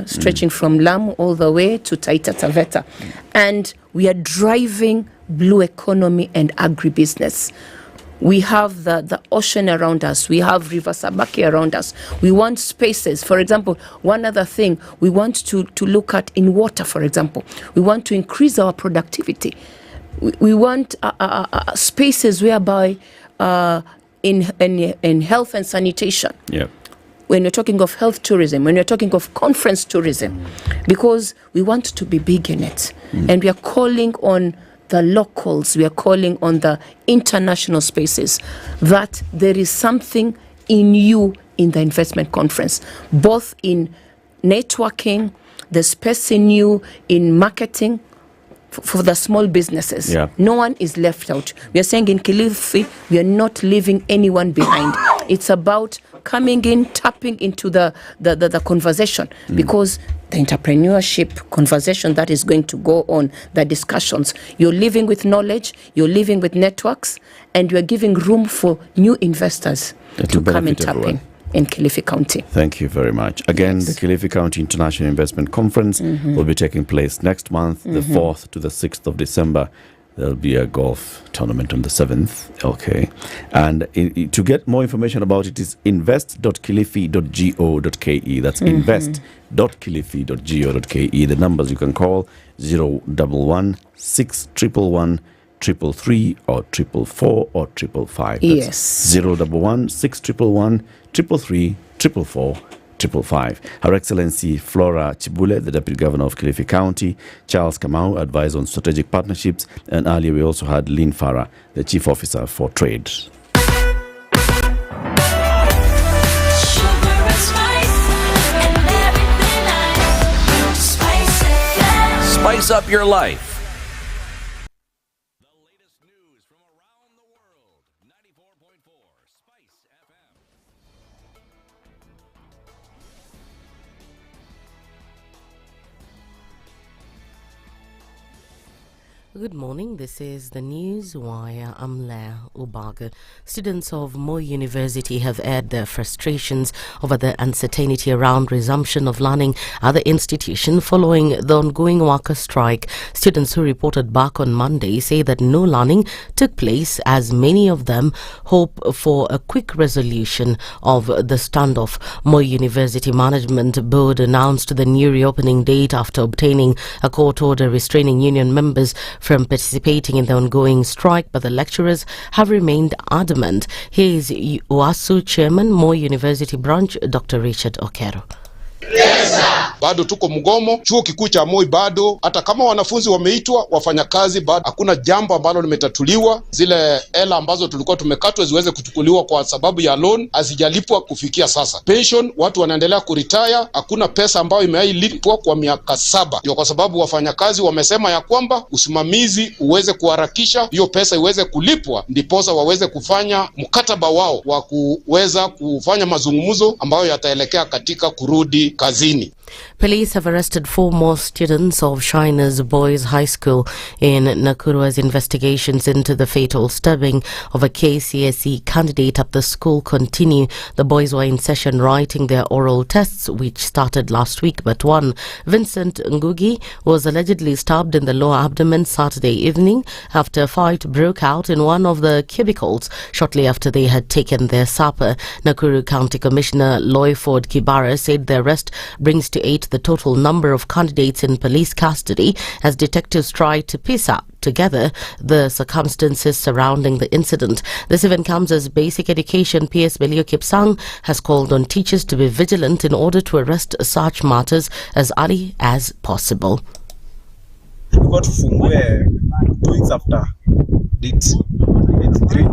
stretching from Lamu all the way to Taita Taveta. And we are driving blue economy and agribusiness. We have the ocean around us. We have River Sabaki around us. We want spaces. For example, one other thing we want to look at in water, for example. We want to increase our productivity. We want spaces whereby in health and sanitation. When you're talking of health tourism, when you're talking of conference tourism, because we want to be big in it. And we are calling on the locals, we are calling on the international spaces, that there is something in you in the investment conference, both in networking, the space in you, in marketing, for the small businesses. No one is left out. We are saying in Kilifi, we are not leaving anyone behind. It's about coming in, tapping into the conversation, because the entrepreneurship conversation that is going to go on, the discussions, you're living with knowledge, you're living with networks, and you're giving room for new investors to come and tap in Kilifi County. Thank you very much. Again, the Kilifi County International Investment Conference will be taking place next month, the 4th to the 6th of December. There'll be a golf tournament on the 7th. Okay. And to get more information about it is invest.kilifi.go.ke. That's invest.kilifi.go.ke. The numbers you can call 011 611 333 or 444 or 555. Yes. 011 611 333 444 555. Her Excellency Flora Chibule, the Deputy Governor of Kilifi County, Charles Kamau, Advisor on Strategic Partnerships, and earlier we also had Lynn Farah, the Chief Officer for Trade. Spice up your life. Good morning. This is the news via Amla Ubaga. Students of Moi University have aired their frustrations over the uncertainty around resumption of learning at the institution following the ongoing worker strike. Students who reported back on Monday say that no learning took place, as many of them hope for a quick resolution of the standoff. Moi University Management Board announced the new reopening date after obtaining a court order restraining union members from participating in the ongoing strike, but the lecturers have remained adamant. Here is UASU Chairman, Moi University Branch, Dr. Richard Okero. Bado tuko mgomo, chuo kikuu cha Moi bado, hata kama wanafunzi wameitwa, wafanyakazi bado hakuna jambo ambalo limetatuliwa. Zile hela ambazo tulikuwa tumekatwa ziweze kuchukuliwa kwa sababu ya loan hazijalipwa kufikia sasa. Pension watu wanaendelea kuretire, hakuna pesa ambayo imeilipwa kwa miaka 7. Ndio kwa sababu wafanyakazi wamesema ya kwamba usimamizi uweze kuharakisha hiyo pesa iweze kulipwa, ndiposa waweze kufanya mkataba wao wa kuweza kufanya mazungumzo ambayo yataelekea katika kurudi kazini. Police have arrested 4 more students of China's Boys High School in Nakuru as investigations into the fatal stabbing of a KCSE candidate at the school continue. The boys were in session writing their oral tests, which started last week, but one, Vincent Ngugi, was allegedly stabbed in the lower abdomen Saturday evening after a fight broke out in one of the cubicles shortly after they had taken their supper. Nakuru County Commissioner Loyford Kibara said the arrest brings to 8 the total number of candidates in police custody as detectives try to piece out together the circumstances surrounding the incident. This event comes as Basic Education PS Belio Kipsang has called on teachers to be vigilant in order to arrest such matters as early as possible. We got to fungue 2 weeks after it's 3.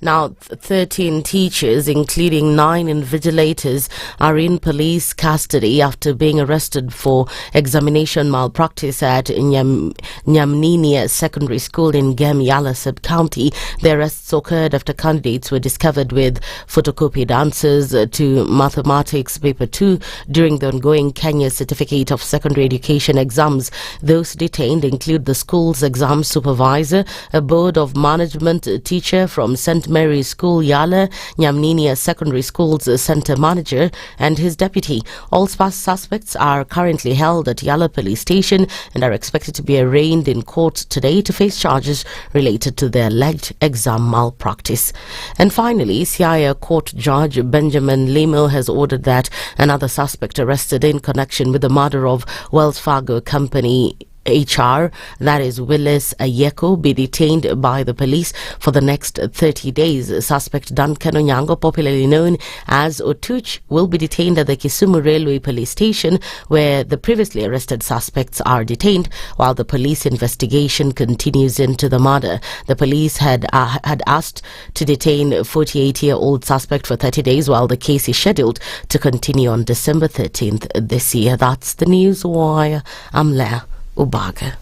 Now, 13 teachers, including 9 invigilators, are in police custody after being arrested for examination malpractice at Nyamnini Secondary School in Gem-Yala Sub-County. The arrests occurred after candidates were discovered with photocopied answers to Mathematics Paper 2 during the ongoing Kenya Certificate of Secondary Education exams. Those detained include the school's exam supervisor, a board of management teacher from St. Mary's School Yala, Nyamnini Secondary School's center manager, and his deputy. All suspects are currently held at Yala Police Station and are expected to be arraigned in court today to face charges related to their alleged exam malpractice. And finally, Siaya Court Judge Benjamin Limo has ordered that another suspect arrested in connection with the murder of Wells Fargo Company HR, that is Willis Ayeko, be detained by the police for the next 30 days. Suspect Duncan Onyango, popularly known as Otuch, will be detained at the Kisumu Railway Police Station, where the previously arrested suspects are detained while the police investigation continues into the murder. The police had asked to detain 48-year-old suspect for 30 days while the case is scheduled to continue on December 13th this year. That's the news wire. I'm Leah Ubaga.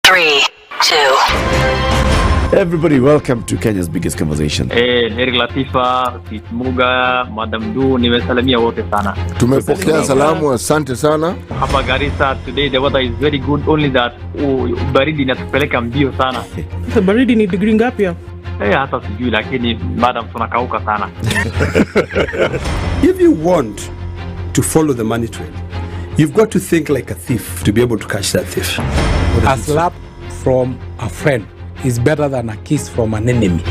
Three, two. Everybody, welcome to Kenya's biggest conversation. Heri Latifa, Muga, Madam Du, nimesalamia wote sana. Tumepokea salamu, asante sana. Hapa Garissa today the weather is very good, only that baridi inatupeleka mbio sana. The baridi ni degree ngapi hapo? Hata sijui lakini madam tunakauka sana. If you want to follow the money trail, you've got to think like a thief to be able to catch that thief. A slap from a friend is better than a kiss from an enemy.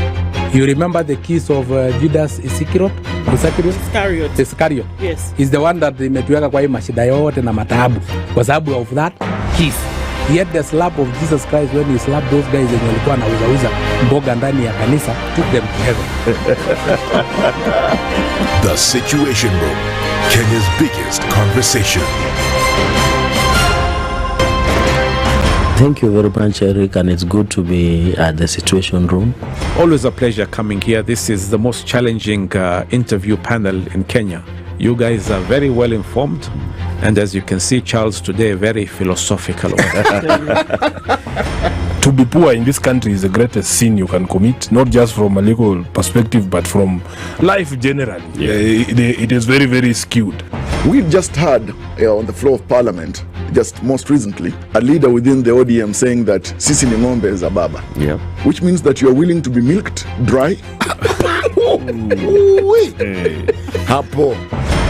You remember the kiss of Judas Iscariot? Iscariot. Yes. Is the one that imetuweka kwa hii mashida yote na mataabu kwa sababu of that kiss. Yet the slap of Jesus Christ, when he slapped those guys and walikuwa wanauza mboga ndani ya kanisa, took them to heaven. The Situation Room, Kenya's biggest conversation. Thank you very much, Eric, and it's good to be at the Situation Room. Always a pleasure coming here. This is the most challenging interview panel in Kenya. You guys are very well informed, and as you can see, Charles today very philosophical. To be poor in this country is the greatest sin you can commit, not just from a legal perspective, but from life generally. It is very, very skewed. We've just heard on the floor of Parliament, just most recently, a leader within the ODM saying that Sisi ni ng'ombe is a baba. Yeah. Which means that you are willing to be milked dry. Hapo.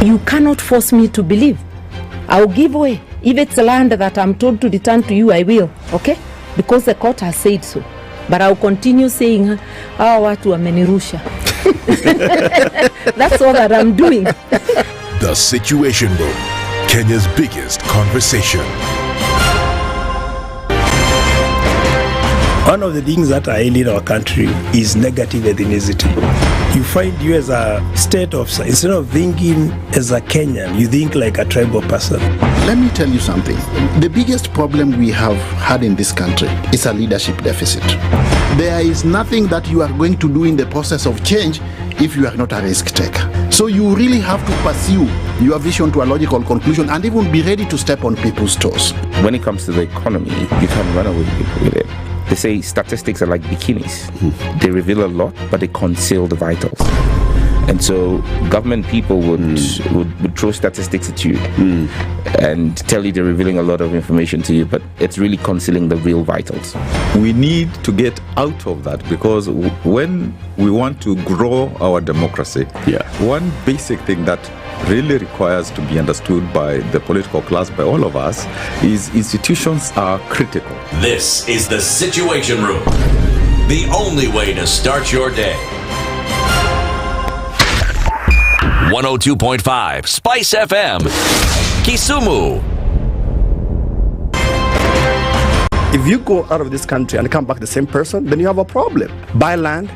You cannot force me to believe. I'll give way. If it's land that I'm told to return to you, I will. Okay? Because the court has said so. But I'll continue saying, watu wamenirusha. That's all that I'm doing. The Situation Room, Kenya's biggest conversation. One of the things that are ailing our country is negative ethnicity. You find you as a state officer, instead of thinking as a Kenyan, you think like a tribal person. Let me tell you something. The biggest problem we have had in this country is a leadership deficit. There is nothing that you are going to do in the process of change if you are not a risk taker. So you really have to pursue your vision to a logical conclusion and even be ready to step on people's toes. When it comes to the economy, you can run away with it. They say statistics are like bikinis. They reveal a lot, but they conceal the vitals. And so government people would throw statistics at you and tell you they're revealing a lot of information to you, but it's really concealing the real vitals. We need to get out of that, because when we want to grow our democracy, one basic thing that really requires to be understood by the political class, by all of us, is institutions are critical. This is the Situation Room, the only way to start your day. 102.5 Spice FM, Kisumu. If you go out of this country and come back the same person, then you have a problem. Buy land,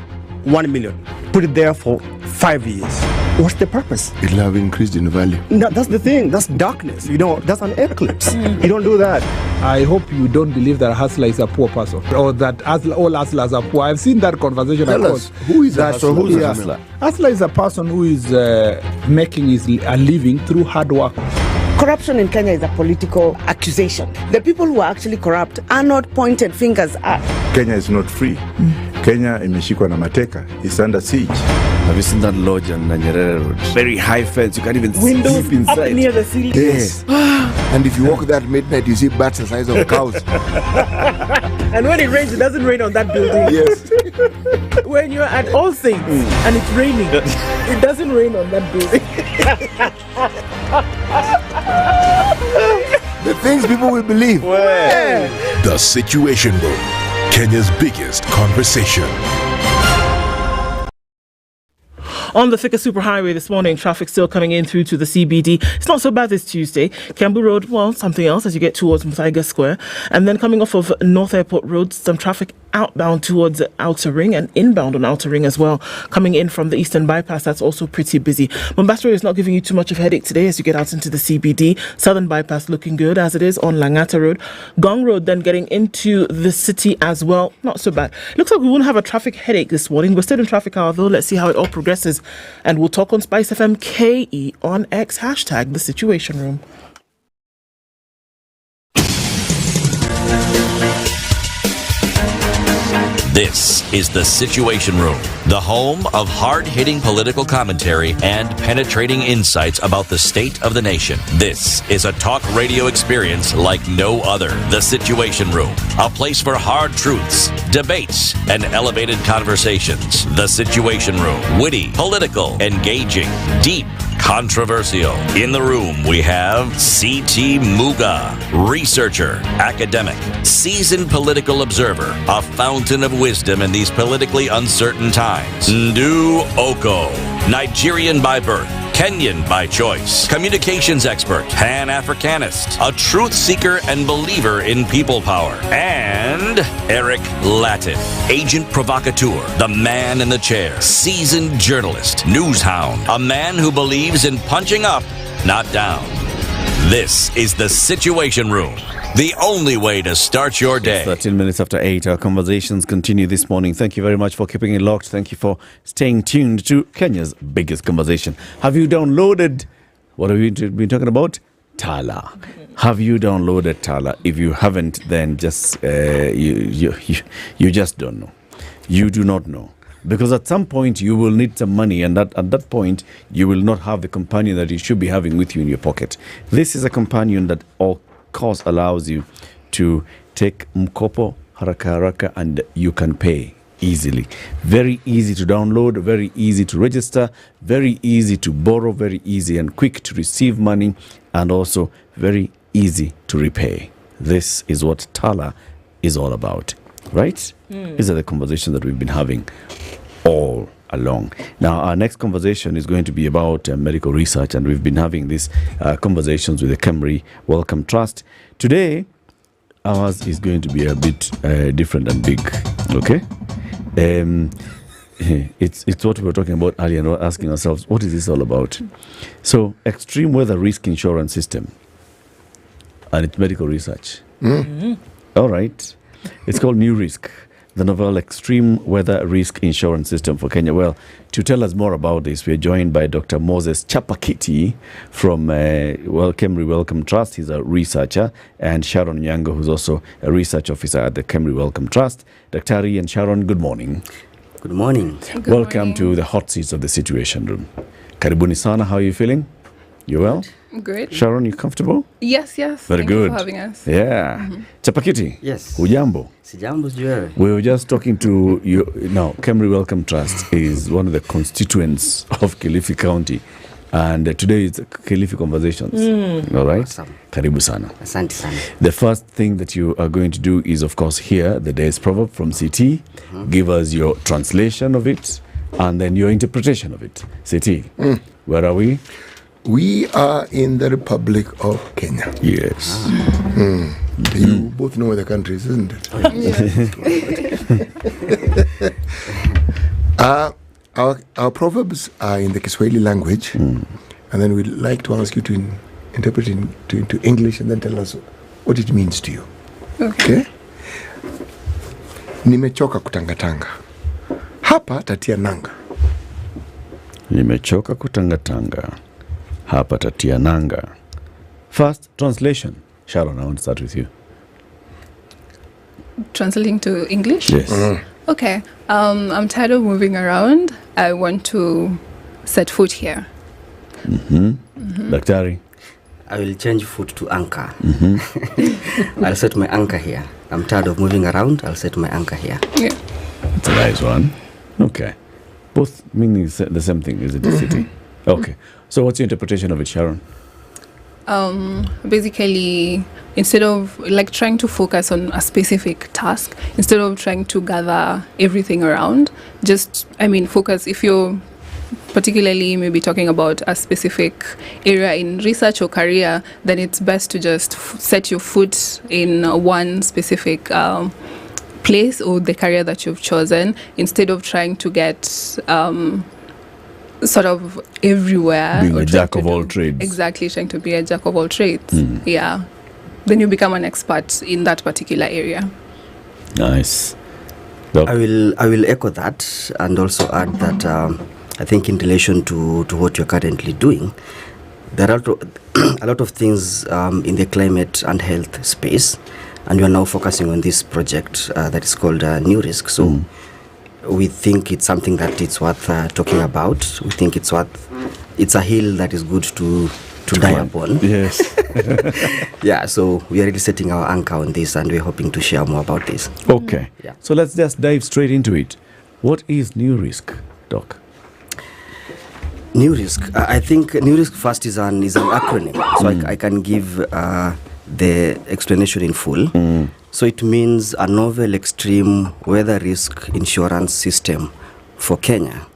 1 million. Put it there for 5 years. What's the purpose? It'll have increased in value. No, that's the thing. That's darkness. That's an eclipse. You don't do that. I hope you don't believe that a hustler is a poor person, or that all hustlers are poor. I've seen that conversation. Tell us, who is a hustler? Who's a hustler? Hustler is a person who is making a living through hard work. Corruption in Kenya is a political accusation. The people who are actually corrupt are not pointed fingers at. Kenya is not free. Kenya imeshikwa na mateka. It's under siege. Have you seen that lodge on Nyeri Road? Very high fence. You can't even windows sleep inside. Up near the ceiling. Yes. And if you walk there at midnight, you see bats the size of cows. And when it rains, it doesn't rain on that building. Yes. When you're at All Saints and it's raining, it doesn't rain on that building. The things people will believe. The Situation Room, Kenya's biggest conversation. On the Thika Superhighway this morning, traffic still coming in through to the CBD. It's not so bad this Tuesday. Kembu Road, well, something else as you get towards Muthaiga Square. And then coming off of North Airport Road, some traffic outbound towards Outer Ring and inbound on Outer Ring as well. Coming in from the Eastern Bypass, that's also pretty busy. Mombasa is not giving you too much of a headache today as you get out into the CBD. Southern Bypass looking good as it is on Langata Road. Gong Road then getting into the city as well. Not so bad. Looks like we won't have a traffic headache this morning. We're still in traffic hour though. Let's see how it all progresses. And we'll talk on SpiceFM KE on X, hashtag the Situation Room. This is the Situation Room, the home of hard-hitting political commentary and penetrating insights about the state of the nation. This is a talk radio experience like no other. The Situation Room, a place for hard truths, debates, and elevated conversations. The Situation Room, witty, political, engaging, deep, controversial. In the room, we have C.T. Muga, researcher, academic, seasoned political observer, a fountain of wisdom in these politically uncertain times. Ndu Okoh, Nigerian by birth, Kenyan by choice, communications expert, Pan-Africanist, a truth seeker and believer in people power, and Eric Latiff, agent provocateur, the man in the chair, seasoned journalist, news hound, a man who believes in punching up, not down. This is the Situation Room, the only way to start your day. It's 13 minutes after 8. Our conversations continue this morning. Thank you very much for keeping it locked. Thank you for staying tuned to Kenya's biggest conversation. Have you downloaded, what have we been talking about? Tala. Have you downloaded Tala? If you haven't, then just you just don't know. You do not know. Because at some point you will need some money, and at that point you will not have the companion that you should be having with you in your pocket. This is a companion that, of course, allows you to take mkopo haraka haraka, and you can pay easily. Very easy to download, very easy to register, very easy to borrow, very easy and quick to receive money, and also very easy to repay. This is what Tala is all about, right? These are the conversations that we've been having all along. Now, our next conversation is going to be about medical research, and we've been having these conversations with the Khemri Wellcome Trust. Today, ours is going to be a bit different and big, okay? It's what we were talking about earlier, and we're asking ourselves, what is this all about? So, extreme weather risk insurance system, and it's medical research. All right. It's called New Risk, the novel extreme weather risk insurance system for Kenya. Well, to tell us more about this, we're joined by Dr. Moses Chapakiti from Khemri Wellcome Trust. He's a researcher, and Sharon Nyango, who's also a research officer at the Khemri Wellcome Trust. Daktari and Sharon, good morning. Good morning. Welcome to the hot seats of the Situation Room. Karibuni sana, how are you feeling? You well? Good. Sharon, you comfortable? Yes. Very Thank good. you for having us. Yeah. Chapakiti. Yes. Hujambo. Sijambo sijui. We were just talking to you. Now, Khemri Wellcome Trust is one of the constituents of Kilifi County. And today is Kilifi Conversations. All right? Awesome. Karibu sana. Asante sana. The first thing that you are going to do is, of course, hear the day's proverb from CT. Give us your translation of it, and then your interpretation of it. CT, where are we? We are in the Republic of Kenya. Yes. You both know where the country is, isn't it? Our proverbs are in the Kiswahili language, and then we'd like to ask you to interpret it into English and then tell us what it means to you. Okay? Nimechoka kutangatanga. Hapa tatia nanga. Nimechoka kutangatanga. Hapa tatia nanga. First, translation. Sharon, I want to start with you. Translating to English? Yes. Okay. I'm tired of moving around. I want to set foot here. Daktari. I will change foot to anchor. I'll set my anchor here. I'm tired of moving around. I'll set my anchor here. Yeah. That's a nice one. Okay. Both meaning the same thing, is it? The city? Okay. So what's your interpretation of it, Sharon? Basically, instead of like trying to focus on a specific task, instead of trying to gather everything around, focus. If you're particularly maybe talking about a specific area in research or career, then it's best to just set your foot in one specific place or the career that you've chosen, instead of trying to get sort of everywhere. Being a jack of all trades. Exactly, trying to be a jack of all trades. Yeah. Then you become an expert in that particular area. Nice. I will echo that, and also add that I think in relation to what you're currently doing, there are a lot of things in the climate and health space, and you are now focusing on this project that is called New Risk. So we think it's something that it's worth talking about. We think it's a hill that is good to die upon. Yes. Yeah, so we are really setting our anchor on this, and we're hoping to share more about this. Okay. Yeah. So let's just dive straight into it. What is New Risk, Doc? New Risk. I think New Risk first is an acronym. So I can give the explanation in full. So it means a novel extreme weather risk insurance system for Kenya.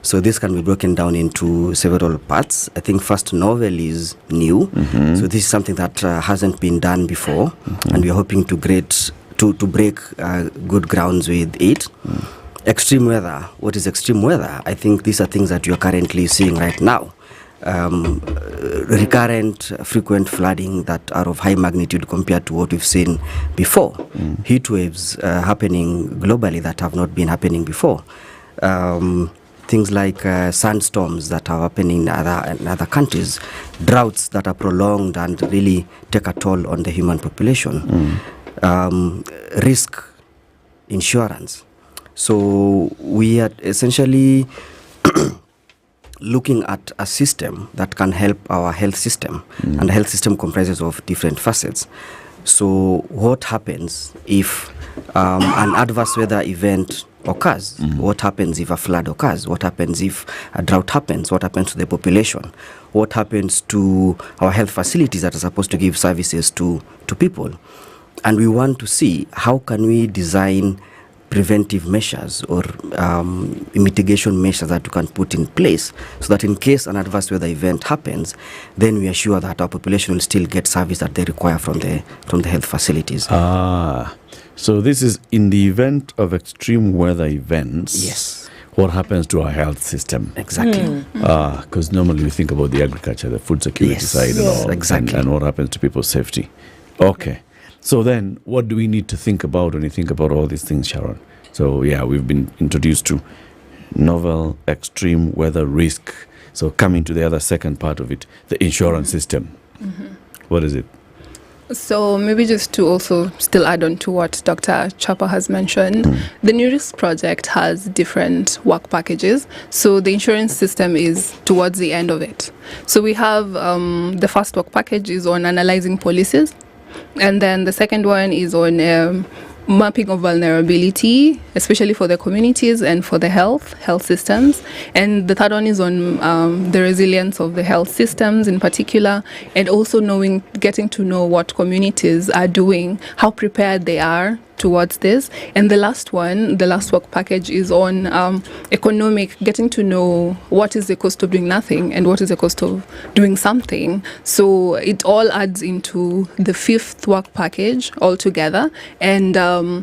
So this can be broken down into several parts. I think first, novel is new. So this is something that hasn't been done before, and we are hoping to break good grounds with it. Extreme weather. What is extreme weather? I think these are things that you are currently seeing right now. Recurrent, frequent flooding that are of high magnitude compared to what we've seen before. Heat waves happening globally that have not been happening before. things like sandstorms that are happening in other countries, droughts that are prolonged and really take a toll on the human population, risk insurance. So we are essentially looking at a system that can help our health system, and the health system comprises of different facets. So what happens if an adverse weather event occurs? What happens if a flood occurs? What happens if a drought happens? What happens to the population? What happens to our health facilities that are supposed to give services to people? And we want to see how can we design preventive measures or mitigation measures that we can put in place so that in case an adverse weather event happens, then we are sure that our population will still get service that they require from the health facilities. So this is in the event of extreme weather events. Yes. What happens to our health system? Exactly. Because normally we think about the agriculture, the food security side and all. Exactly. And what happens to people's safety. Okay. So then, what do we need to think about when you think about all these things, Sharon? So, we've been introduced to novel extreme weather risk. So, coming to the other second part of it, the insurance system. What is it? So maybe just to also still add on to what Dr. Chapa has mentioned, the New Risk Project has different work packages. So the insurance system is towards the end of it. So we have the first work package is on analyzing policies. And then the second one is on mapping of vulnerability, especially for the communities and for the health systems. And the third one is on the resilience of the health systems in particular, and also getting to know what communities are doing, how prepared they are towards this. And the last work package is on getting to know what is the cost of doing nothing and what is the cost of doing something. So it all adds into the fifth work package altogether. And there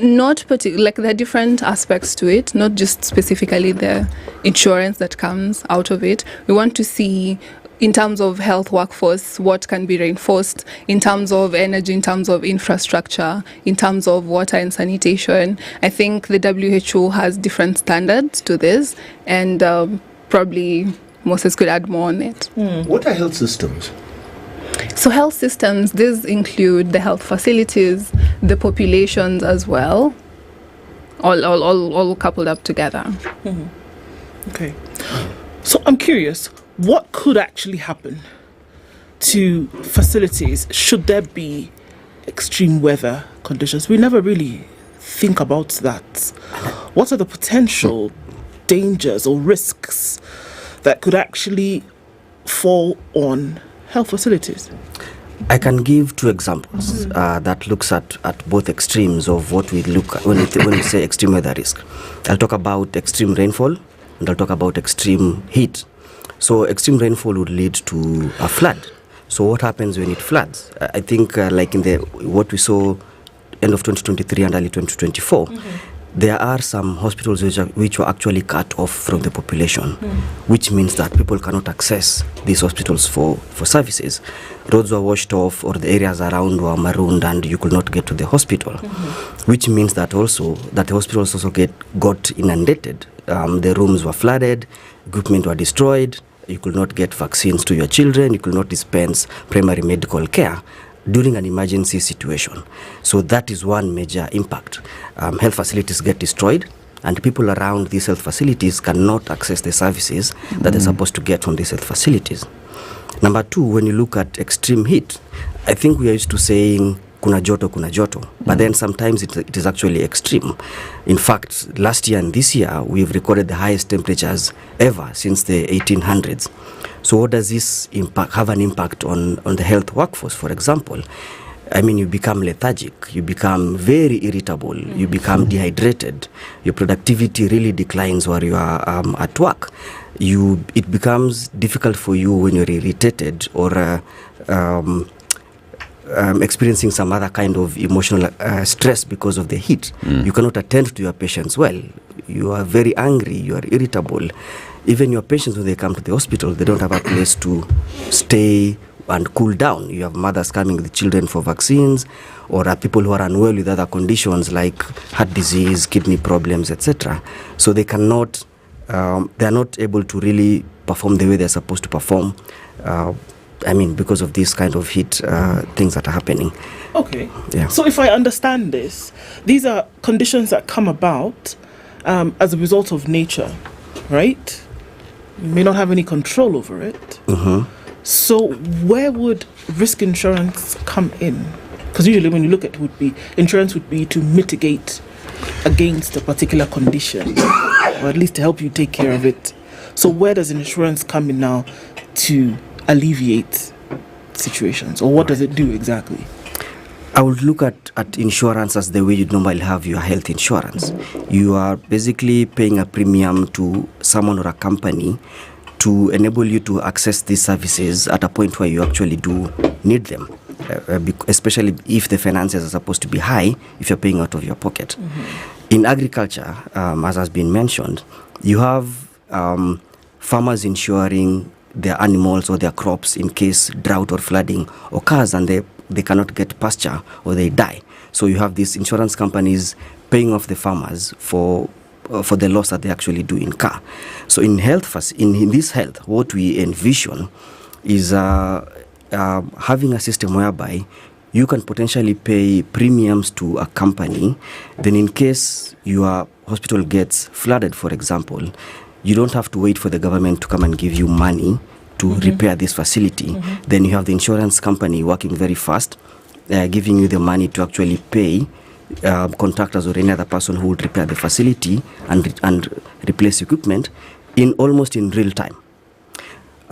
are different aspects to it, not just specifically the insurance that comes out of it. We want to see, in terms of health workforce, what can be reinforced, in terms of energy, in terms of infrastructure, in terms of water and sanitation. I think the WHO has different standards to this, and probably Moses could add more on it. What are health systems? So health systems, these include the health facilities, the populations as well, all coupled up together. Okay. So I'm curious, what could actually happen to facilities should there be extreme weather conditions? We never really think about that. What are the potential dangers or risks that could actually fall on health facilities? I can give two examples that looks at both extremes of what we look at when we say extreme weather risk. I'll talk about extreme rainfall and I'll talk about extreme heat. So extreme rainfall would lead to a flood. So what happens when it floods? I think like in what we saw end of 2023 and early 2024, there are some hospitals which were actually cut off from the population, which means that people cannot access these hospitals for services. Roads were washed off, or the areas around were marooned, and you could not get to the hospital, which means that the hospitals also got inundated. The rooms were flooded, equipment were destroyed, you could not get vaccines to your children, you could not dispense primary medical care during an emergency situation. So that is one major impact. Health facilities get destroyed, and people around these health facilities cannot access the services that they're supposed to get from these health facilities. Number two, when you look at extreme heat, I think we are used to saying kuna joto, but then sometimes it is actually extreme. In fact, last year and this year, we've recorded the highest temperatures ever since the 1800s. So what does this have an impact on the health workforce, for example? I mean, you become lethargic, you become very irritable, you become dehydrated, your productivity really declines while you are at work. It becomes difficult for you when you're irritated or experiencing some other kind of emotional stress because of the heat. You cannot attend to your patients well. You are very angry, you are irritable. Even your patients, when they come to the hospital, they don't have a place to stay and cool down. You have mothers coming with children for vaccines, or people who are unwell with other conditions like heart disease, kidney problems, etc. So they cannot they are not able to really perform the way they're supposed to perform. Because of these kind of heat things that are happening. Okay. Yeah. So if I understand this, these are conditions that come about as a result of nature, right? You may not have any control over it. So where would risk insurance come in? Because usually when you look at insurance would be to mitigate against a particular condition, or at least to help you take care of it. So where does insurance come in now to alleviate situations, or what does it do exactly? I would look at insurance as the way you'd normally have your health insurance. You are basically paying a premium to someone or a company to enable you to access these services at a point where you actually do need them, especially if the finances are supposed to be high, if you're paying out of your pocket. In agriculture, as has been mentioned, you have farmers insuring their animals or their crops in case drought or flooding occurs and they cannot get pasture or they die. So you have these insurance companies paying off the farmers for the loss that they actually do incur. So in this health, what we envision is having a system whereby you can potentially pay premiums to a company. Then in case your hospital gets flooded, for example, you don't have to wait for the government to come and give you money to repair this facility. Then you have the insurance company working very fast, giving you the money to actually pay contractors or any other person who would repair the facility and replace equipment almost in real time.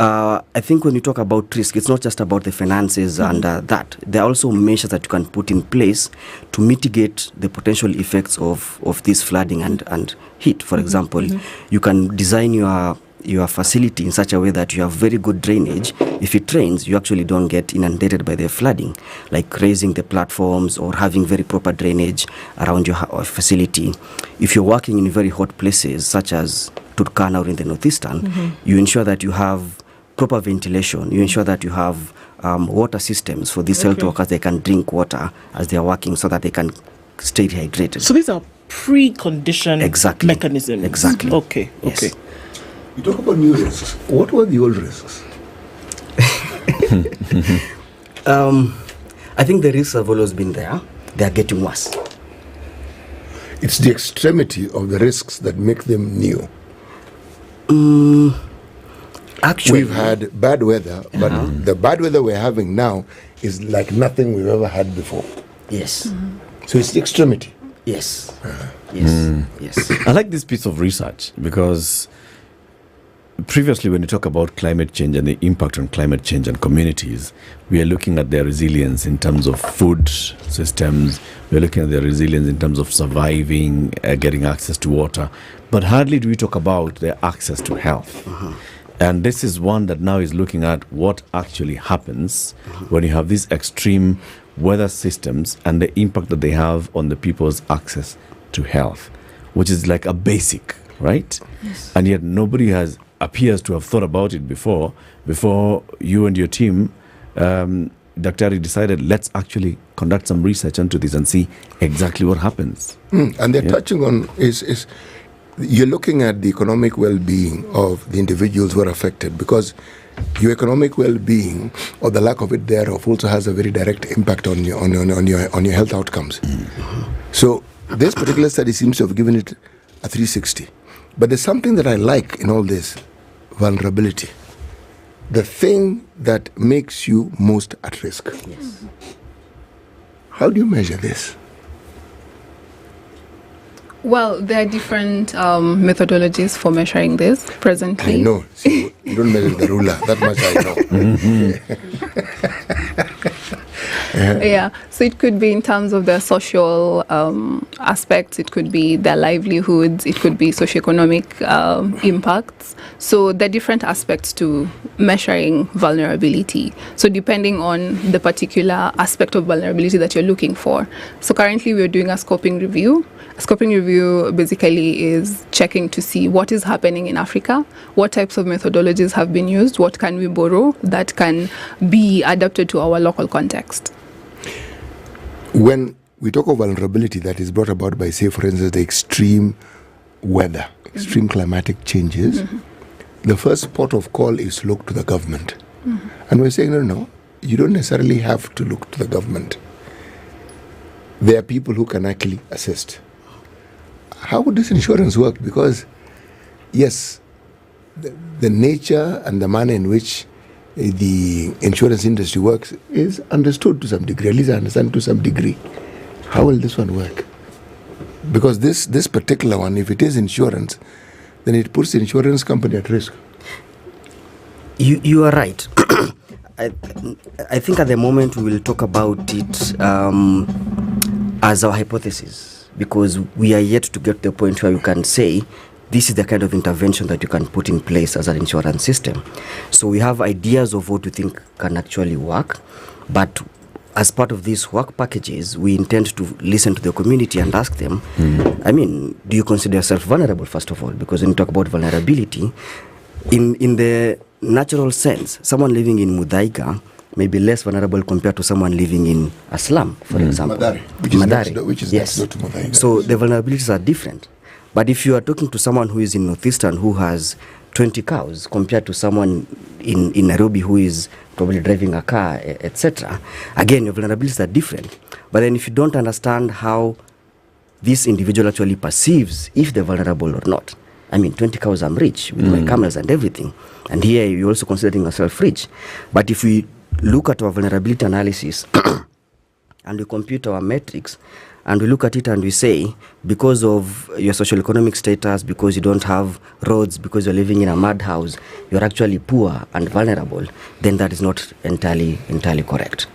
I think when you talk about risk, it's not just about the finances and that. There are also measures that you can put in place to mitigate the potential effects of this flooding and heat. For example, you can design your facility in such a way that you have very good drainage. If it rains, you actually don't get inundated by the flooding, like raising the platforms or having very proper drainage around your facility. If you're working in very hot places, such as Turkana or in the Northeastern, you ensure that you have proper ventilation. You ensure that you have water systems for these health workers. They can drink water as they are working so that they can stay hydrated. So these are preconditioned mechanisms. Exactly. Okay. Yes. Okay. You talk about new risks. What were the old risks? I think the risks have always been there. They are getting worse. It's the extremity of the risks that make them new. Actually, we've had bad weather, but the bad weather we're having now is like nothing we've ever had before. Yes. So it's the extremity. Yes. Yes. I like this piece of research because previously when you talk about climate change and the impact on climate change on communities, we are looking at their resilience in terms of food systems. We're looking at their resilience in terms of surviving, getting access to water. But hardly do we talk about their access to health. And this is one that now is looking at what actually happens when you have these extreme weather systems and the impact that they have on the people's access to health, which is like a basic, right? Yes. And yet nobody appears to have thought about it before you and your team, Daktari, decided let's actually conduct some research into this and see exactly what happens. And they're touching on is you're looking at the economic well-being of the individuals who are affected, because your economic well-being or the lack of it thereof also has a very direct impact on your health outcomes. So this particular study seems to have given it a 360. But there's something that I like in all this: vulnerability. The thing that makes you most at risk. Yes. How do you measure this? Well, there are different methodologies for measuring this presently. I know. See, you don't measure the ruler. That much I know. Yeah, so it could be in terms of their social aspects, it could be their livelihoods, it could be socioeconomic impacts. So there are different aspects to measuring vulnerability. So depending on the particular aspect of vulnerability that you're looking for. So currently we're doing a scoping review. A scoping review basically is checking to see what is happening in Africa, what types of methodologies have been used, what can we borrow that can be adapted to our local context. When we talk of vulnerability that is brought about by, say, for instance, the extreme weather, extreme climatic changes, the first port of call is look to the government. And we're saying, no, you don't necessarily have to look to the government. There are people who can actually assist. How would this insurance work? Because, yes, the nature and the manner in which the insurance industry works is understood to some degree, at least I understand to some degree. How will this one work? Because this particular one, if it is insurance, then it puts the insurance company at risk. You are right. I think at the moment we will talk about it as our hypothesis, because we are yet to get to the point where you can say this is the kind of intervention that you can put in place as an insurance system. So we have ideas of what we think can actually work, but as part of these work packages, we intend to listen to the community and ask them, I mean, do you consider yourself vulnerable, first of all? Because when you talk about vulnerability, in the natural sense, someone living in Muthaiga may be less vulnerable compared to someone living in a slum, for example. Madari, which is next door to Muthaiga. So the vulnerabilities are different. But if you are talking to someone who is in Northeastern who has 20 cows compared to someone in Nairobi who is probably driving a car, etc., again, your vulnerabilities are different. But then if you don't understand how this individual actually perceives if they're vulnerable or not, I mean, 20 cows, I'm rich with my camels and everything. And here you're also considering yourself rich. But if we look at our vulnerability analysis and we compute our metrics, and we look at it and we say, because of your socioeconomic status, because you don't have roads, because you're living in a mud house, you're actually poor and vulnerable, then that is not entirely correct.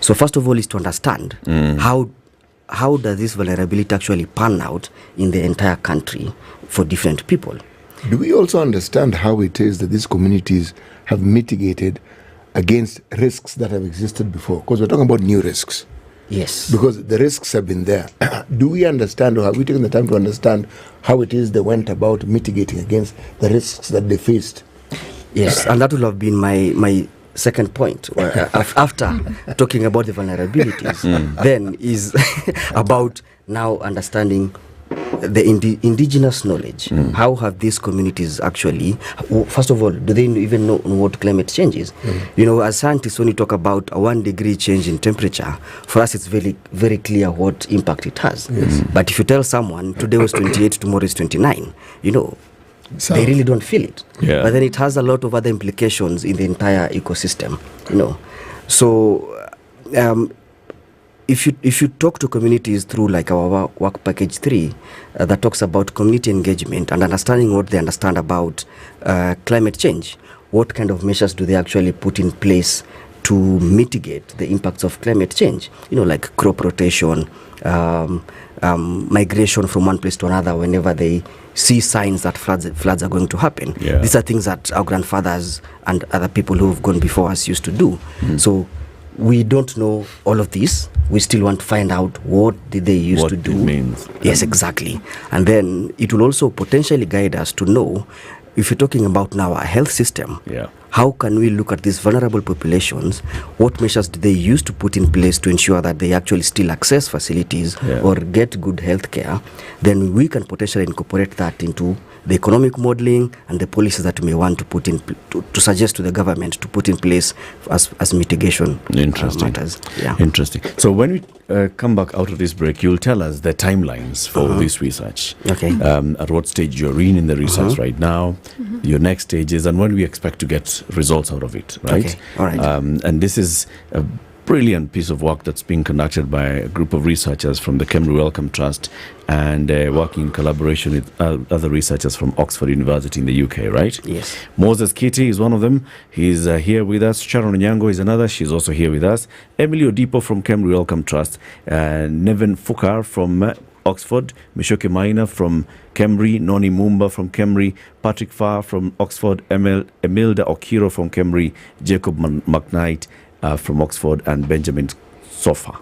So first of all is to understand how does this vulnerability actually pan out in the entire country for different people. Do we also understand how it is that these communities have mitigated against risks that have existed before? Because we're talking about new risks. Yes. Because the risks have been there. Do we understand, or have we taken the time to understand how it is they went about mitigating against the risks that they faced? Yes, and that will have been my second point. After talking about the vulnerabilities, then is about now understanding the indigenous knowledge. How have these communities actually, first of all, do they even know what climate change is? You know, as scientists, when you talk about a 1 degree change in temperature, for us it's very, very clear what impact it has. But if you tell someone today was 28, tomorrow is 29, you know, they really don't feel it. But then it has a lot of other implications in the entire ecosystem, you know. So if you talk to communities through like our work package 3 that talks about community engagement and understanding what they understand about climate change, what kind of measures do they actually put in place to mitigate the impacts of climate change, you know, like crop rotation, migration from one place to another whenever they see signs that floods are going to happen. These are things that our grandfathers and other people who have gone before us used to do. So we don't know all of this. We still want to find out what did they used to do. What it means. Yes, exactly. And then it will also potentially guide us to know, if you're talking about now our health system, how can we look at these vulnerable populations? What measures do they use to put in place to ensure that they actually still access facilities or get good health care? Then we can potentially incorporate that into the economic modeling and the policies that we may want to put in to suggest to the government to put in place as mitigation matters. Interesting. So when we come back out of this break, you'll tell us the timelines for this research. Okay. At what stage you're in the research right now, your next stages, and when we expect to get results out of it, right? Okay. All right. And this is a brilliant piece of work that's being conducted by a group of researchers from the Kemri Wellcome Trust and working in collaboration with other researchers from Oxford University in the UK, right? Yes. Moses Kitty is one of them. He's here with us. Sharon Nyango is another. She's also here with us. Emily Odipo from Kemri Wellcome Trust. Nevin Fukar from Oxford. Mishoke Maina from Kemri. Noni Mumba from Kemri. Patrick Farr from Oxford. Emilda Okiro from Kemri. Jacob McKnight from Oxford, and Benjamin Sofa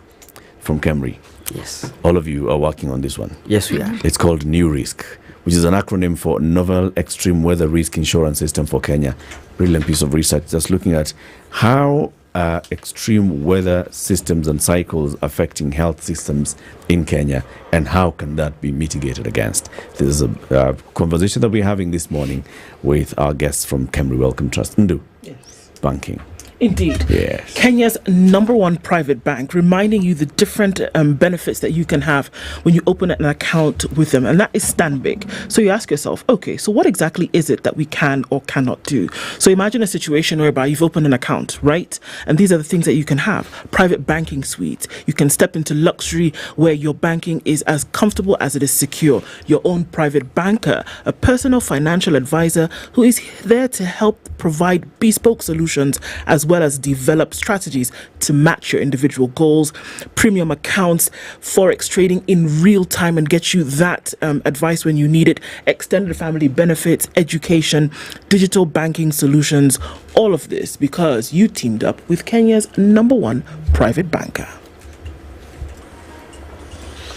from Kemri. Yes. All of you are working on this one. Yes, we are. It's called New Risk, which is an acronym for Novel Extreme Weather Risk Insurance System for Kenya. Brilliant piece of research, just looking at how are extreme weather systems and cycles affecting health systems in Kenya, and how can that be mitigated against? This is a conversation that we're having this morning with our guests from Kemri Wellcome Trust. Ndu. Yes. Banking. Indeed. Yes. Kenya's #1 private bank, reminding you the different benefits that you can have when you open an account with them, and that is Stanbic. So you ask yourself, okay, so what exactly is it that we can or cannot do? So imagine a situation whereby you've opened an account, right? And these are the things that you can have. Private banking suites. You can step into luxury where your banking is as comfortable as it is secure. Your own private banker, a personal financial advisor who is there to help provide bespoke solutions as well as develop strategies to match your individual goals, premium accounts, forex trading in real time and get you that advice when you need it, extended family benefits, education, digital banking solutions, all of this because you teamed up with Kenya's #1 private banker.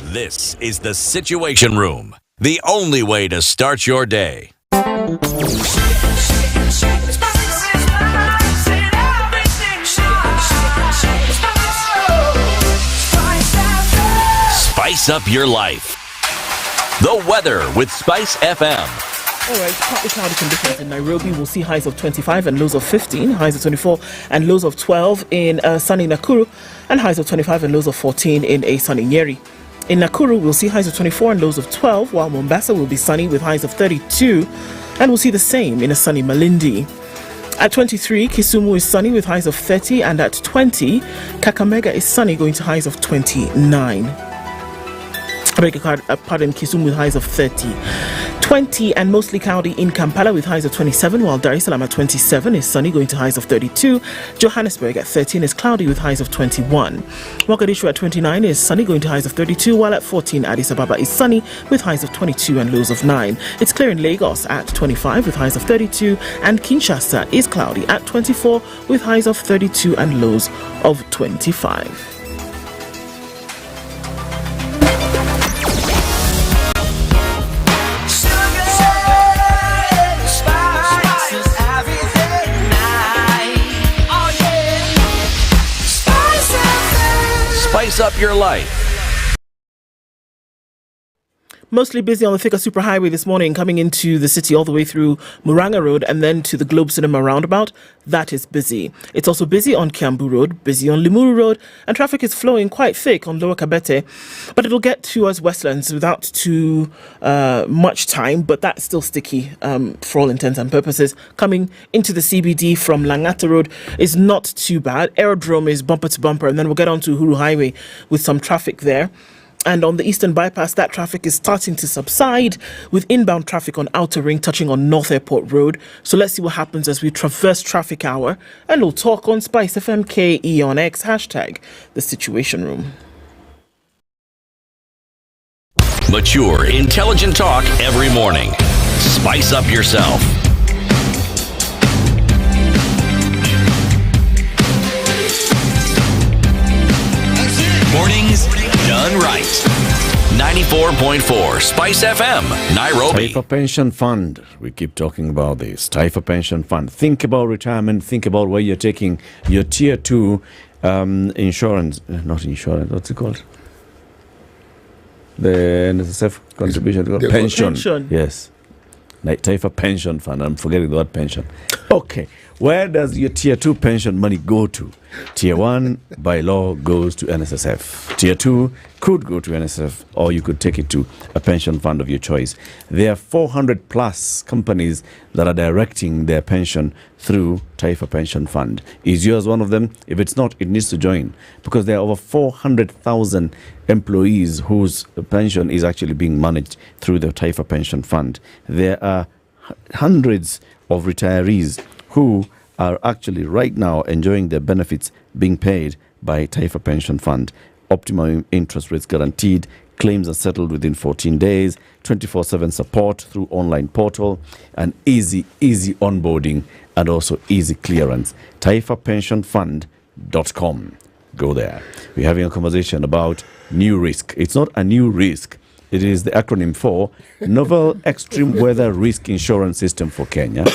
This is the Situation Room, the only way to start your day. Spice up your life. The weather with SpiceFM. All right, partly cloudy conditions in Nairobi. We'll see highs of 25 and lows of 15, highs of 24 and lows of 12 in sunny Nakuru, and highs of 25 and lows of 14 in a sunny Nyeri. In Nakuru, we'll see highs of 24 and lows of 12, while Mombasa will be sunny with highs of 32, and we'll see the same in a sunny Malindi. At 23, Kisumu is sunny with highs of 30, and at 20, Kakamega is sunny going to highs of 29. Pardon, Kisumu with highs of 30. 20 and mostly cloudy in Kampala with highs of 27, while Dar es Salaam at 27 is sunny going to highs of 32. Johannesburg at 13 is cloudy with highs of 21. Mogadishu at 29 is sunny going to highs of 32, while at 14 Addis Ababa is sunny with highs of 22 and lows of 9. It's clear in Lagos at 25 with highs of 32, and Kinshasa is cloudy at 24 with highs of 32 and lows of 25. Spice up your life. Mostly busy on the Thika Superhighway this morning, coming into the city all the way through Muranga Road and then to the Globe Cinema roundabout. That is busy. It's also busy on Kiambu Road, busy on Limuru Road, and traffic is flowing quite thick on Lower Kabete. But it'll get to us Westlands without too much time, but that's still sticky for all intents and purposes. Coming into the CBD from Langata Road is not too bad. Aerodrome is bumper to bumper, and then we'll get onto Uhuru Highway with some traffic there. And on the Eastern Bypass, that traffic is starting to subside with inbound traffic on Outer Ring touching on North Airport Road. So let's see what happens as we traverse traffic hour. And we'll talk on SpiceFM KE on X, hashtag The Situation Room. Mature, intelligent talk every morning. Spice up yourself. Mornings done right. 94.4 Spice FM, Nairobi. Taifa Pension Fund. We keep talking about this. Taifa Pension Fund. Think about retirement. Think about where you're taking your tier 2 insurance. Not insurance. What's it called? The NSSF contribution. Pension. Yes. Taifa Pension Fund. I'm forgetting the word pension. Okay. Where does your tier 2 pension money go to? Tier 1 by law goes to NSSF. Tier 2 could go to NSSF, or you could take it to a pension fund of your choice. There are 400 plus companies that are directing their pension through Taifa Pension Fund. Is yours one of them? If it's not, it needs to join, because there are over 400,000 employees whose pension is actually being managed through the Taifa Pension Fund. There are hundreds of retirees who are actually right now enjoying their benefits being paid by Taifa Pension Fund. Optimum interest rates guaranteed, claims are settled within 14 days, 24/7 support through online portal, and easy onboarding and also easy clearance. TaifaPensionFund.com. Go there. We're having a conversation about new risk. It's not a new risk, It is the acronym for Novel Extreme Weather Risk Insurance System for Kenya.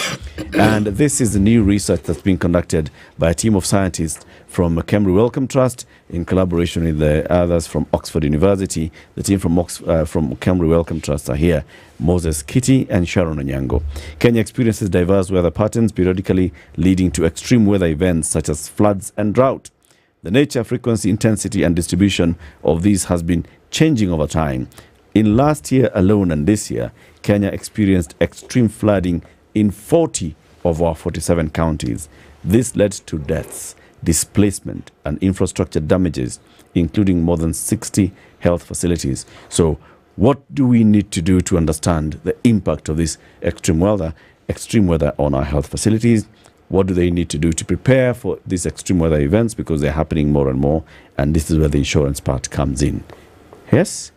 And this is the new research that's being conducted by a team of scientists from Kemri Wellcome Trust in collaboration with the others from Oxford University. The team from Kemri Wellcome Trust are here, Moses Kitty and Sharon Onyango. Kenya experiences diverse weather patterns, periodically leading to extreme weather events such as floods and drought. The nature, frequency, intensity, and distribution of these has been changing over time. In last year alone and this year, Kenya experienced extreme flooding in 40 of our 47 counties. This led to deaths, displacement, and infrastructure damages, including more than 60 health facilities. So, what do we need to do to understand the impact of this extreme weather on our health facilities? What do they need to do to prepare for these extreme weather events, because they're happening more and more, and this is where the insurance part comes in. Yes?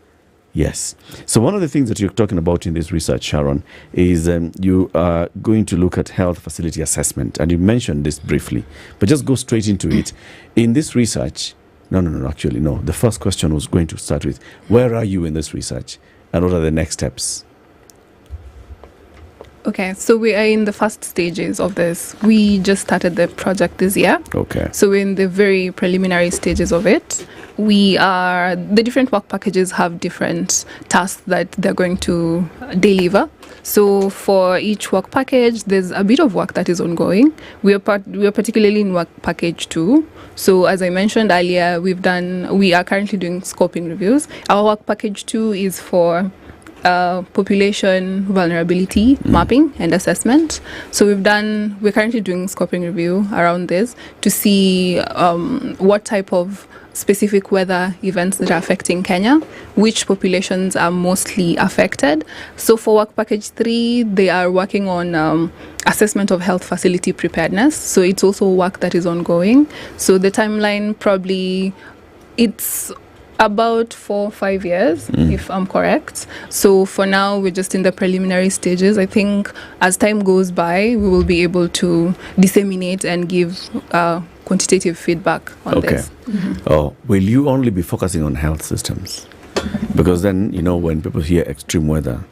Yes. So one of the things that you're talking about in this research, Sharon, is you are going to look at health facility assessment, and you mentioned this briefly, but just go straight into it. In this research, no. The first question was going to start with, where are you in this research, and what are the next steps? Okay, so we are in the first stages of this. We just started the project this year. Okay. So we're in the very preliminary stages of it. The different work packages have different tasks that they're going to deliver. So for each work package, there's a bit of work that is ongoing. We are particularly in work package 2. So as I mentioned earlier, we are currently doing scoping reviews. Our work package 2 is for population vulnerability mapping and assessment. So we're currently doing scoping review around this to see what type of specific weather events that are affecting Kenya, which populations are mostly affected. So for work package 3, they are working on assessment of health facility preparedness. So it's also work that is ongoing. So the timeline probably, it's about 4 or 5 years, if I'm correct. So for now, we're just in the preliminary stages. I think as time goes by, we will be able to disseminate and give quantitative feedback on this. Oh, will you only be focusing on health systems? Because then, when people hear extreme weather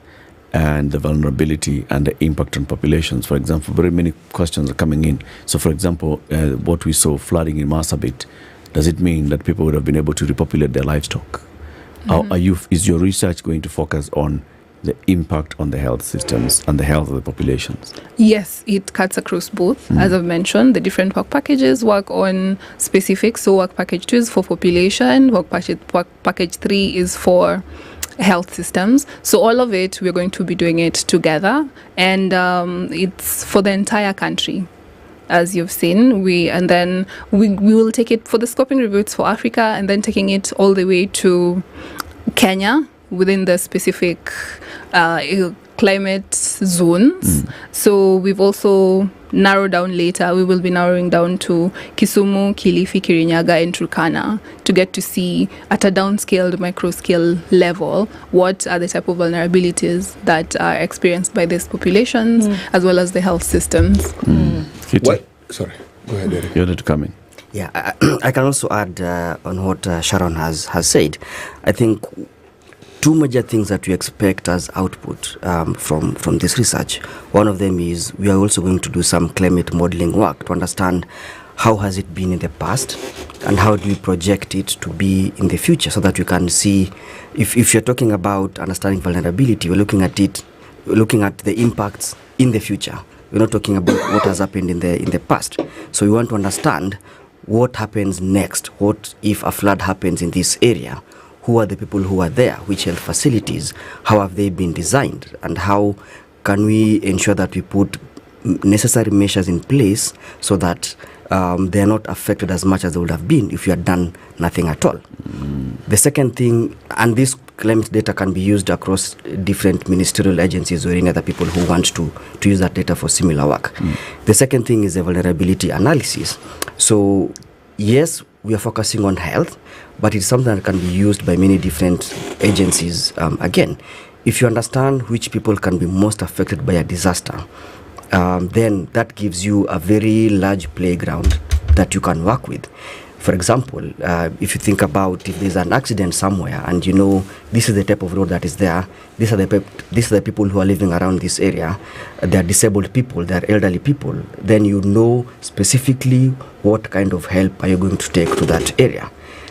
and the vulnerability and the impact on populations, for example, very many questions are coming in. So, for example, what we saw flooding in Marsabit, does it mean that people would have been able to repopulate their livestock? Is your research going to focus on the impact on the health systems and the health of the populations? Yes, it cuts across both. As I've mentioned, the different work packages work on specifics. So work package 2 is for population, work package 3 is for health systems. So all of it, we're going to be doing it together, and it's for the entire country. As you've seen, we will take it for the scoping review. It's for Africa, and then taking it all the way to Kenya within the specific climate zones. So we've also narrowed down later. We will be narrowing down to Kisumu, Kilifi, Kirinyaga, and Turkana to get to see at a downscaled, micro-scale level what are the type of vulnerabilities that are experienced by these populations as well as the health systems. Sorry, go ahead, Eric. You need to come in. Yeah, I can also add on what Sharon has said. I think 2 major things that we expect as output from this research. One of them is we are also going to do some climate modeling work to understand how has it been in the past and how do we project it to be in the future, so that we can see if you're talking about understanding vulnerability, we're looking at the impacts in the future. We're not talking about what has happened in the past. So we want to understand what happens next. What if a flood happens in this area? Who are the people who are there? Which health facilities? How have they been designed? And how can we ensure that we put necessary measures in place so that they're not affected as much as they would have been if you had done nothing at all? The second thing, and this climate data can be used across different ministerial agencies or any other people who want to use that data for similar work. The second thing is the vulnerability analysis. So yes, we are focusing on health, but it's something that can be used by many different agencies. Again, if you understand which people can be most affected by a disaster, then that gives you a very large playground that you can work with. For example, if you think about if there's an accident somewhere and you know this is the type of road that is there, these are the people who are living around this area, they are disabled people, they are elderly people, then you know specifically what kind of help are you going to take to that area.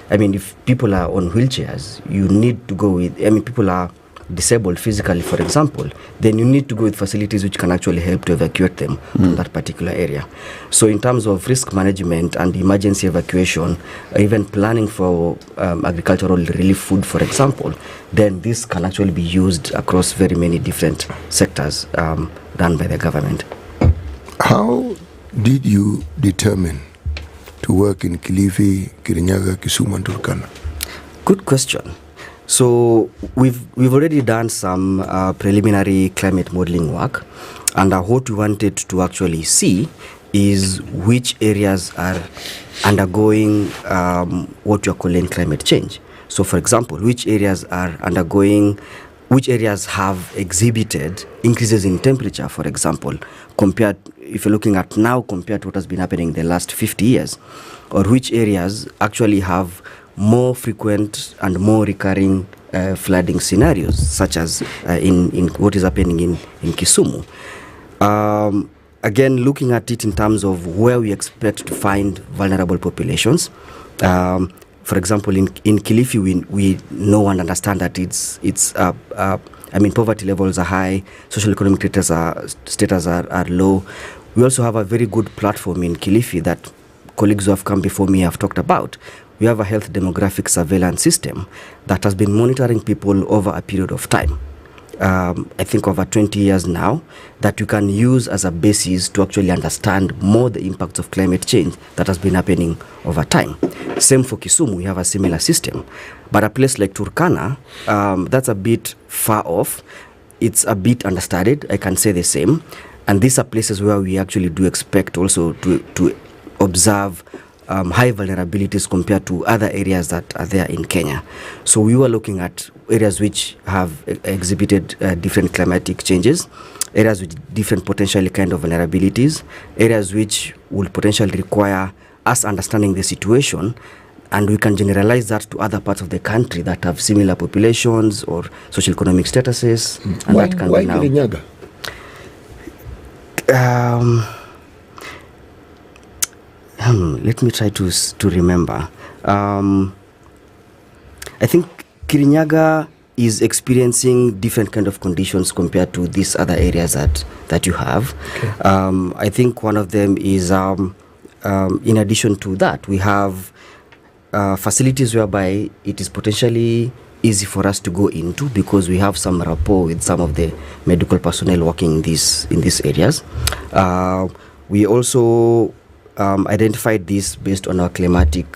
I mean, if people are on wheelchairs, you need to go with, people are disabled physically, for example, then you need to go with facilities which can actually help to evacuate them from that particular area. So in terms of risk management and emergency evacuation, even planning for agricultural relief food, for example, then this can actually be used across very many different sectors run by the government. How did you determine to work in Kilifi, Kirinyaga, Kisumu and Turkana? Good question. So we've already done some preliminary climate modeling work, and what we wanted to actually see is which areas are undergoing what we are calling climate change. So for example, which areas have exhibited increases in temperature, for example, compared, if you're looking at now compared to what has been happening in the last 50 years, or which areas actually have more frequent and more recurring flooding scenarios, such as in what is happening in Kisumu. Again, looking at it in terms of where we expect to find vulnerable populations. For example, in Kilifi, we know and understand that poverty levels are high, social economic status are low. We also have a very good platform in Kilifi that colleagues who have come before me have talked about. We have a health demographic surveillance system that has been monitoring people over a period of time. I think over 20 years now, that you can use as a basis to actually understand more the impacts of climate change that has been happening over time. Same for Kisumu, we have a similar system. But a place like Turkana, that's a bit far off. It's a bit understudied, I can say the same. And these are places where we actually do expect also to observe high vulnerabilities compared to other areas that are there in Kenya. So we were looking at areas which have exhibited different climatic changes, areas with different potentially kind of vulnerabilities, areas which will potentially require us understanding the situation, and we can generalize that to other parts of the country that have similar populations or social economic statuses. And Why that can Kirinyaga? Let me try to remember. I think Kirinyaga is experiencing different kind of conditions compared to these other areas that you have. Okay. I think one of them is, in addition to that, we have facilities whereby it is potentially easy for us to go into because we have some rapport with some of the medical personnel working in these areas. We also identified this based on our climatic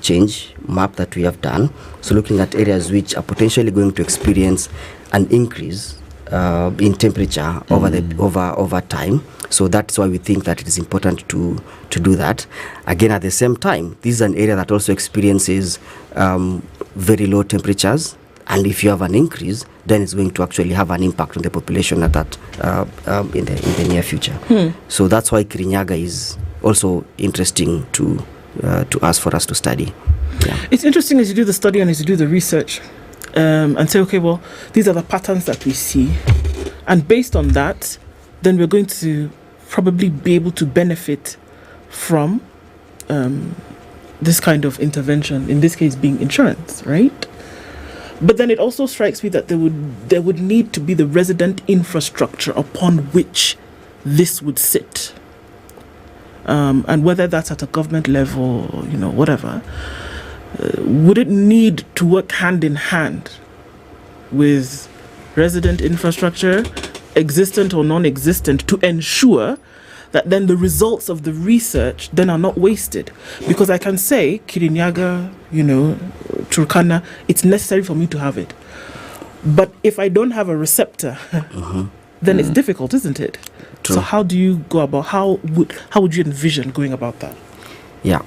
change map that we have done. So looking at areas which are potentially going to experience an increase in temperature over time. So that's why we think that it is important to do that. Again, at the same time, this is an area that also experiences very low temperatures. And if you have an increase, then it's going to actually have an impact on the population at that in the near future. So that's why Kirinyaga is also interesting to us for us to study. Yeah. It's interesting as you do the study and as you do the research and say, okay, well, these are the patterns that we see. And based on that, then we're going to probably be able to benefit from this kind of intervention, in this case being insurance, right? But then it also strikes me that there would need to be the resident infrastructure upon which this would sit. And whether that's at a government level or, whatever, would it need to work hand in hand with resident infrastructure, existent or non-existent, to ensure that then the results of the research then are not wasted? Because I can say, Kirinyaga, Turkana, it's necessary for me to have it. But if I don't have a receptor, then it's difficult, isn't it? True. So how do you go about, how would you envision going about that? Yeah.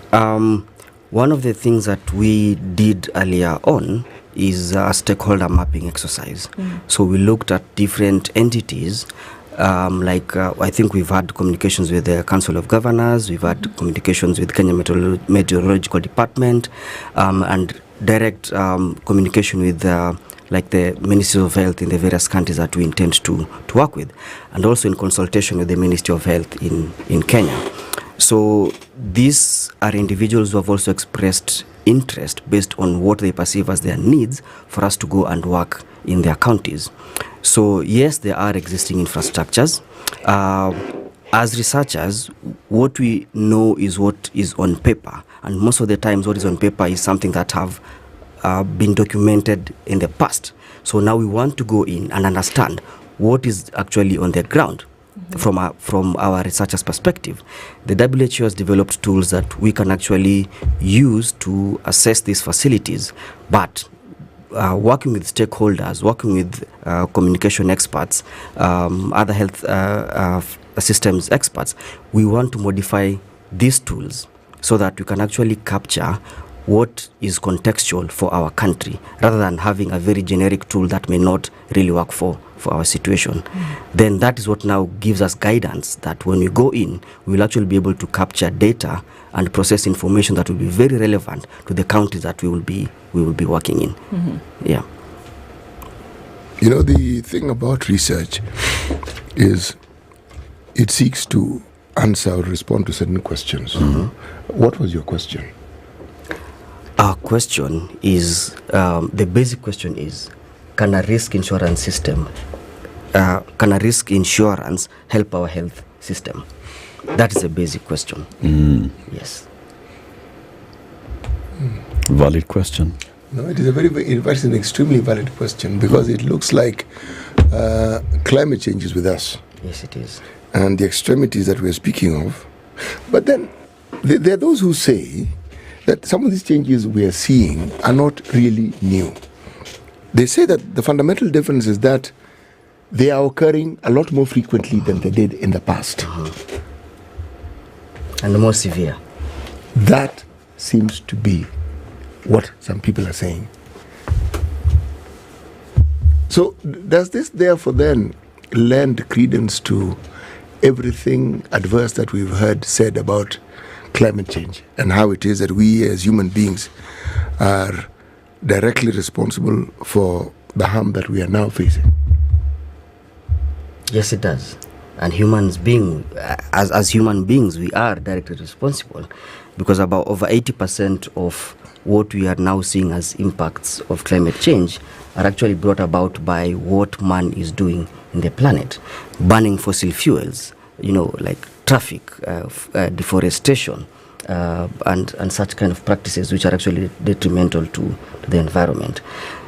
One of the things that we did earlier on is a stakeholder mapping exercise. So we looked at different entities I think we've had communications with the Council of Governors, we've had communications with Kenya Meteorological Department, and direct communication with the Ministry of Health in the various countries that we intend to work with, and also in consultation with the Ministry of Health in Kenya. So these are individuals who have also expressed interest based on what they perceive as their needs for us to go and work in their counties. So yes, there are existing infrastructures. As researchers, what we know is what is on paper, and most of the times what is on paper is something that have been documented in the past. So now we want to go in and understand what is actually on the ground. From our researchers' perspective, the WHO has developed tools that we can actually use to assess these facilities, but working with stakeholders, working with communication experts, other health systems experts, we want to modify these tools so that we can actually capture what is contextual for our country, rather than having a very generic tool that may not really work for our situation. Then that is what now gives us guidance that when we go in, we will actually be able to capture data and process information that will be very relevant to the counties that we will be working in. Yeah. You know, the thing about research is it seeks to answer or respond to certain questions. What was your question? Our question is, the basic question is, can a risk insurance system, can a risk insurance help our health system? That is a basic question. Yes. Valid question. No, it is it's an extremely valid question, because it looks like climate change is with us. Yes, it is. And the extremities that we're speaking of. But then there are those who say that some of these changes we are seeing are not really new. They say that the fundamental difference is that they are occurring a lot more frequently than they did in the past. And more severe. That seems to be what some people are saying. So does this therefore then lend credence to everything adverse that we've heard said about climate change, and how it is that we as human beings are directly responsible for the harm that we are now facing? Yes, it does. And as human beings, we are directly responsible, because about over 80% of what we are now seeing as impacts of climate change are actually brought about by what man is doing in the planet. Burning fossil fuels, like traffic, deforestation, and such kind of practices which are actually detrimental to the environment.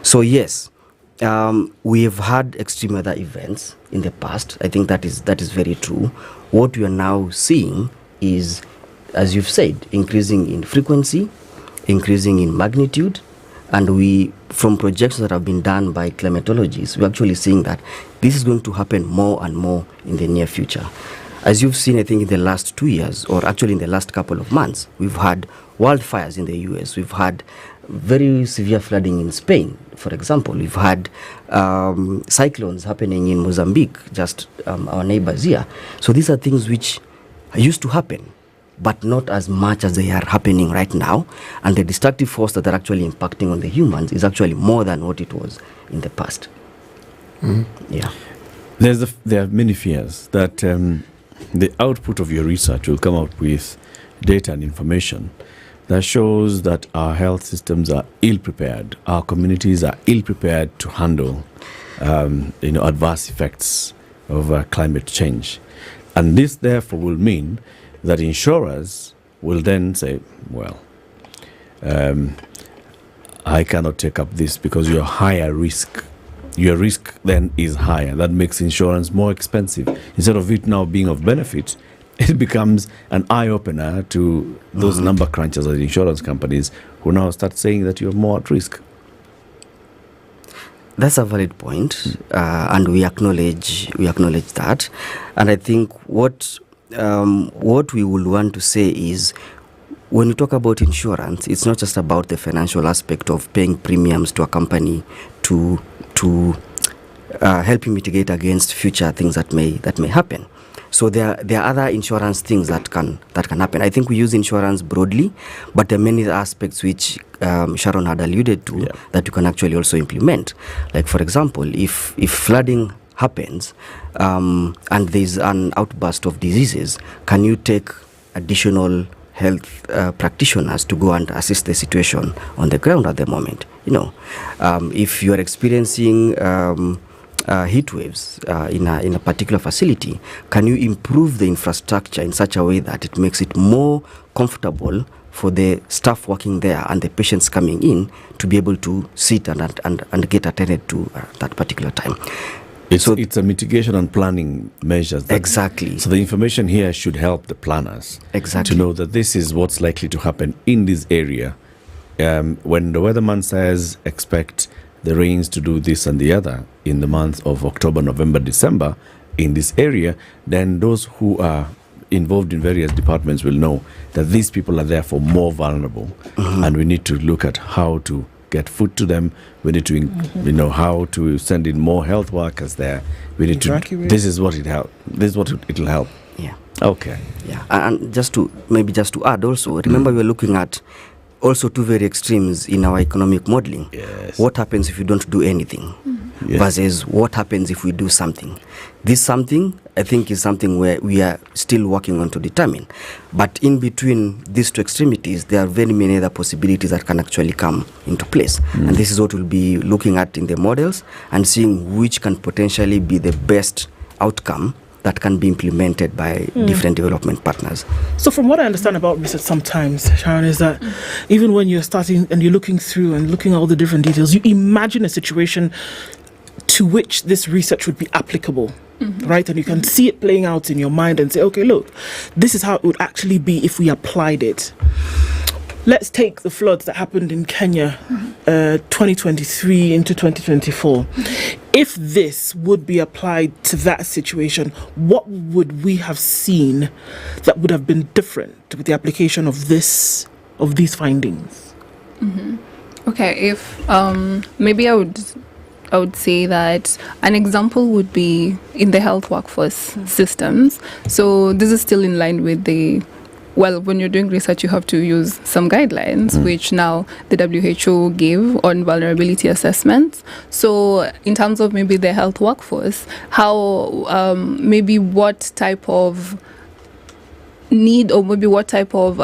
So yes, we have had extreme weather events in the past. I think that is very true. What we are now seeing is, as you've said, increasing in frequency, increasing in magnitude, and we, from projections that have been done by climatologists, we're actually seeing that this is going to happen more and more in the near future. As you've seen, I think in the last 2 years, or actually in the last couple of months, we've had wildfires in the US. We've had very severe flooding in Spain, for example. We've had cyclones happening in Mozambique, just our neighbors here. So these are things which used to happen, but not as much as they are happening right now. And the destructive force that are actually impacting on the humans is actually more than what it was in the past. Yeah. There are many fears that the output of your research will come out with data and information that shows that our health systems are ill-prepared, our communities are ill-prepared to handle adverse effects of climate change. And this therefore will mean that insurers will then say, well, I cannot take up this because you're higher risk. Your risk then is higher. That makes insurance more expensive. Instead of it now being of benefit, it becomes an eye-opener to those number crunchers at insurance companies who now start saying that you're more at risk. That's a valid point, and we acknowledge that. And I think what we will want to say is, when you talk about insurance, it's not just about the financial aspect of paying premiums to a company to helping mitigate against future things that may happen. So there are other insurance things that can happen. I think we use insurance broadly, but there are many aspects which Sharon had alluded to that you can actually also implement. Like, for example, if flooding happens and there's an outburst of diseases, can you take additional health practitioners to go and assist the situation on the ground at the moment? If you are experiencing heat waves in a particular facility, can you improve the infrastructure in such a way that it makes it more comfortable for the staff working there and the patients coming in to be able to sit and get attended to that particular time? It's a mitigation and planning measures. Exactly. So the information here should help the planners to know that this is what's likely to happen in this area. When the weatherman says expect the rains to do this and the other in the months of October, November, December in this area, then those who are involved in various departments will know that these people are therefore more vulnerable, and we need to look at how to get food to them. We need to how to send in more health workers there. We need to. This is what it help. This is what it will help. Yeah. Okay. Yeah. And just to add also, remember we are looking at also two very extremes in our economic modeling. Yes. What happens if you don't do anything versus what happens if we do something? This something, I think, is something where we are still working on to determine. But in between these two extremities, there are very many other possibilities that can actually come into place. And this is what we'll be looking at in the models and seeing which can potentially be the best outcome that can be implemented by different development partners. So from what I understand about research sometimes, Sharon, is that even when you're starting and you're looking through and looking at all the different details, you imagine a situation to which this research would be applicable, right? And you can see it playing out in your mind and say, okay, look, this is how it would actually be if we applied it. Let's take the floods that happened in Kenya 2023 into 2024. If this would be applied to that situation, what would we have seen that would have been different with the application of these findings? Okay, if maybe I would say that an example would be in the health workforce systems. So this is still in line with when you're doing research, you have to use some guidelines, which now the WHO gave on vulnerability assessments. So in terms of maybe the health workforce, how maybe what type of need or maybe what type of,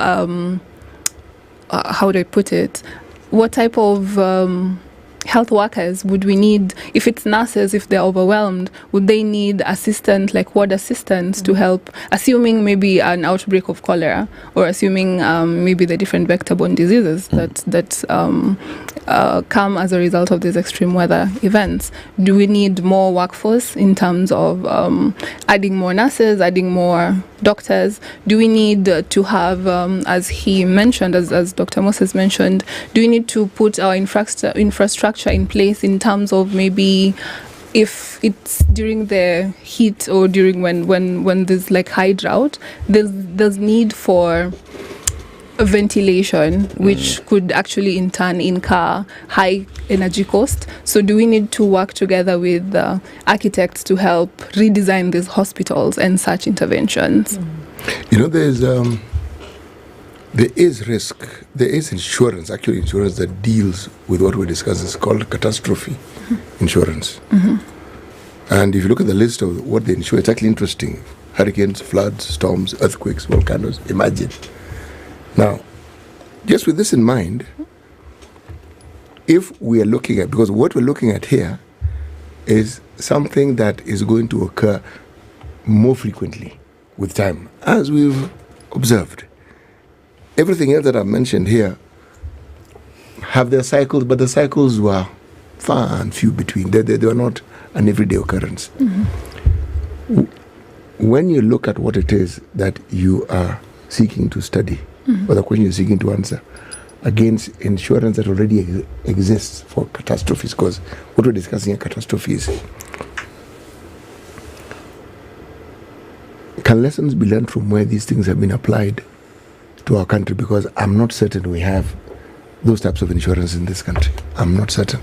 how do I put it, what type of health workers would we need? If it's nurses, if they're overwhelmed, would they need assistance, like ward assistants to help, assuming maybe an outbreak of cholera, or assuming maybe the different vector-borne diseases that come as a result of these extreme weather events? Do we need more workforce in terms of adding more nurses, adding more doctors? Do we need to have, as he mentioned, as Dr. Moses mentioned, do we need to put our infrastructure in place in terms of maybe if it's during the heat or during when there's like high drought, there's need for ventilation, which could actually in turn incur high energy cost. So do we need to work together with architects to help redesign these hospitals and such interventions? There is risk. There is insurance that deals with what we discussed. It's called catastrophe insurance. And if you look at the list of what they insure, it's actually interesting. Hurricanes, floods, storms, earthquakes, volcanoes. Imagine. Now, just with this in mind, if we are looking at, because what we're looking at here is something that is going to occur more frequently with time, as we've observed. Everything else that I've mentioned here have their cycles, but the cycles were far and few between. They were not an everyday occurrence. When you look at what it is that you are seeking to study, or the question you're seeking to answer, against insurance that already exists for catastrophes, because what we're discussing are catastrophes, can lessons be learned from where these things have been applied to our country? Because I'm not certain we have those types of insurance in this country. I'm not certain.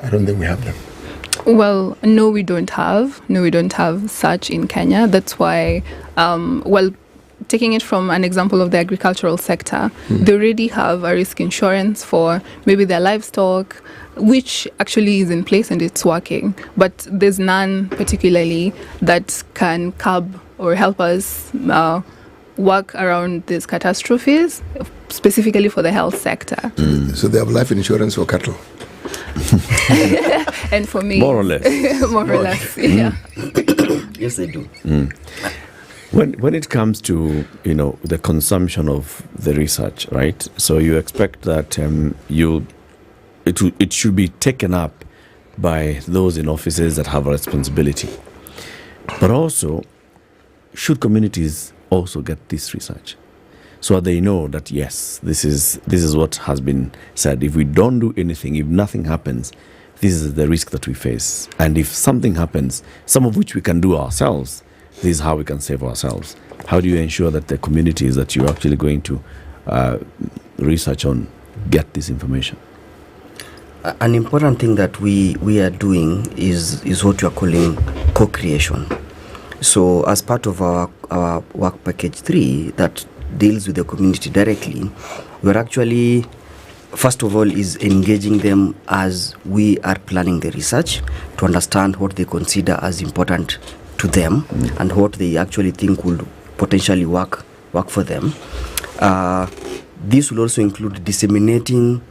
I don't think we have them. Well, no, we don't have such in Kenya. That's why, taking it from an example of the agricultural sector, they already have a risk insurance for maybe their livestock, which actually is in place and it's working. But there's none particularly that can curb or help us work around these catastrophes, specifically for the health sector. So they have life insurance for cattle? And for me, more or less. more or less, yeah. Yes, they do. When it comes to the consumption of the research, right? So you expect that it should be taken up by those in offices that have a responsibility, but also should communities also get this research so they know that yes, this is what has been said. If we don't do anything, if nothing happens, this is the risk that we face, and if something happens, some of which we can do ourselves, this is how we can save ourselves. How do you ensure that the communities that you're actually going to research on get this information? An important thing that we are doing is what we are calling co-creation. So as part of our work package 3 that deals with the community directly, we're actually, first of all, is engaging them as we are planning the research to understand what they consider as important to them and what they actually think would potentially work for them. This will also include disseminating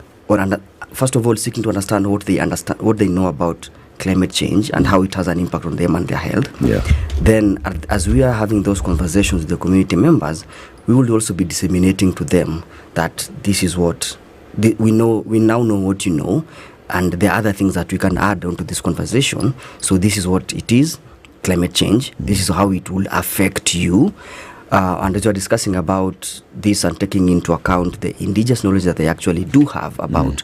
first of all, seeking to understand what they know about climate change and how it has an impact on them and their health. Yeah. Then, as we are having those conversations with the community members, we will also be disseminating to them that this is what we know. We now know what you know, and there are other things that we can add onto this conversation. So this is what it is: climate change. This is how it will affect you. And as we're discussing about this and taking into account the indigenous knowledge that they actually do have about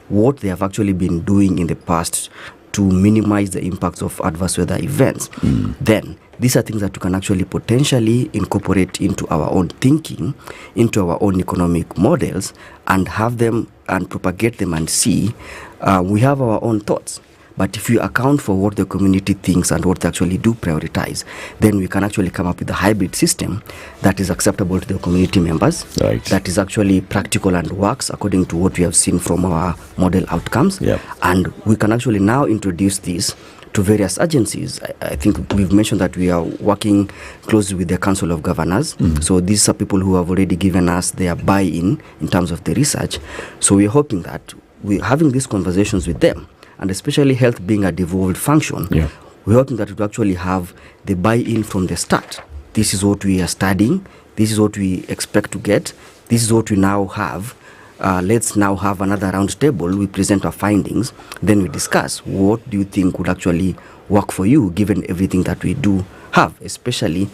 what they have actually been doing in the past to minimize the impacts of adverse weather events, then these are things that we can actually potentially incorporate into our own thinking, into our own economic models, and have them and propagate them and see. We have our own thoughts, but if you account for what the community thinks and what they actually do prioritize, then we can actually come up with a hybrid system that is acceptable to the community members, that is actually practical and works according to what we have seen from our model outcomes. And we can actually now introduce this to various agencies. I think we've mentioned that we are working closely with the Council of Governors. So these are people who have already given us their buy-in in terms of the research. So we're hoping that we're having these conversations with them, and especially health being a devolved function, we're hoping that we actually have the buy-in from the start. This is what we are studying. This is what we expect to get. This is what we now have. Let's now have another round table. We present our findings. Then we discuss what do you think would actually work for you, given everything that we do have, especially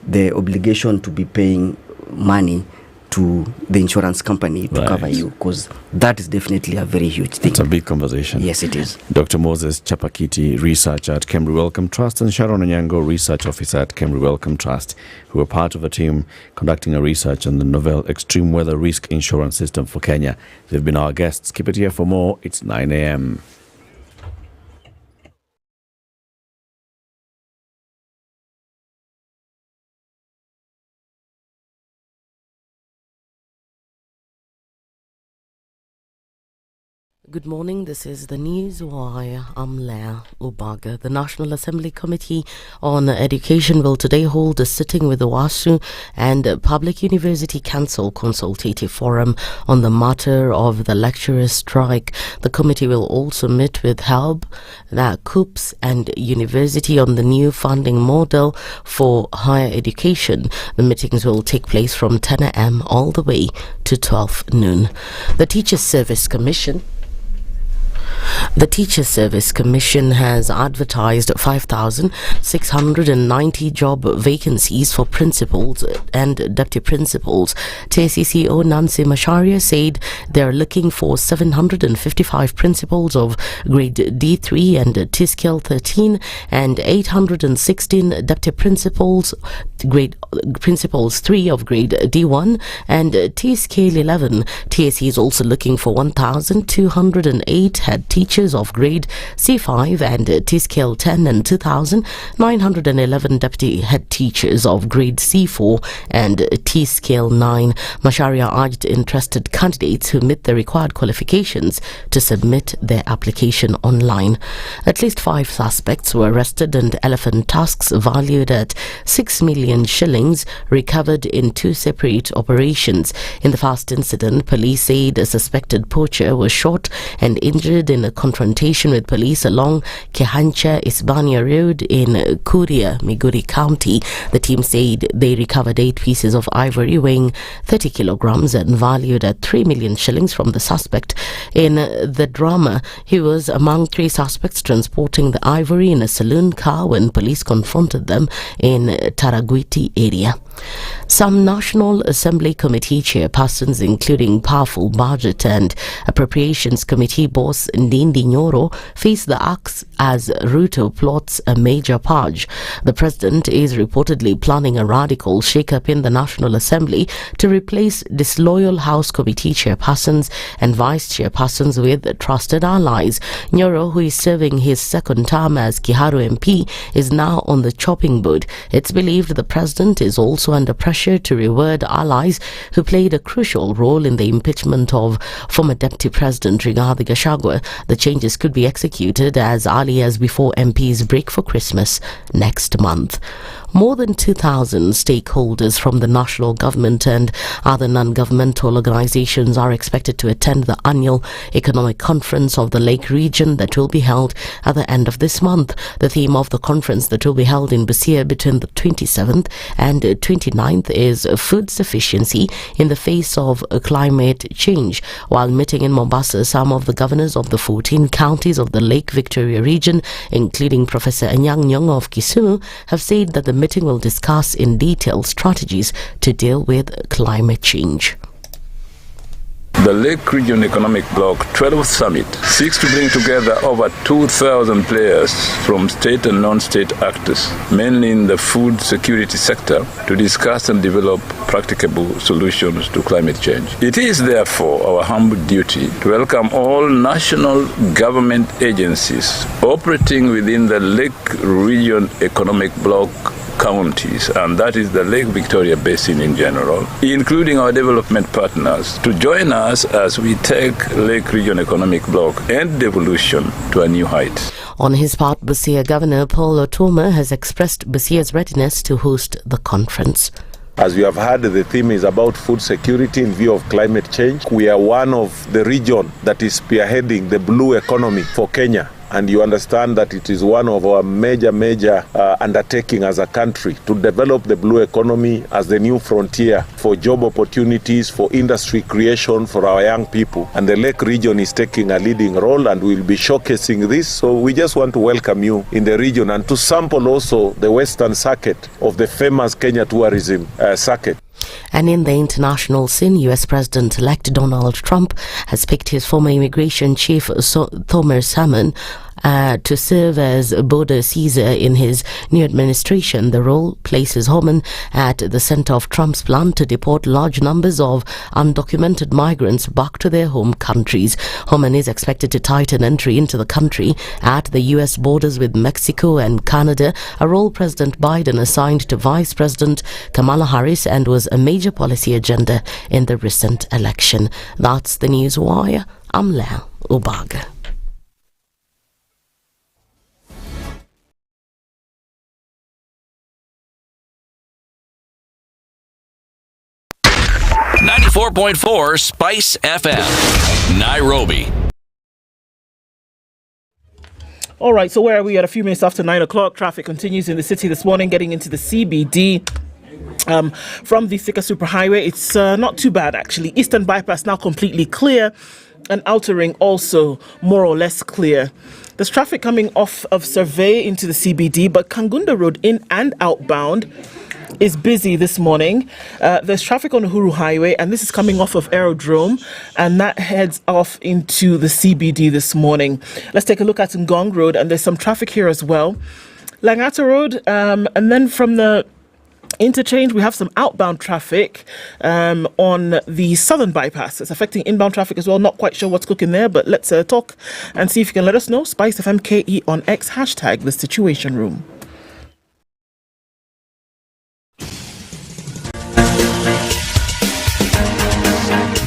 the obligation to be paying money to the insurance company to cover you, because that is definitely a very huge thing. It's a big conversation. Yes, it is. Dr. Moses Chapakiti, researcher at Kemri Wellcome Trust, and Sharon Onyango, research officer at Kemri Wellcome Trust, who are part of a team conducting a research on the novel extreme weather risk insurance system for Kenya. They've been our guests. Keep it here for more. It's 9 a.m. Good morning, this is the News Wire. I'm Leah Ubaga. The National Assembly Committee on Education will today hold a sitting with the WASU and Public University Council Consultative Forum on the matter of the lecturers' strike. The committee will also meet with HELB, the COOPS and University on the new funding model for higher education. The meetings will take place from 10 a.m. all the way to 12 noon. The Teachers Service Commission has advertised 5,690 job vacancies for principals and deputy principals. TCCO Nancy Macharia said they are looking for 755 principals of grade D3 and T-Scale 13 and 816 deputy principals, principals 3 of grade D1 and T-Scale 11. TSC is also looking for 1,208 head head teachers of grade C5 and T-Scale 10 and 2,911 deputy head teachers of grade C4 and T-Scale 9. Macharia urged interested candidates who meet the required qualifications to submit their application online. At least 5 suspects were arrested and elephant tusks valued at 6 million shillings recovered in 2 separate operations. In the first incident, police said a suspected poacher was shot and injured in a confrontation with police along Kehancha Isbania Road in Kuria, Migori County. The team said they recovered 8 pieces of ivory weighing 30 kilograms and valued at 3 million shillings from the suspect. In the drama, he was among 3 suspects transporting the ivory in a saloon car when police confronted them in Taragwiti area. Some National Assembly Committee chairpersons, including Powerful Budget and Appropriations Committee boss Ndindi Nyoro, face the axe as Ruto plots a major purge. The president is reportedly planning a radical shake-up in the National Assembly to replace disloyal House Committee chairpersons and vice chairpersons with trusted allies. Nyoro, who is serving his second term as Kiharu MP, is now on the chopping board. It's believed the president is also under pressure to reward allies who played a crucial role in the impeachment of former Deputy President Rigathi Gachagua. The changes could be executed as early as before MPs break for Christmas next month. More than 2,000 stakeholders from the national government and other non-governmental organizations are expected to attend the annual economic conference of the Lake region that will be held at the end of this month. The theme of the conference that will be held in Busia between the 27th and 29th is food sufficiency in the face of climate change. While meeting in Mombasa, some of the governors of the 14 counties of the Lake Victoria region, including Professor Anyang' Nyong'o of Kisumu, have said that the meeting will discuss in detail strategies to deal with climate change. The Lake Region Economic Bloc 12th Summit seeks to bring together over 2,000 players from state and non-state actors, mainly in the food security sector, to discuss and develop practicable solutions to climate change. It is therefore our humble duty to welcome all national government agencies operating within the Lake Region Economic Bloc counties, and that is the Lake Victoria Basin in general, including our development partners, to join us as we take Lake Region Economic Bloc and devolution to a new height. On his part, Busia Governor Paul Otoma has expressed Busia's readiness to host the conference. As we have heard, the theme is about food security in view of climate change. We are one of the region that is spearheading the blue economy for Kenya. And you understand that it is one of our major undertaking as a country to develop the blue economy as the new frontier for job opportunities, for industry creation for our young people. And the Lake region is taking a leading role, and we will be showcasing this. So we just want to welcome you in the region and to sample also the western circuit of the famous Kenya tourism circuit. And in the international scene, US President-elect Donald Trump has picked his former immigration chief Thomas Salmon to serve as border Caesar in his new administration. The role places Homan at the center of Trump's plan to deport large numbers of undocumented migrants back to their home countries. Homan is expected to tighten entry into the country at the US borders with Mexico and Canada, a role President Biden assigned to Vice President Kamala Harris and was a major policy agenda in the recent election. That's the News Wire. I'm Lydiah Ubaga. .4 Spice FM, Nairobi. All right, so where are we at? A few minutes after 9 o'clock. Traffic continues in the city this morning, getting into the CBD. From the Thika Superhighway, it's not too bad actually. Eastern Bypass now completely clear, and Outer Ring also more or less clear. There's traffic coming off of Survey into the CBD, but Kangunda Road in and outbound is busy this morning. There's traffic on Uhuru Highway, and this is coming off of Aerodrome, and that heads off into the CBD this morning. Let's take a look at Ngong Road, and there's some traffic here as well. Langata Road, and then from the interchange. We have some outbound traffic on the southern bypass. It's affecting inbound traffic as well. Not quite sure what's cooking there, but let's talk and see if you can let us know. SpiceFM KE on X, hashtag the Situation Room.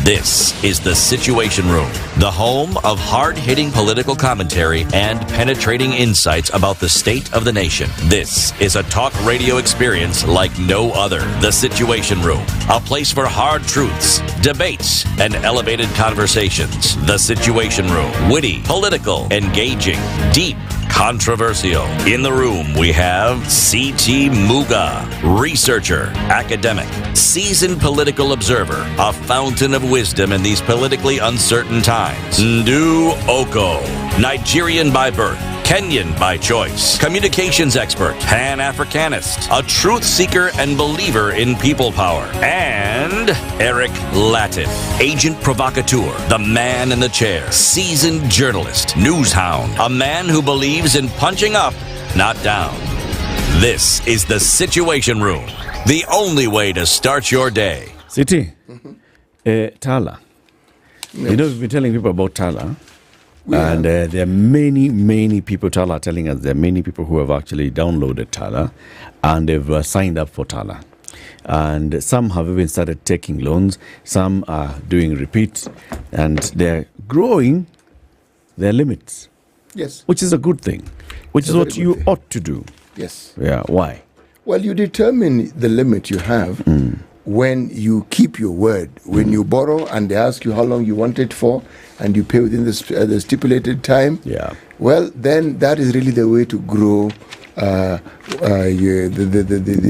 This is The Situation Room, the home of hard-hitting political commentary and penetrating insights about the state of the nation. This is a talk radio experience like no other. The Situation Room, a place for hard truths, debates, and elevated conversations. The Situation Room, witty, political, engaging, deep, controversial. In the room, we have C.T. Muga, researcher, academic, seasoned political observer, a fountain of wisdom in these politically uncertain times. Ndu Okoh, Nigerian by birth, Kenyan by choice, communications expert, Pan-Africanist, a truth seeker and believer in people power, and Eric Latiff, agent provocateur, the man in the chair, seasoned journalist, news hound, a man who believes in punching up, not down. This is The Situation Room, the only way to start your day. City, Tala. Yes. You know, we've been telling people about Tala. And there are many people, Tala are telling us there are many people who have actually downloaded Tala and they've signed up for Tala. And some have even started taking loans, some are doing repeats, and they're growing their limits. Yes. Which is a good thing, which is what you ought to do. Yes. Yeah, why? Well, you determine the limit you have when you keep your word. When you borrow and they ask you how long you want it for, and you pay within the stipulated time, well, then that is really the way to grow the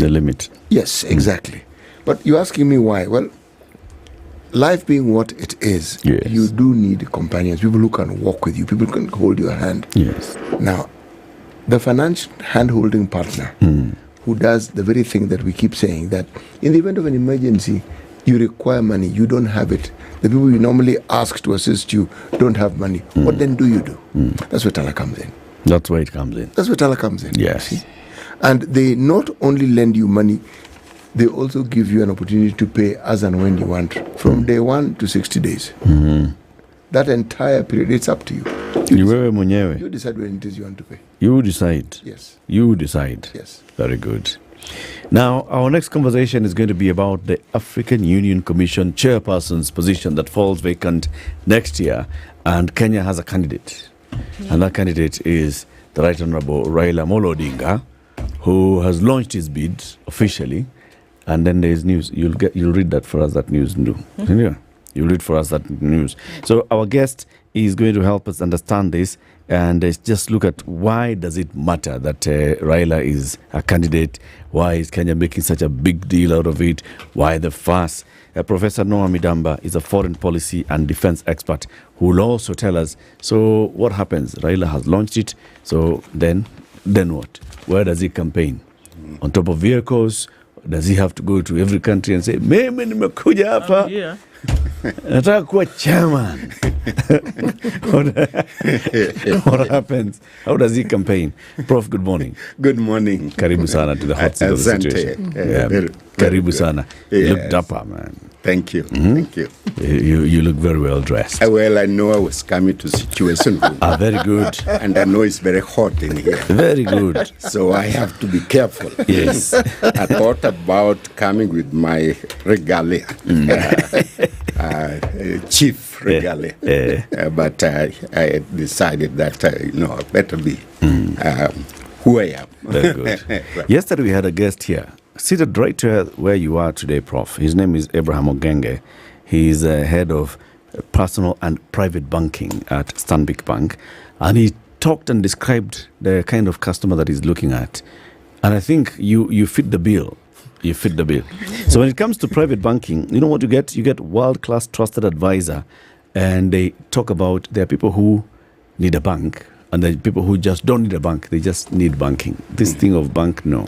limit. Yes, exactly. But you're asking me why? Well, life being what it is, you do need companions, people who can walk with you, people who can hold your hand. Yes. Now, the financial hand-holding partner who does the very thing that we keep saying, that in the event of an emergency, you require money, you don't have it. The people you normally ask to assist you don't have money. What then do you do? That's where Tala comes in. That's where it comes in. That's where Tala comes in. Yes. See? And they not only lend you money, they also give you an opportunity to pay as and when you want, from day 1 to 60 days. That entire period, it's up to you. You decide when it is you want to pay. You decide. Yes. You decide. Yes. Very good. Now, our next conversation is going to be about the African Union Commission chairperson's position that falls vacant next year, and Kenya has a candidate. And that candidate is the Right Honorable Raila Odinga, who has launched his bid officially. And then there's news. You'll read that for us, that news, Ndu. Yeah. You'll read for us that news. So our guest is going to help us understand this and just look at why does it matter that Raila is a candidate? Why is Kenya making such a big deal out of it? Why the fuss? Professor Noah Midamba is a foreign policy and defense expert who will also tell us, so what happens? Raila has launched it, so then what? Where does he campaign? On top of vehicles? Does he have to go to every country and say, mimi nimekuja hapa, nataka kuwa chairman? What happens? How does he campaign? Prof, good morning. Good morning. Karibu sana to the hot seat of the situation. Karibu sana. You look dapper, man. Thank you. Thank you. You look very well dressed. Well, I know I was coming to Situation Room. Very good. And I know it's very hot in here. Very good. So I have to be careful. Yes. I thought about coming with my regalia, chief regalia. But I decided that, I better be who I am. Very good. Right. Yesterday we had a guest here, seated right where you are today, Prof. His name is Abraham Ogenge. He's head of personal and private banking at Standard Bank. And he talked and described the kind of customer that he's looking at. And I think you fit the bill. You fit the bill. So when it comes to private banking, you know what you get? You get world-class trusted advisor. And they talk about there are people who need a bank and there are people who just don't need a bank. They just need banking. This thing of bank, no.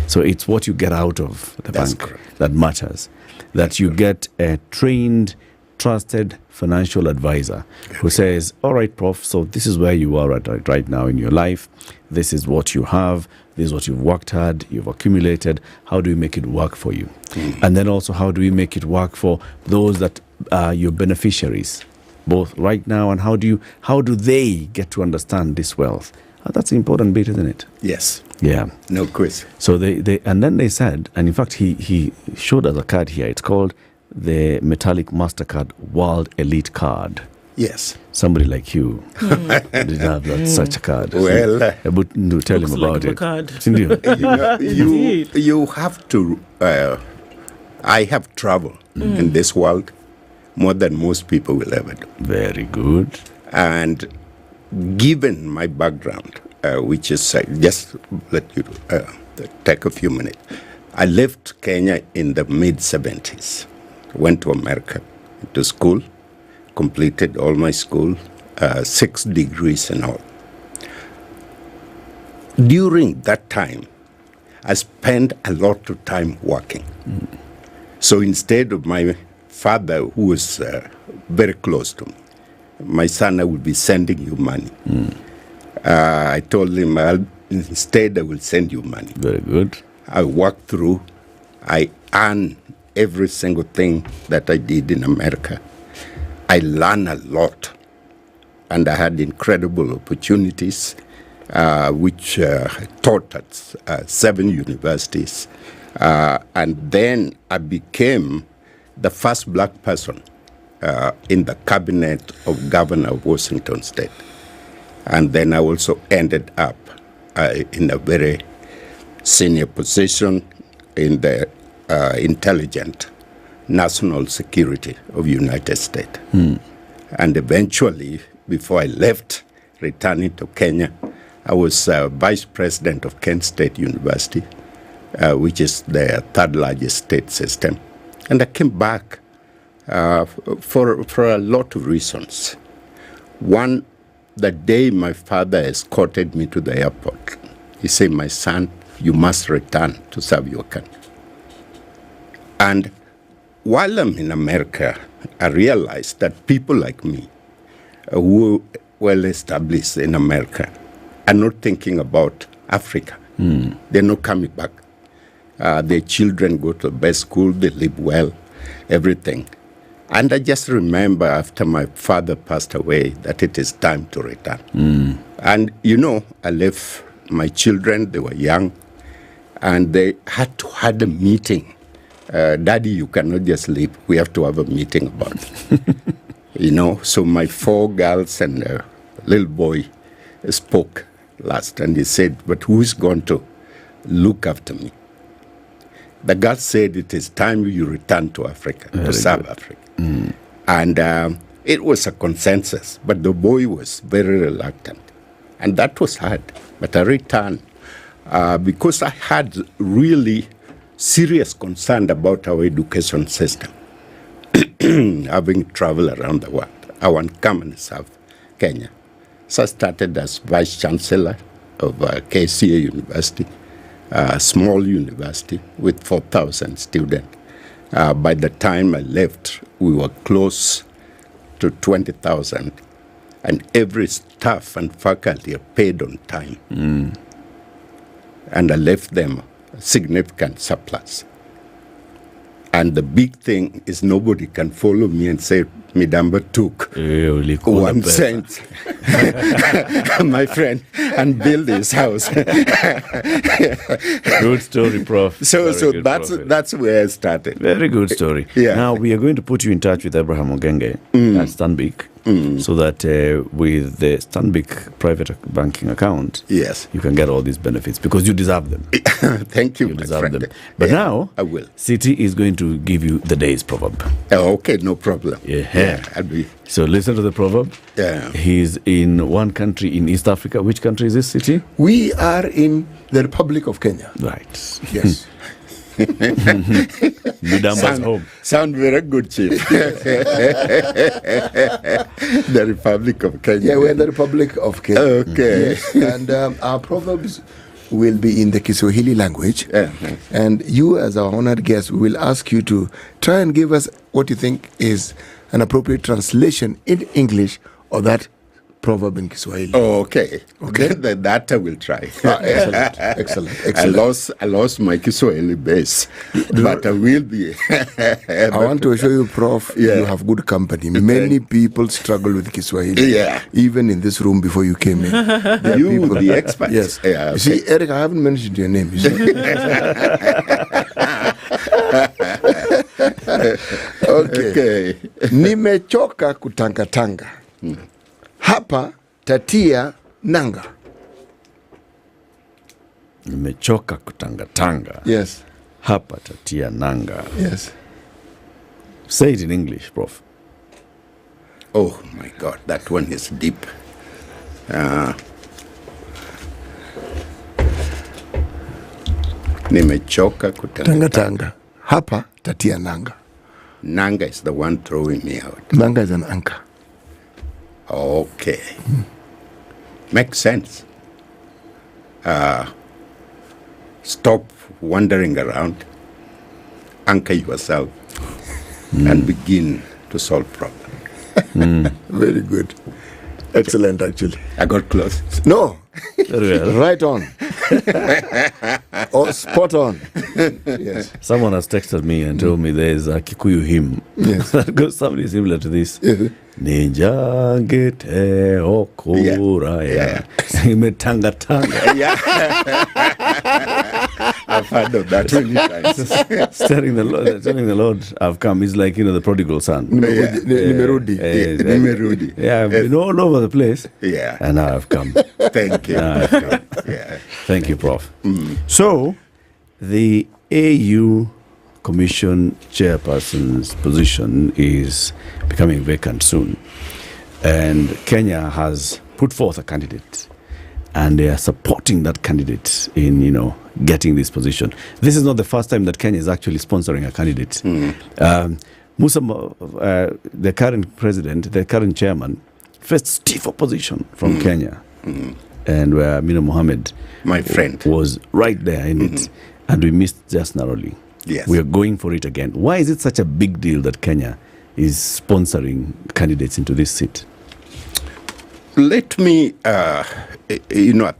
So it's what you get out of the bank that matters. That you get a trained, trusted financial advisor who says, all right, Prof, so this is where you are right now in your life. this is what you have, this is what you've worked hard, you've accumulated. How do we make it work for you? And then also, how do we make it work for those that are your beneficiaries, both right now, and how do they get to understand this wealth? That's an important bit, isn't it? Yes. Yeah. No question. So they said, and in fact he showed us a card here. It's called the Metallic MasterCard World Elite Card. Yes. Somebody like you did have such a card. Well, tell him about it. Card. You have to. I have traveled in this world more than most people will ever do. Very good. And given my background, which is just let you take a few minutes. I left Kenya in the mid-70s. Went to America, to school, completed all my school, 6 degrees and all. During that time, I spent a lot of time working. So instead of my father, who was very close to me, my son, I will be sending you money. I told him, instead I will send you money. Very good. I worked through, I earned every single thing that I did in America. I learned a lot, and I had incredible opportunities, which I taught at 7 universities. And then I became the first black person in the cabinet of Governor of Washington State. And then I also ended up in a very senior position in the intelligent national security of United States. And eventually, before I left, returning to Kenya, I was vice president of Kent State University, which is the 3rd largest state system. And I came back for a lot of reasons. One, the day my father escorted me to the airport, he said, "My son, you must return to serve your country." And while I'm in America, I realized that people like me, who are well established in America, are not thinking about Africa. They're not coming back. Their children go to the best school, they live well, everything. And I just remember after my father passed away that it is time to return. And, I left my children, they were young, and they had to have a meeting. Daddy, you cannot just leave. We have to have a meeting about it. So my 4 girls and a little boy spoke last, and he said, "But who is going to look after me?" The girl said, "It is time you return to Africa, to serve Africa." And it was a consensus, but the boy was very reluctant. And that was hard. But I returned because I had really serious concern about our education system. Having traveled around the world, I want to come and serve Kenya. So I started as vice chancellor of KCA University, a small university with 4,000 students. By the time I left, we were close to 20,000, and every staff and faculty are paid on time. And I left them a significant surplus. And the big thing is nobody can follow me and say, Midamba took 1 cent, my friend, and build his house. Good story, Prof. So that's where I started. Very good story. Yeah. Now, we are going to put you in touch with Abraham Ogenge at Stanbic, so that with the Stanbic private banking account, yes, you can get all these benefits because you deserve them. Thank you, you my deserve friend. them. But now, I will. City is going to give you the day's proverb. Oh, okay, no problem. Yeah. I'll be. So listen to the proverb. Yeah. He's in one country in East Africa. Which country is this, City? We are in the Republic of Kenya. Right. Yes. Midamba's home. Sound very good, Chief. The Republic of Kenya. Yeah, we're in the Republic of Kenya. Okay. Yes. And our proverbs will be in the Kiswahili language. And you, as our honored guest, we will ask you to try and give us what you think is an appropriate translation in English of that proverb in Kiswahili. Oh, okay. Okay. That I will try. Excellent. I lost my Kiswahili base, but I will be. I want to assure you, Prof, you have good company. Many people struggle with Kiswahili. Yeah. Even in this room before you came in. You, the expert. Yes. Yeah, okay. You see, Eric, I haven't mentioned your name. You see? Okay. Nimechoka kutangatanga. Hapa tatia nanga. Nimechoka kutangatanga. Yes. Hapa tatia nanga. Yes. Say it in English, Prof. Oh my God, that one is deep. Nimechoka kutangatanga. Hapa tatia nanga. Nanga is the one throwing me out. Nanga is an anchor. Okay. Makes sense. Stop wandering around, anchor yourself, and begin to solve problems. Very good. Excellent, actually. I got close. No. Right on. Oh, spot on. Yes. Someone has texted me and told me there's a Kikuyu hymn that goes something similar to this. Ninjangete okura ya imetanga tanga. Yeah. I've heard of that many times. telling the Lord I've come. He's like, the prodigal son. Nimerudi. Nimerudi. Yeah, I've been all over the place. Yeah. And now I've come. Thank you. Now I've come. Yeah. Thank you, Prof. So, the AU Commission chairperson's position is becoming vacant soon. And Kenya has put forth a candidate. And they are supporting that candidate in, getting this position. This is not the first time that Kenya is actually sponsoring a candidate. Musa, the current president, the current chairman, faced stiff opposition from Kenya. And where Amina Mohammed, my friend, was right there in it. And we missed just narrowly. Yes. We are going for it again. Why is it such a big deal that Kenya is sponsoring candidates into this seat? Let me, I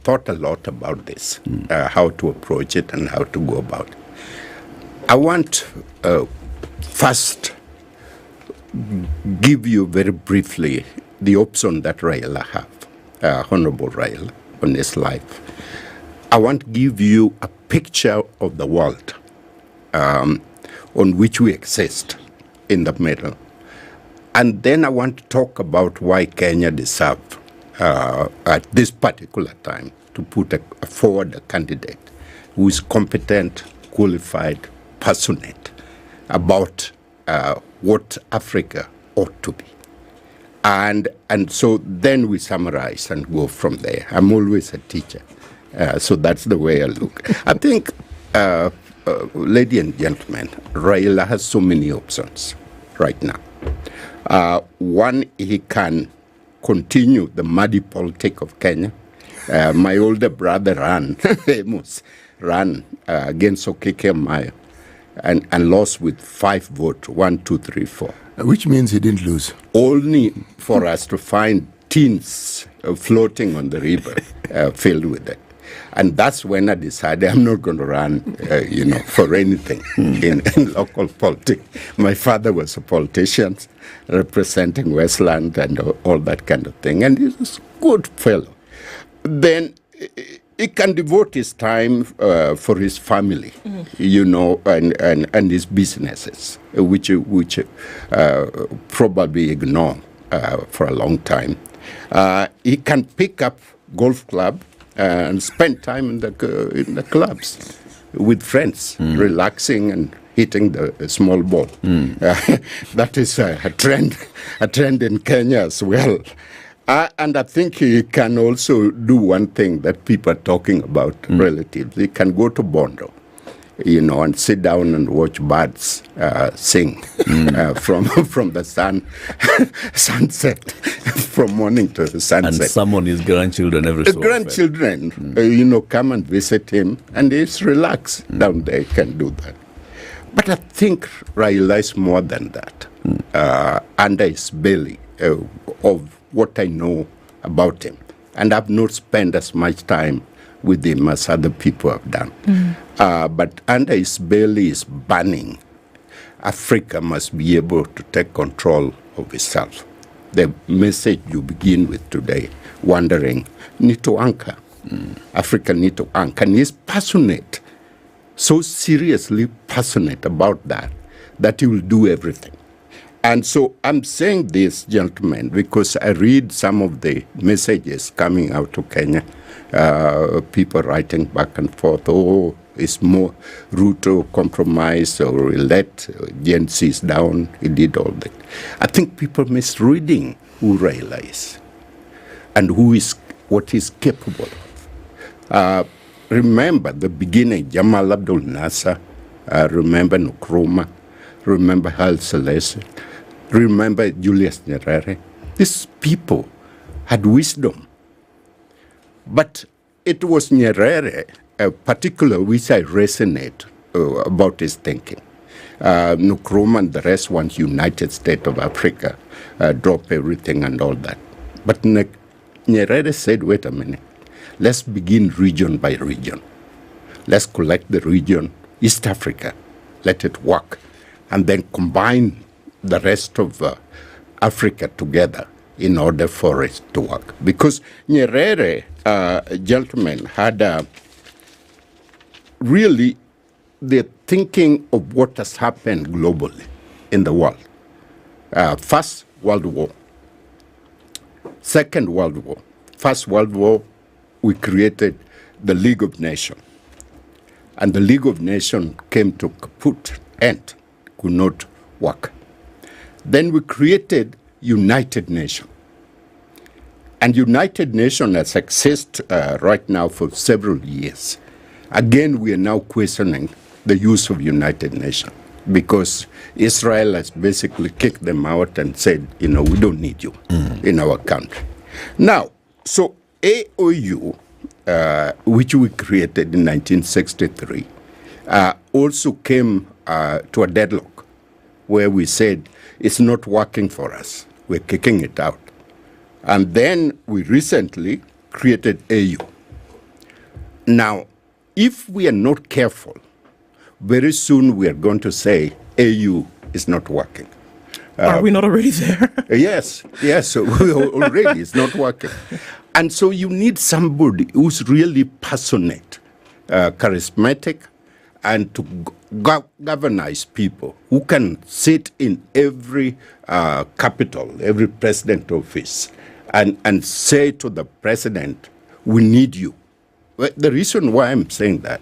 thought a lot about this, how to approach it and how to go about it. I want first give you very briefly the option that Raila have, Honorable Raila, on his life. I want to give you a picture of the world on which we exist in the middle. And then I want to talk about why Kenya deserves, at this particular time, to put forward a candidate who is competent, qualified, passionate about what Africa ought to be. And so then we summarize and go from there. I'm always a teacher, so that's the way I look. I think, ladies and gentlemen, Raila has so many options right now. One, he can continue the muddy politics of Kenya. My older brother ran against Okeke Maya and lost with 5 votes, 1, 2, 3, 4. Which means he didn't lose. Only for us to find tins floating on the river filled with it. And that's when I decided I'm not going to run, for anything in local politics. My father was a politician representing Westland and all that kind of thing. And he's a good fellow. Then he can devote his time for his family, and his businesses, which probably ignore for a long time. He can pick up golf club and spend time in the clubs with friends, relaxing and hitting the small ball. That is a trend in Kenya as well. And I think he can also do one thing that people are talking about relatives. He can go to Bondo, and sit down and watch birds sing from the sunset, from morning to the sunset. And summon his grandchildren every so often. Grandchildren, come and visit him, and he's relaxed down there, he can do that. But I think Raila is more than that. Under his belly of what I know about him. And I've not spent as much time with him as other people have done. But under his belly is burning. Africa must be able to take control of itself. The message you begin with today, wondering, need to anchor. Africa need to anchor. And he's passionate, so seriously passionate about that he will do everything. And so I'm saying this, gentlemen, because I read some of the messages coming out to Kenya, people writing back and forth, it's more Ruto compromise, or he let Gen Zs down, he did all that. I think people misreading who Raila is and what he's capable of. Remember the beginning, Jamal Abdul Nasser, remember Nkrumah, remember Haile Selassie, remember Julius Nyerere. These people had wisdom. But it was Nyerere, particular, which I resonate about his thinking. Nkrumah and the rest want United States of Africa, drop everything and all that. But Nyerere said, wait a minute, let's begin region by region. Let's collect the region, East Africa, let it work, and then combine the rest of Africa together in order for it to work. Because Nyerere, gentlemen, had really the thinking of what has happened globally in the world. First World War, Second World War. First World War, we created the League of Nations. And the League of Nations came to kaput, end, could not work. Then we created United Nations. And United Nations has existed right now for several years. Again, we are now questioning the use of United Nations because Israel has basically kicked them out and said, we don't need you in our country. Now, so AOU, which we created in 1963, also came to a deadlock where we said, it's not working for us. We're kicking it out. And then we recently created AU. Now, if we are not careful, very soon we are going to say AU is not working. Are we not already there? Yes, so already it's not working. And so you need somebody who's really passionate, charismatic, and to governize people, who can sit in every capital, every president office, and say to the president, we need you. Well, the reason why I'm saying that,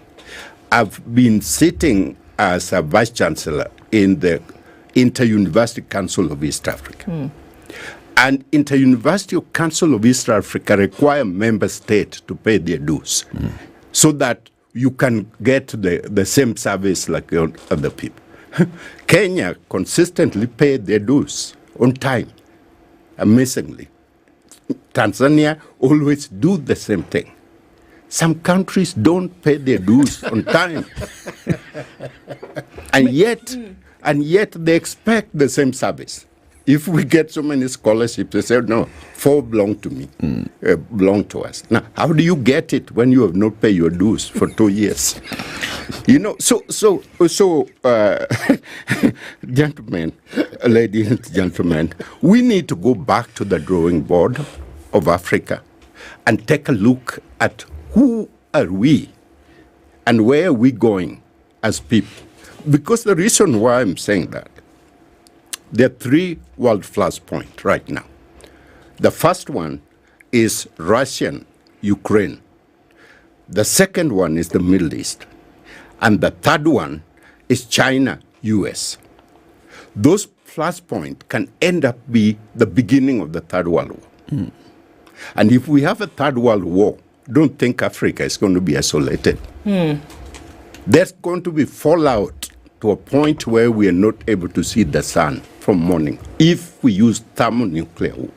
I've been sitting as a vice chancellor in the Inter-University Council of East Africa. And Inter-University Council of East Africa require member states to pay their dues so that you can get the same service like other people. Kenya consistently paid their dues on time, amazingly. Tanzania always do the same thing. Some countries don't pay their dues on time. And yet they expect the same service. If we get so many scholarships, they say, no, 4 belong to me, belong to us. Now, how do you get it when you have not paid your dues for 2 years? So, gentlemen, ladies and gentlemen, we need to go back to the drawing board of Africa and take a look at who are we and where are we going as people. Because the reason why I'm saying that, there are 3 world flashpoints right now. The first one is Russian-Ukraine. The second one is the Middle East. And the third one is China-US. Those flashpoints can end up be the beginning of the Third World War. And if we have a Third World War, don't think Africa is going to be isolated. There's going to be fallout to a point where we are not able to see the sun from morning if we use thermonuclear war.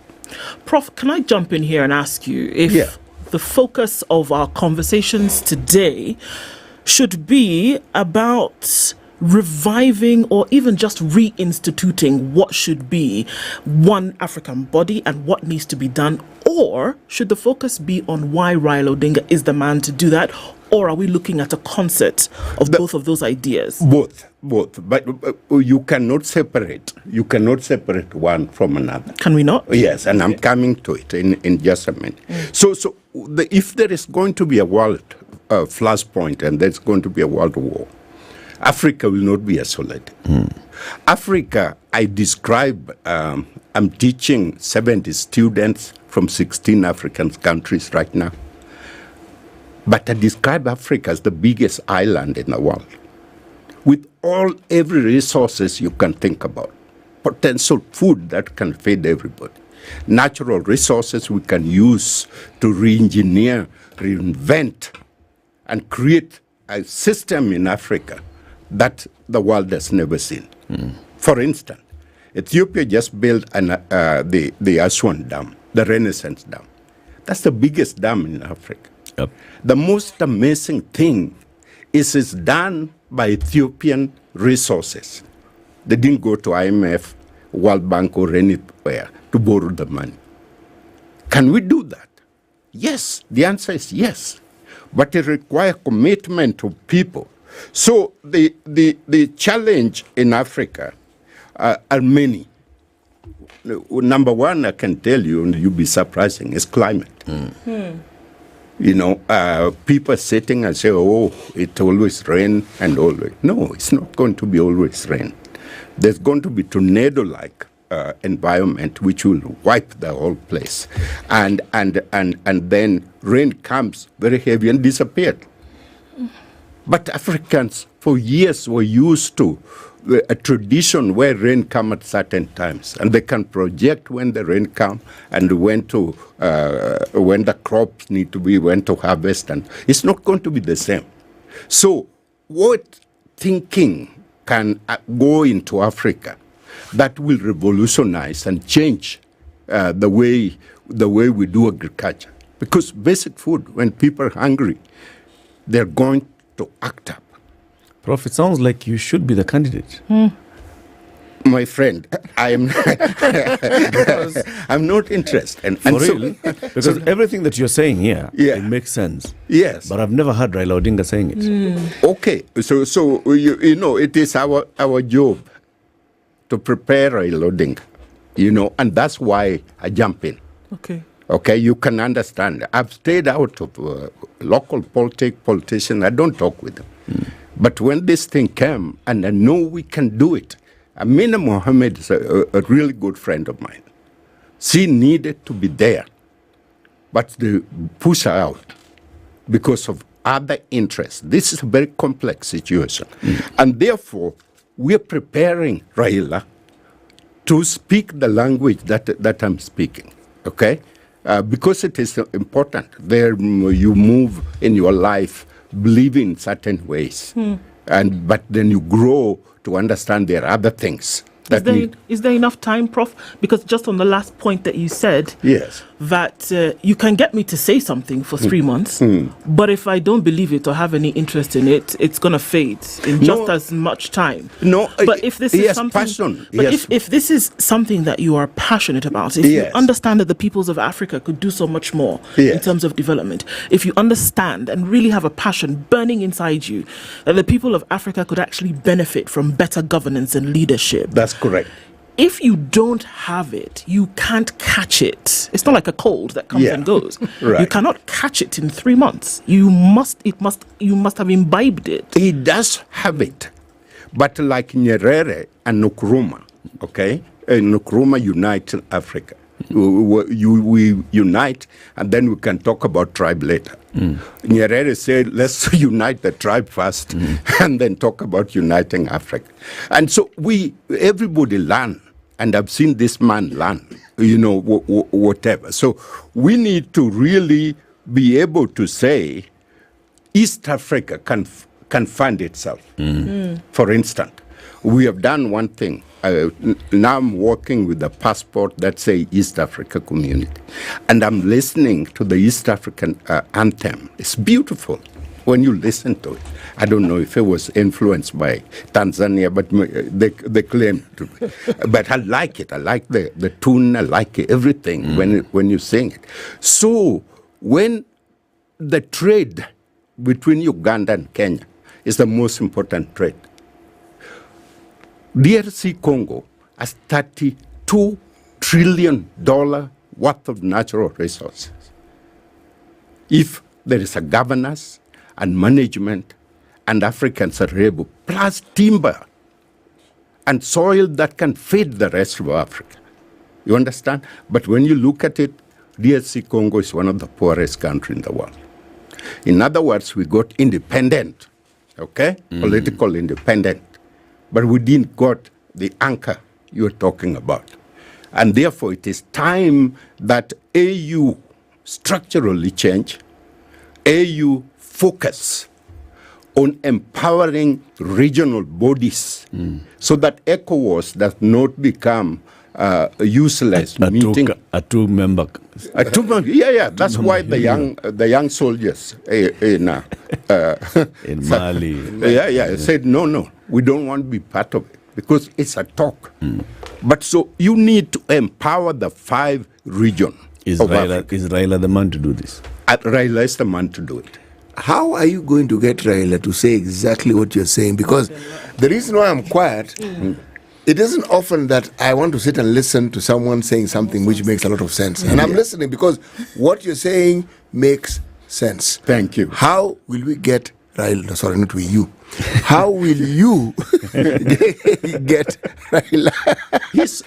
Prof, can I jump in here and ask you if the focus of our conversations today should be about reviving or even just reinstituting what should be one African body and what needs to be done? Or should the focus be on why Raila Odinga is the man to do that? Or are we looking at a concert of both of those ideas? Both. But you cannot separate. You cannot separate one from another. Can we not? Yes, and I'm coming to it in just a minute. If there is going to be a world flashpoint and there's going to be a world war, Africa will not be isolated. Africa, I describe, I'm teaching 70 students from 16 African countries right now. But I describe Africa as the biggest island in the world, with every resources you can think about. Potential food that can feed everybody. Natural resources we can use to re-engineer, reinvent, and create a system in Africa that the world has never seen. For instance, Ethiopia just built the Aswan Dam, the Renaissance Dam. That's the biggest dam in Africa. Yep. The most amazing thing is it's done by Ethiopian resources. They didn't go to IMF, World Bank, or anywhere to borrow the money. Can we do that? Yes. The answer is yes. But it requires commitment of people. So the challenge in Africa are many. Number one, I can tell you, and you'll be surprising, is climate. People sitting and say, oh, it always rain and always. No, it's not going to be always rain. There's going to be tornado-like environment which will wipe the whole place. And then rain comes very heavy and disappears. But Africans for years were used to a tradition where rain comes at certain times, and they can project when the rain comes and when the crops need to be, when to harvest, and it's not going to be the same. So what thinking can go into Africa that will revolutionize and change the way we do agriculture? Because basic food, when people are hungry, they're going to act up. Prof, it sounds like you should be the candidate. My friend, I'm not interested. For real? Because everything that you're saying here, it makes sense. Yes. But I've never heard Raila Odinga saying it. Okay. So it is our job to prepare Raila Odinga, and that's why I jump in. Okay, you can understand. I've stayed out of local politicians. I don't talk with them. But when this thing came, and I know we can do it, Maina Mohammed is a really good friend of mine. She needed to be there, but they push her out because of other interests. This is a very complex situation. And therefore, we are preparing Raila to speak the language that I'm speaking, okay? Because it is important. There you move in your life believing in certain ways, but then you grow to understand there are other things. Is there enough time, Prof? Because just on the last point that you said, yes, that you can get me to say something for 3 months, but if I don't believe it or have any interest in it, it's going to fade in just as much time. No, but if this is something, passion. But if this is something that you are passionate about, if you understand that the peoples of Africa could do so much more in terms of development, if you understand and really have a passion burning inside you that the people of Africa could actually benefit from better governance and leadership. That's correct. If you don't have it, you can't catch it. It's not like a cold that comes and goes. Right. You cannot catch it in 3 months. You must have imbibed it. He does have it. But like Nyeri and Nkrumah, okay? Nkrumah unites Africa. We unite, and then we can talk about tribe later. Nyerere said, let's unite the tribe first, and then talk about uniting Africa. And so everybody learn, and I've seen this man learn, whatever. So we need to really be able to say, East Africa can fund itself. For instance, we have done one thing. Now I'm working with a passport that says East Africa Community. And I'm listening to the East African anthem. It's beautiful. when you listen to it. I don't know if it was influenced by Tanzania, but they claim to be. But I like it. I like the tune. I like everything when you sing it. So when the trade between Uganda and Kenya is the most important trade, DRC Congo has $32 trillion worth of natural resources. If there is a governance and management and Africans are able, plus timber and soil that can feed the rest of Africa. You understand? But when you look at it, DRC Congo is one of the poorest countries in the world. In other words, we got independent, okay? Political independent. But we didn't got the anchor you're talking about. And therefore, it is time that AU structurally change, AU focus on empowering regional bodies so that ECOWAS does not become a useless meeting. A two-member. Yeah. That's why the young soldiers in Mali. Said no, we don't want to be part of it because it's a talk. But so you need to empower the 5 regions. Is Raila the man to do this? Raila is the man to do it. How are you going to get Raila to say exactly what you're saying? Because the reason why I'm quiet, it isn't often that I want to sit and listen to someone saying something which makes a lot of sense. And I'm listening because what you're saying makes sense. Thank you. How will we get Raila? No, sorry, not we, you. How will you get Raila? Yes,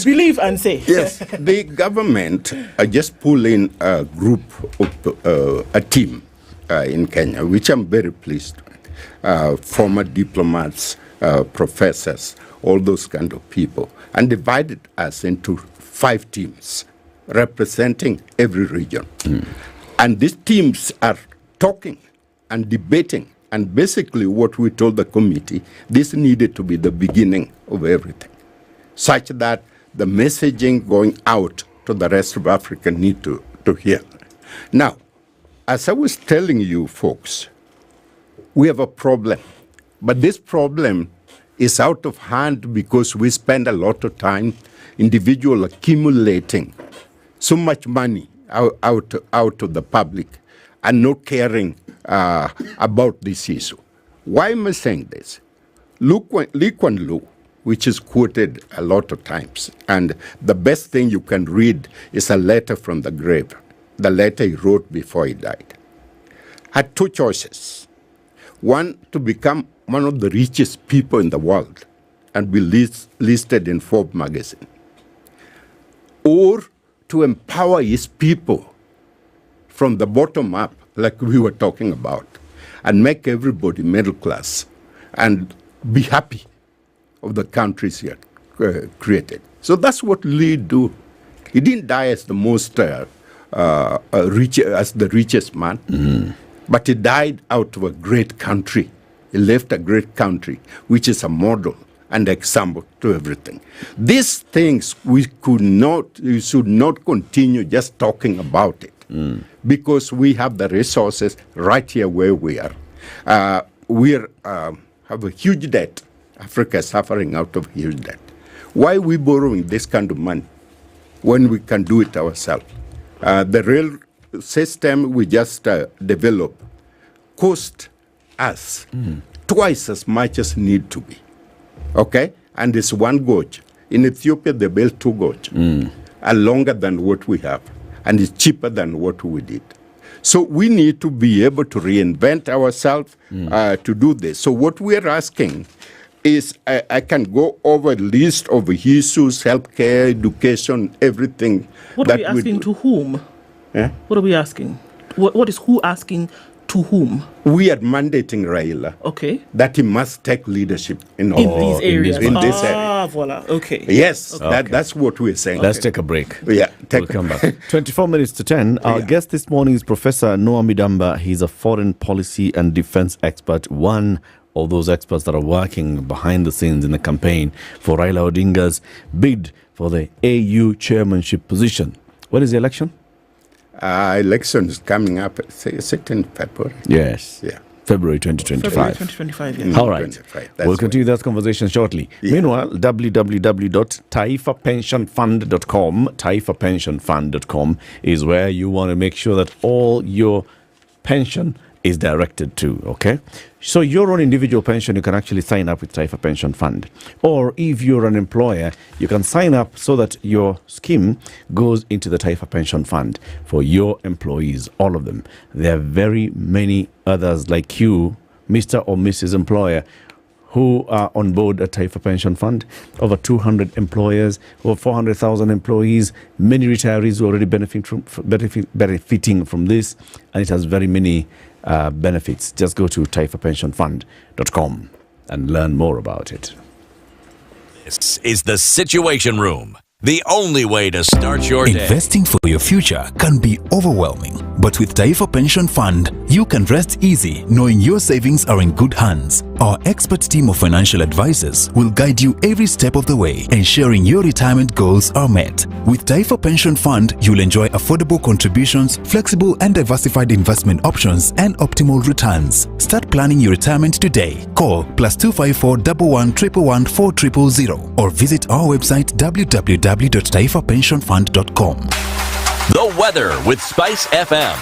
believe and say. Yes, the government just pull in a group of a team in Kenya, which I'm very pleased with. Former diplomats, professors, all those kind of people, and divided us into 5 teams representing every region. And these teams are talking and debating. And basically what we told the committee, this needed to be the beginning of everything, such that the messaging going out to the rest of Africa need to hear. Now, as I was telling you folks, we have a problem. But this problem is out of hand because we spend a lot of time individual accumulating so much money out to the public and not caring about this issue. Why am I saying this? Lee Kuan Yew, which is quoted a lot of times, and the best thing you can read is a letter from the grave, the letter he wrote before he died, had 2 choices. One, to become one of the richest people in the world and be listed in Forbes magazine, or to empower his people from the bottom up, like we were talking about, and make everybody middle class and be happy of the countries he had created. So that's what Lee do. He didn't die as the most as the richest man, but he died out of a great country. He left a great country, which is a model and example to everything. These things we should not continue just talking about it. Because we have the resources right here where we are. We have a huge debt. Africa is suffering out of huge debt. Why are we borrowing this kind of money when we can do it ourselves? The rail system we just developed cost us twice as much as need to be. Okay? And it's 1 gauge. In Ethiopia, they built 2 gauge, and longer than what we have. And it's cheaper than what we did. So we need to be able to reinvent ourselves to do this. So what we're asking is, I can go over a list of issues, healthcare, education, everything. What are we asking to whom? Yeah? What are we asking? What is who asking to whom? We are mandating Raila that he must take leadership in these areas. In this area. Voila. Okay. Yes, Okay. that's what we're saying. Let's take a break. Yeah, we'll come back. 24 minutes to 10. Our guest this morning is Professor Noah Midamba. He's a foreign policy and defense expert, one of those experts that are working behind the scenes in the campaign for Raila Odinga's bid for the AU chairmanship position. When is the election? Elections coming up, is it in February? Yes. Yeah. February 2025. February 2025, yeah. All right. We'll continue that conversation shortly. Yeah. Meanwhile, www.taifapensionfund.com, taifapensionfund.com is where you want to make sure that all your pension is directed to, okay? So your own individual pension, you can actually sign up with Taifa Pension Fund. Or if you're an employer, you can sign up so that your scheme goes into the Taifa Pension Fund for your employees, all of them. There are very many others like you, Mr. or Mrs. Employer, who are on board a Taifa Pension Fund. Over 200 employers, over 400,000 employees, many retirees who are already benefiting from this, and it has very many benefits. Just go to taifapensionfund.com and learn more about it. This is the Situation Room, the only way to start your day. Investing for your future can be overwhelming, but with Taifa Pension Fund, you can rest easy knowing your savings are in good hands. Our expert team of financial advisors will guide you every step of the way, ensuring your retirement goals are met. With Taifa Pension Fund, you'll enjoy affordable contributions, flexible and diversified investment options, and optimal returns. Start planning your retirement today. Call +254 11 111 4000 or visit our website www.taifapensionfund.com. The weather with SpiceFM.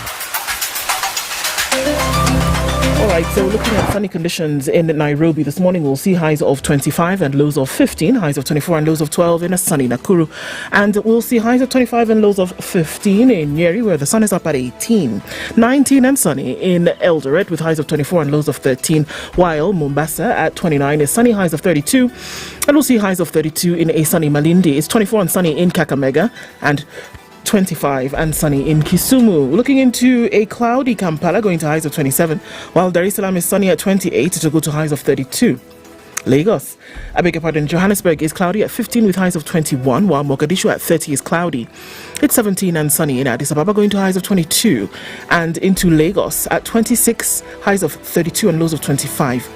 All right, so looking at sunny conditions in Nairobi this morning, we'll see highs of 25 and lows of 15, highs of 24 and lows of 12 in a sunny Nakuru. And we'll see highs of 25 and lows of 15 in Nyeri, where the sun is up at 18. 19 and sunny in Eldoret with highs of 24 and lows of 13, while Mombasa at 29 is sunny, highs of 32. And we'll see highs of 32 in a sunny Malindi. It's 24 and sunny in Kakamega and 25 and sunny in Kisumu. Looking into a cloudy Kampala, going to highs of 27, while Dar es Salaam is sunny at 28 to go to highs of 32. Lagos, I beg your pardon, Johannesburg is cloudy at 15 with highs of 21, while Mogadishu at 30 is cloudy. It's 17 and sunny in Addis Ababa, going to highs of 22, and into Lagos at 26, highs of 32 and lows of 25.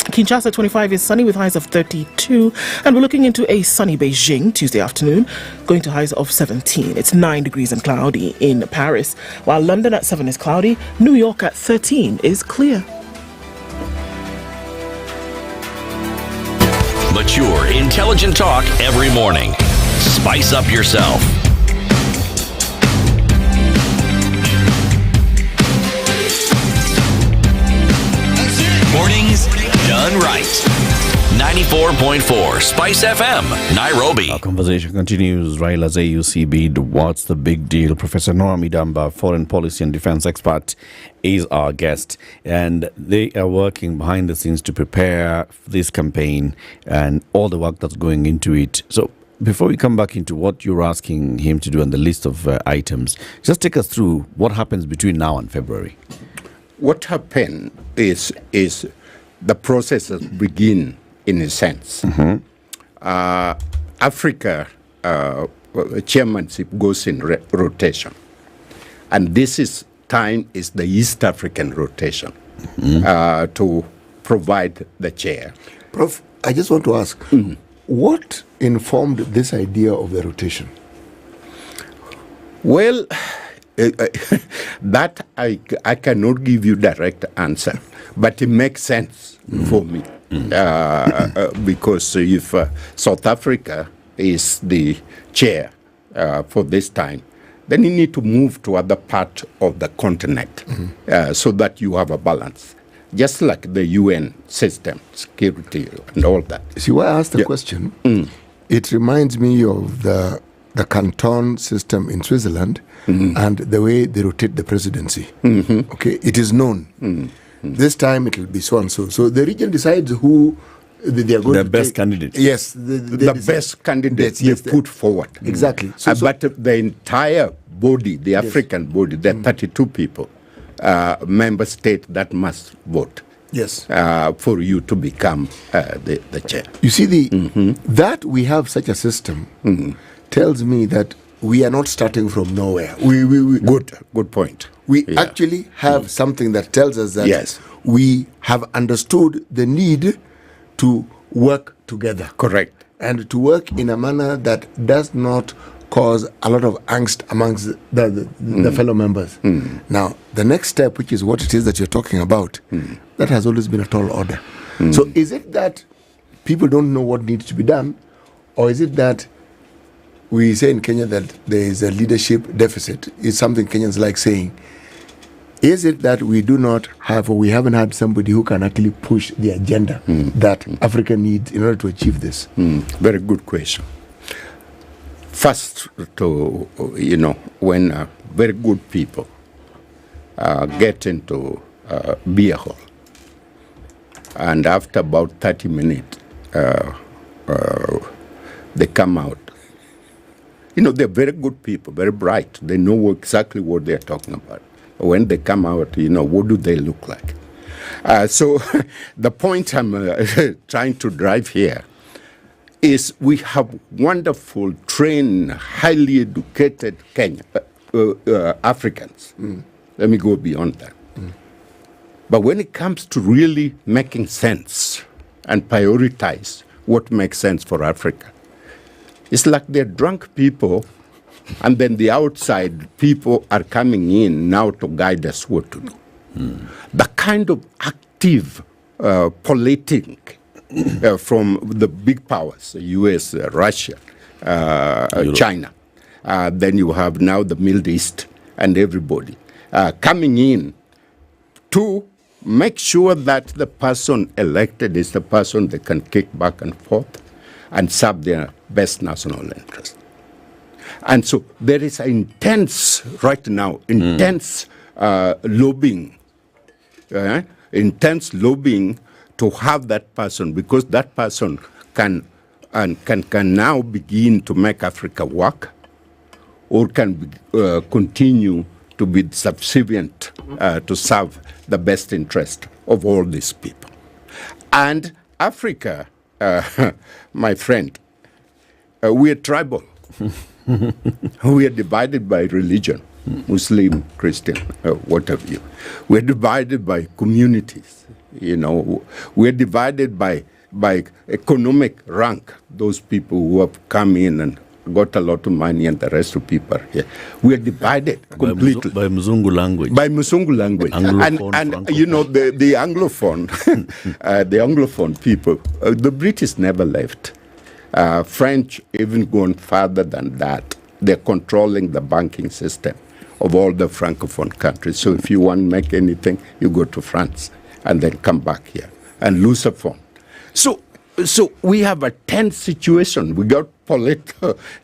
Kinshasa 25 is sunny with highs of 32, and we're looking into a sunny Beijing Tuesday afternoon, going to highs of 17. It's 9 degrees and cloudy in Paris, while London at 7 is cloudy. New York at 13 is clear. Mature, intelligent talk every morning. Spice up yourself. Mornings done right. 94.4 Spice FM, Nairobi. Our conversation continues. Raila's AUC bid. What's the big deal? Professor Noami Damba, foreign policy and defense expert, is our guest. And they are working behind the scenes to prepare this campaign and all the work that's going into it. So before we come back into what you're asking him to do on the list of items, just take us through what happens between now and February. What happened is the processes begin in a sense. Africa chairmanship goes in rotation, and this time is the East African rotation to provide the chair. Prof, I just want to ask, what informed this idea of the rotation? Well, that I cannot give you direct answer, but it makes sense for me because if South Africa is the chair for this time, then you need to move to other part of the continent so that you have a balance, just like the UN system, security and all that. See, why I asked the question, it reminds me of the canton system in Switzerland and the way they rotate the presidency. Okay, it is known. This time it will be so and so. So the region decides who they are going to best candidates. Yes, the best candidates they put forward. Exactly. But the entire body, the African body, there are 32 people, member state that must vote. Yes. For you to become the chair. You see, that we have such a system tells me that we are not starting from nowhere. Good point. We actually have something that tells us that we have understood the need to work together. Correct. And to work in a manner that does not cause a lot of angst amongst the fellow members. Now, the next step, which is what it is that you're talking about, that has always been a tall order. So is it that people don't know what needs to be done, or is it that we say in Kenya that there is a leadership deficit? It's something Kenyans like saying. Is it that we do not have, or we haven't had somebody who can actually push the agenda that Africa needs in order to achieve this? Very good question. First, when very good people get into beer hall, and after about 30 minutes, they come out. They're very good people, very bright. They know exactly what they're talking about. When they come out, what do they look like? So the point I'm trying to drive here is we have wonderful, trained, highly educated Africans. Let me go beyond that. But when it comes to really making sense and prioritize what makes sense for Africa, it's like they're drunk people, and then the outside people are coming in now to guide us what to do. The kind of active politic from the big powers, the US, Russia, China, then you have now the Middle East and everybody coming in to make sure that the person elected is the person they can kick back and forth and serve their best national interest. And so there is intense, right now, intense lobbying, to have that person, because that person can now begin to make Africa work, or can continue to be subservient to serve the best interest of all these people. And Africa, my friend, we are tribal. We are divided by religion, Muslim, Christian, what have you. We are divided by communities, We are divided by economic rank, those people who have come in and got a lot of money and the rest of people are here. We are divided completely. By Mzungu language. By Mzungu language. Anglophone, and the Anglophone, the Anglophone people, the British never left. French even gone further than that. They're controlling the banking system of all the Francophone countries. So if you want to make anything, you go to France and then come back here. And Lusophone. So we have a tense situation. We got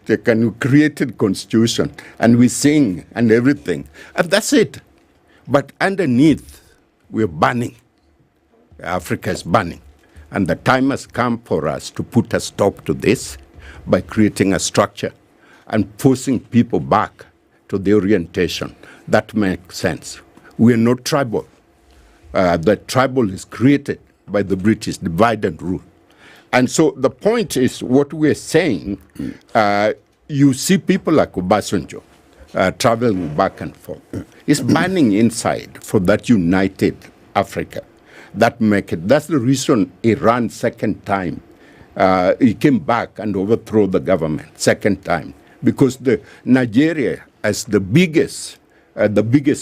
they created constitution, and we sing and everything. And that's it. But underneath, we're burning. Africa is burning. And the time has come for us to put a stop to this by creating a structure and forcing people back to the orientation that makes sense. We are not tribal. The tribal is created by the British, divide and rule. And so the point is, what we're saying, you see people like Obasanjo traveling back and forth. It's burning inside for that united Africa. That's the reason Iran second time, he came back and overthrew the government second time, because Nigeria as the biggest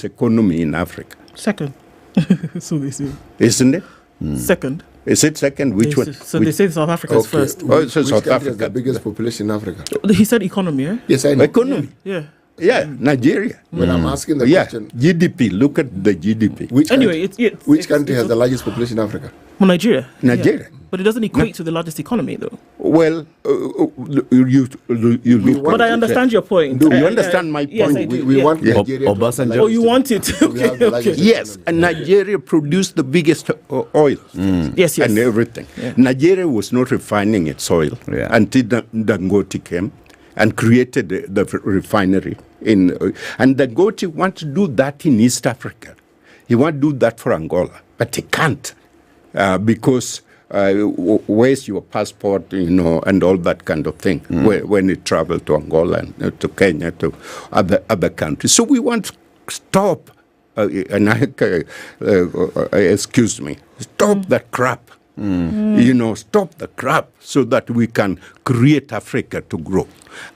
economy in Africa. Second. So they say. Isn't it? Second. Is it second? Which one? So they say South Africa is first. Oh, so South Africa is the biggest population in Africa. He said economy, eh? Yes, I know. Economy. Yeah. Yeah, Nigeria. When I'm asking the question, GDP. Look at the GDP. Which country has the largest population in Africa? Well, Nigeria. Nigeria. Yeah. But it doesn't equate to the largest economy, though. Well, you look. But I understand your point. Do you understand my point? Yes, I do. We want Nigeria. Oh, you want it? Okay. Yes, and Nigeria produced the biggest oil. Yes. And everything. Yeah. Nigeria was not refining its oil until Dangote came and created the refinery. And Dangote wants to do that in East Africa. He wants to do that for Angola, but he can't because where's your passport, and all that kind of thing when you travel to Angola and to Kenya, to other countries. So we want to stop, excuse me, stop that crap. Stop the crap so that we can create Africa to grow.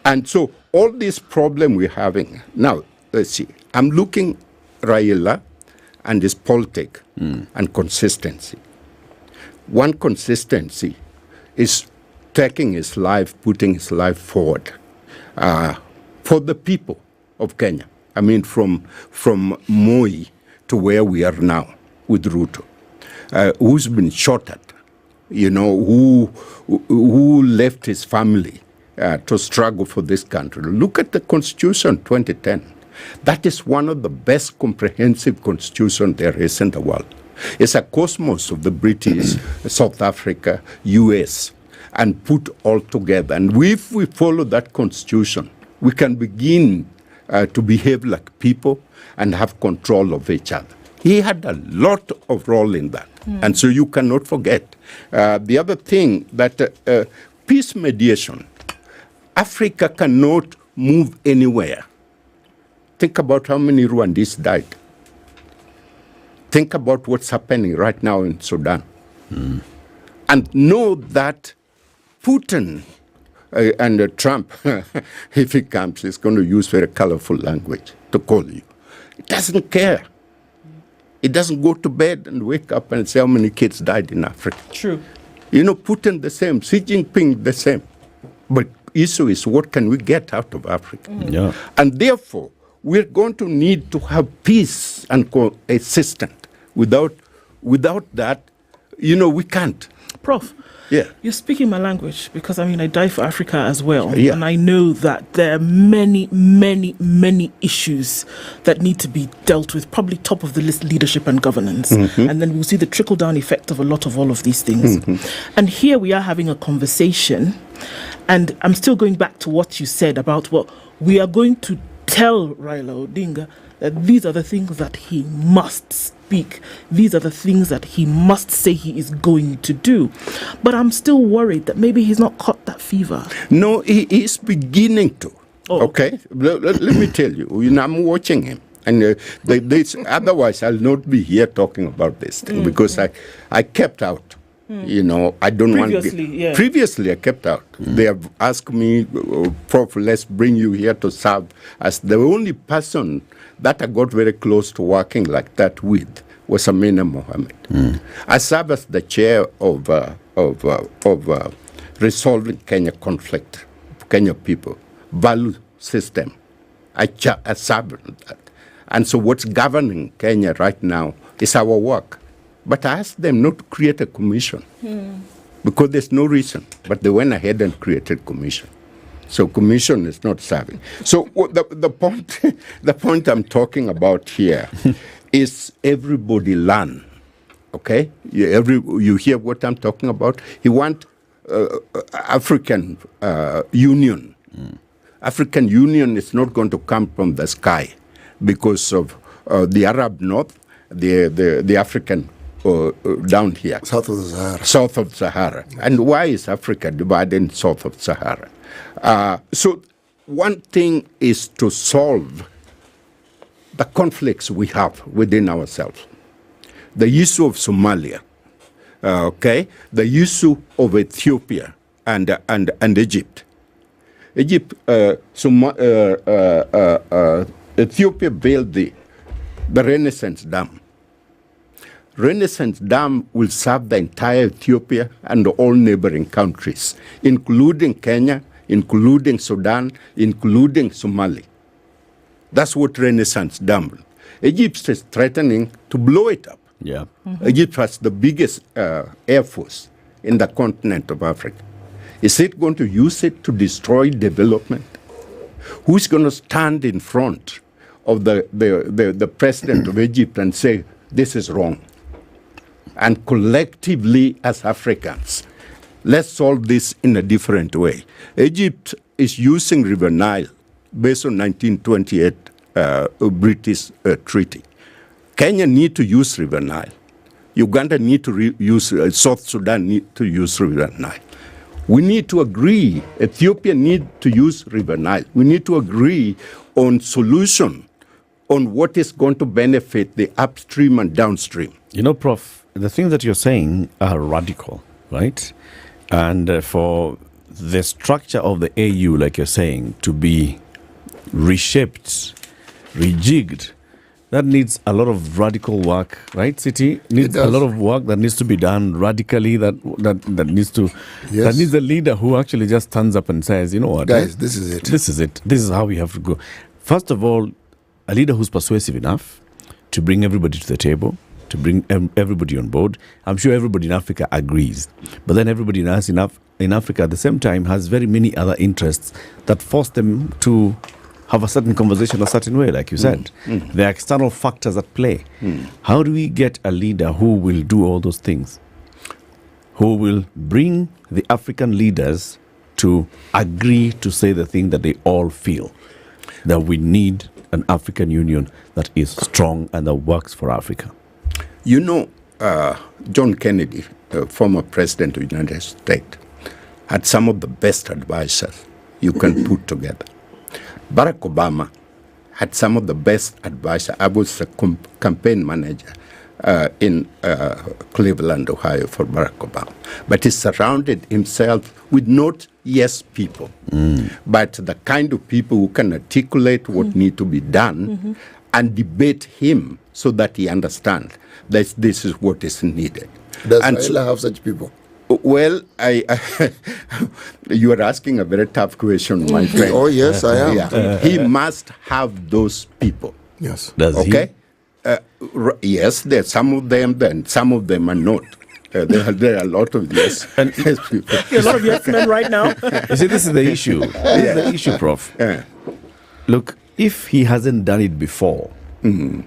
And so all this problem we're having, now, let's see, I'm looking Raila and his politics and consistency. One consistency is taking his life, putting his life forward for the people of Kenya. I mean, from Moi to where we are now with Ruto, who's been shot at, who left his family to struggle for this country. Look at the Constitution 2010. That is one of the best comprehensive constitutions there is in the world. It's a cosmos of the British, South Africa, US, and put all together. And if we follow that constitution, we can begin to behave like people and have control of each other. He had a lot of role in that. And so you cannot forget. The other thing, that peace mediation, Africa cannot move anywhere. Think about how many Rwandese died. Think about what's happening right now in Sudan. And know that Putin and Trump, if he comes, is going to use very colorful language to call you. He doesn't care. He doesn't go to bed and wake up and say how many kids died in Africa. True. Putin the same, Xi Jinping the same. But issue is, what can we get out of Africa? Yeah. And therefore, we're going to need to have peace and coexistence. Without that, we can't. Prof, yeah, you're speaking my language, because I die for Africa as well. Yeah. And I know that there are many, many, many issues that need to be dealt with, probably top of the list, leadership and governance. And then we'll see the trickle-down effect of a lot of all of these things. And here we are having a conversation, and I'm still going back to what you said about what we are going to tell Raila Odinga, that these are the things that he must speak. These are the things that he must say he is going to do. But I'm still worried that maybe he's not caught that fever. No, he is beginning to. Oh. Okay? Let me tell you, I'm watching him. And otherwise, I'll not be here talking about this thing, because I kept out. I don't want. Previously, I kept out. They have asked me, Prof, let's bring you here to serve as the only person that I got very close to working like that with was Maina Mohammed. I serve as the chair of resolving Kenya conflict, Kenya people, value system. I serve on that. And so what's governing Kenya right now is our work. But I asked them not to create a commission because there's no reason. But they went ahead and created commission. So commission is not serving. So the point I'm talking about here is everybody learn. Okay, you hear what I'm talking about? He want African Union. African Union is not going to come from the sky because of the Arab North, the African. Down here. South of the Sahara. South of Sahara. And why is Africa divided south of Sahara? So one thing is to solve the conflicts we have within ourselves. The issue of Somalia, the issue of Ethiopia and Egypt. Ethiopia built the Renaissance Dam. Renaissance Dam will serve the entire Ethiopia and all neighboring countries, including Kenya, including Sudan, including Somalia. That's what Renaissance Dam. Egypt is threatening to blow it up. Yeah. Egypt has the biggest air force in the continent of Africa. Is it going to use it to destroy development? Who's going to stand in front of the president of Egypt and say, this is wrong? And collectively as Africans, let's solve this in a different way. Egypt is using River Nile based on 1928 British treaty. Kenya need to use River Nile. Uganda need to use, South Sudan need to use River Nile. We need to agree, Ethiopia need to use River Nile. We need to agree on solution on what is going to benefit the upstream and downstream. Prof, the things that you're saying are radical, right? And for the structure of the AU, like you're saying, to be reshaped, rejigged, that needs a lot of radical work, right? City needs a lot of work that needs to be done radically. That needs to that needs a leader who actually just stands up and says, you know what, guys, this is it. This is it. This is how we have to go. First of all, a leader who's persuasive enough to bring everybody to the table, to bring everybody on board. I'm sure everybody in Africa agrees, but then everybody in Africa at the same time has very many other interests that force them to have a certain conversation a certain way, like you said. There are external factors at play. How do we get a leader who will do all those things? Who will bring the African leaders to agree to say the thing that they all feel? That we need an African Union that is strong and that works for Africa. You know, John Kennedy, the former president of the United States, had some of the best advisors you can put together. Barack Obama had some of the best advisors. I was a campaign manager in Cleveland, Ohio for Barack Obama. But he surrounded himself with not yes people, but the kind of people who can articulate what need to be done and debate him so that he understands that this is what is needed. Does Raila have such people? Well, you are asking a very tough question, my friend. Oh, yes, I am. Yeah. He must have those people. Yes. Does he? Yes, there are some of them, then some of them are not. There are a lot of yes people. A lot of yes men right now. You see, this is the issue. This is the issue, Prof. Look, if he hasn't done it before, and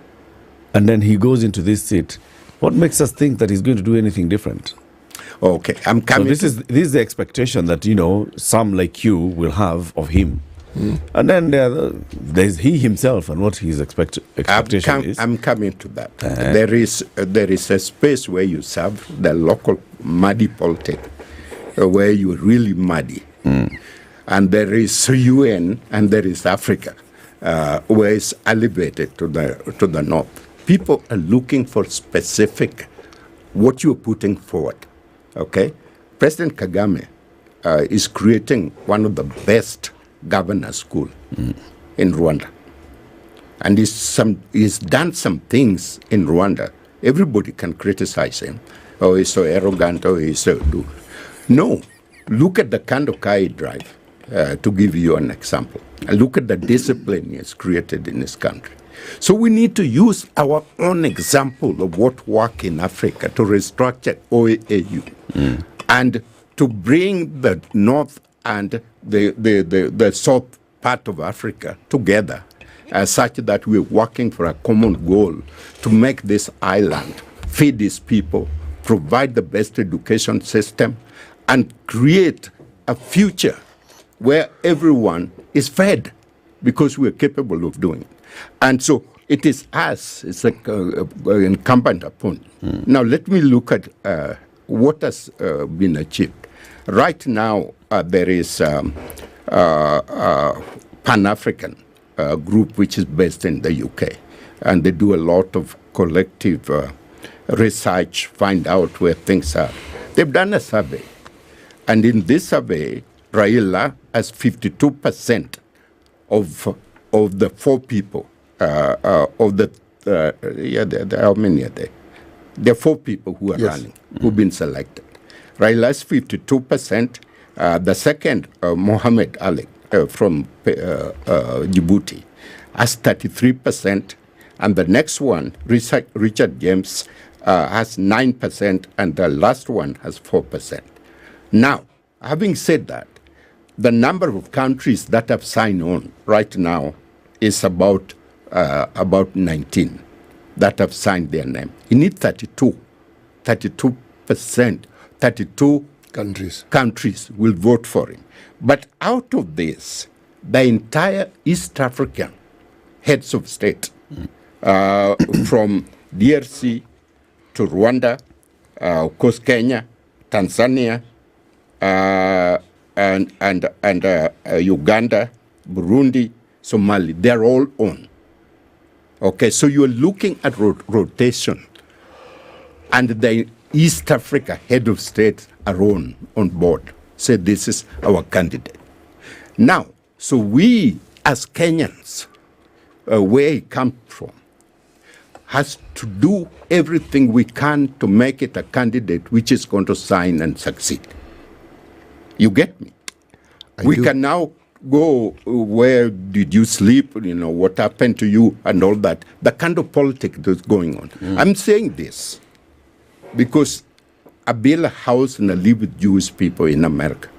then he goes into this seat, what makes us think that he's going to do anything different? Okay, I'm coming. So this is the expectation that, you know, some like you will have of him. And then there's he himself and what his expectation is. I'm coming to that. There is a space where you serve the local muddy politics, where you're really muddy. And there is UN and there is Africa, where it's elevated to the north. People are looking for specific what you're putting forward. Okay, President Kagame is creating one of the best governor school in Rwanda, and he's done some things in Rwanda. Everybody can criticize him. Oh, he's so arrogant. Oh, he's so do. No, look at the kind of car he drives. To give you an example, and look at the discipline he has created in his country. So we need to use our own example of what works in Africa to restructure OAU and to bring the north and the south part of Africa together such that we're working for a common goal to make this island, feed these people, provide the best education system, and create a future where everyone is fed because we're capable of doing it. And so it is us, it's like incumbent upon. Now let me look at what has been achieved. Right now there is Pan-African group which is based in the UK, and they do a lot of collective research, find out where things are. They've done a survey, and in this survey, Raila has 52% of the four people, how many are there? There are four people who are running, who've been selected. Raila has 52%. The second, Mohammed Ali from Djibouti, has 33%. And the next one, Richard James, has 9%. And the last one has 4%. Now, having said that, the number of countries that have signed on right now is about 19 that have signed their name. You need 32%, 32 countries will vote for him. But out of this, the entire East African heads of state, from DRC to Rwanda, of course Kenya, Tanzania, and Uganda, Burundi, Somali, they're all on. Okay, so you're looking at rotation, and the East Africa head of state are on board. say this is our candidate. Now, so we as Kenyans, where he comes from, has to do everything we can to make it a candidate which is going to sign and succeed. You get me? We can now go, where did you sleep, what happened to you, and all that. The kind of politics that's going on. I'm saying this because I build a house and I live with Jewish people in America.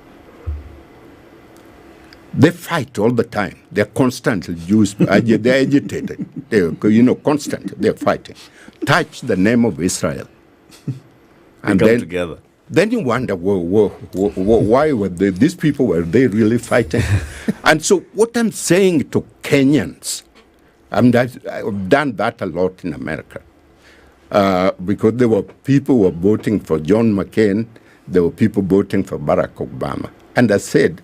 They fight all the time. They're constantly Jewish. They're agitated. They're, constant. They're fighting. Touch the name of Israel. And come together. Then you wonder, why were these people, were they really fighting? And so what I'm saying to Kenyans, I've done that a lot in America, because there were people who were voting for John McCain, there were people voting for Barack Obama. And I said,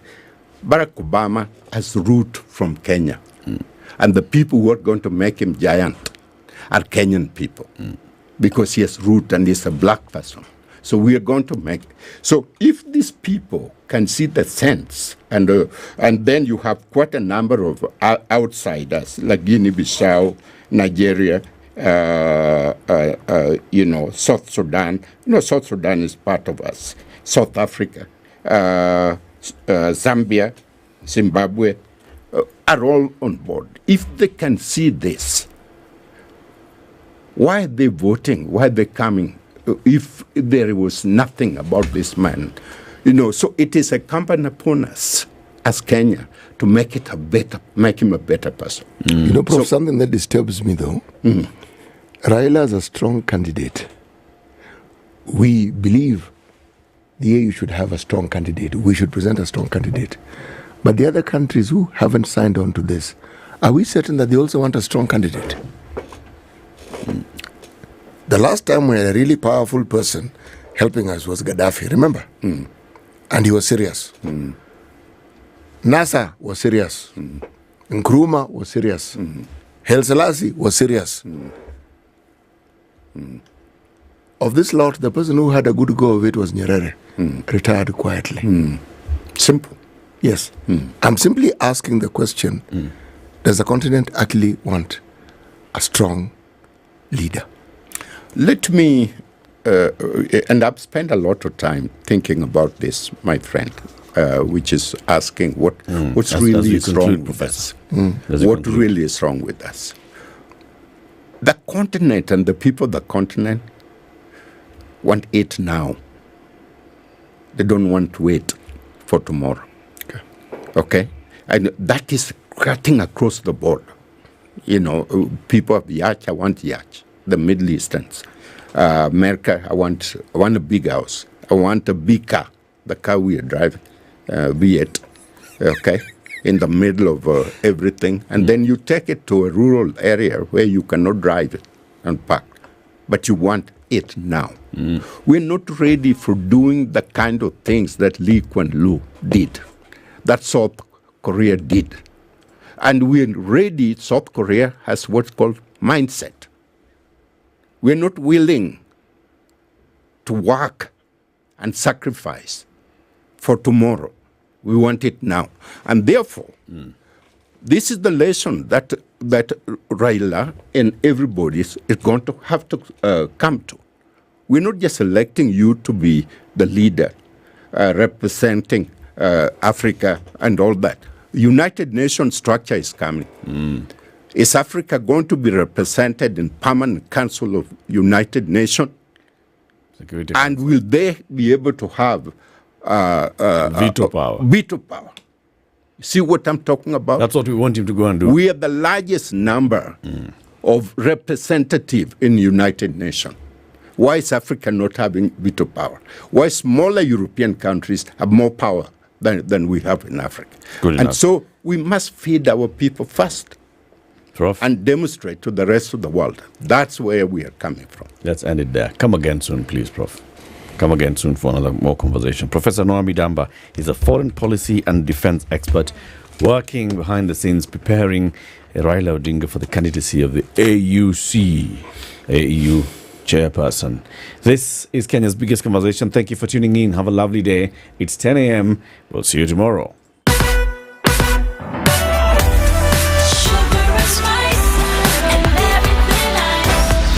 Barack Obama has root from Kenya. And the people who are going to make him giant are Kenyan people, because he has root and he's a black person. So we are going to make. So if these people can see the sense, and then you have quite a number of outsiders like Guinea-Bissau, Nigeria, South Sudan. South Sudan is part of us. South Africa, Zambia, Zimbabwe are all on board. If they can see this, why are they voting? Why are they coming? If there was nothing about this man, so it is incumbent upon us as Kenya to make him a better person. Prof, something that disturbs me though, Raila is a strong candidate. We believe the AU should have a strong candidate. We should present a strong candidate. But the other countries who haven't signed on to this, are we certain that they also want a strong candidate? The last time we had a really powerful person helping us was Gaddafi, remember? And he was serious. NASA was serious. Nkrumah was serious. Haile Selassie was serious. Of this lot, the person who had a good go of it was Nyeri, retired quietly. Simple. Yes. I'm simply asking the question, does the continent actually want a strong leader? Let me, and I've spent a lot of time thinking about this, my friend, which is asking what's really wrong with us. What really is wrong with us? The continent and the people of the continent want it now. They don't want to wait for tomorrow. Okay? And that is cutting across the board. People of Yacht, I want Yacht. The Middle Easterns. America, I want a big house. I want a big car, the car we are driving, V8, okay, in the middle of everything. And then you take it to a rural area where you cannot drive it and park. But you want it now. We're not ready for doing the kind of things that Lee Kuan Yew did, that South Korea did. And we're ready, South Korea has what's called mindset. We're not willing to work and sacrifice for tomorrow. We want it now. And therefore, this is the lesson that Raila and everybody is going to have to come to. We're not just electing you to be the leader, representing Africa and all that. United Nations structure is coming. Is Africa going to be represented in Permanent Council of United Nations? Security. And will they be able to have veto power? Veto power. See what I'm talking about? That's what we want him to go and do. We are the largest number of representatives in United Nations. Why is Africa not having veto power? Why smaller European countries have more power than we have in Africa? And so we must feed our people first. Prof. And demonstrate to the rest of the world. That's where we are coming from. Let's end it there. Come again soon, please, Prof. Come again soon for another more conversation. Professor Noami Damba is a foreign policy and defense expert working behind the scenes, preparing Raila Odinga for the candidacy of the AUC, AU chairperson. This is Kenya's biggest conversation. Thank you for tuning in. Have a lovely day. It's 10 a.m. We'll see you tomorrow.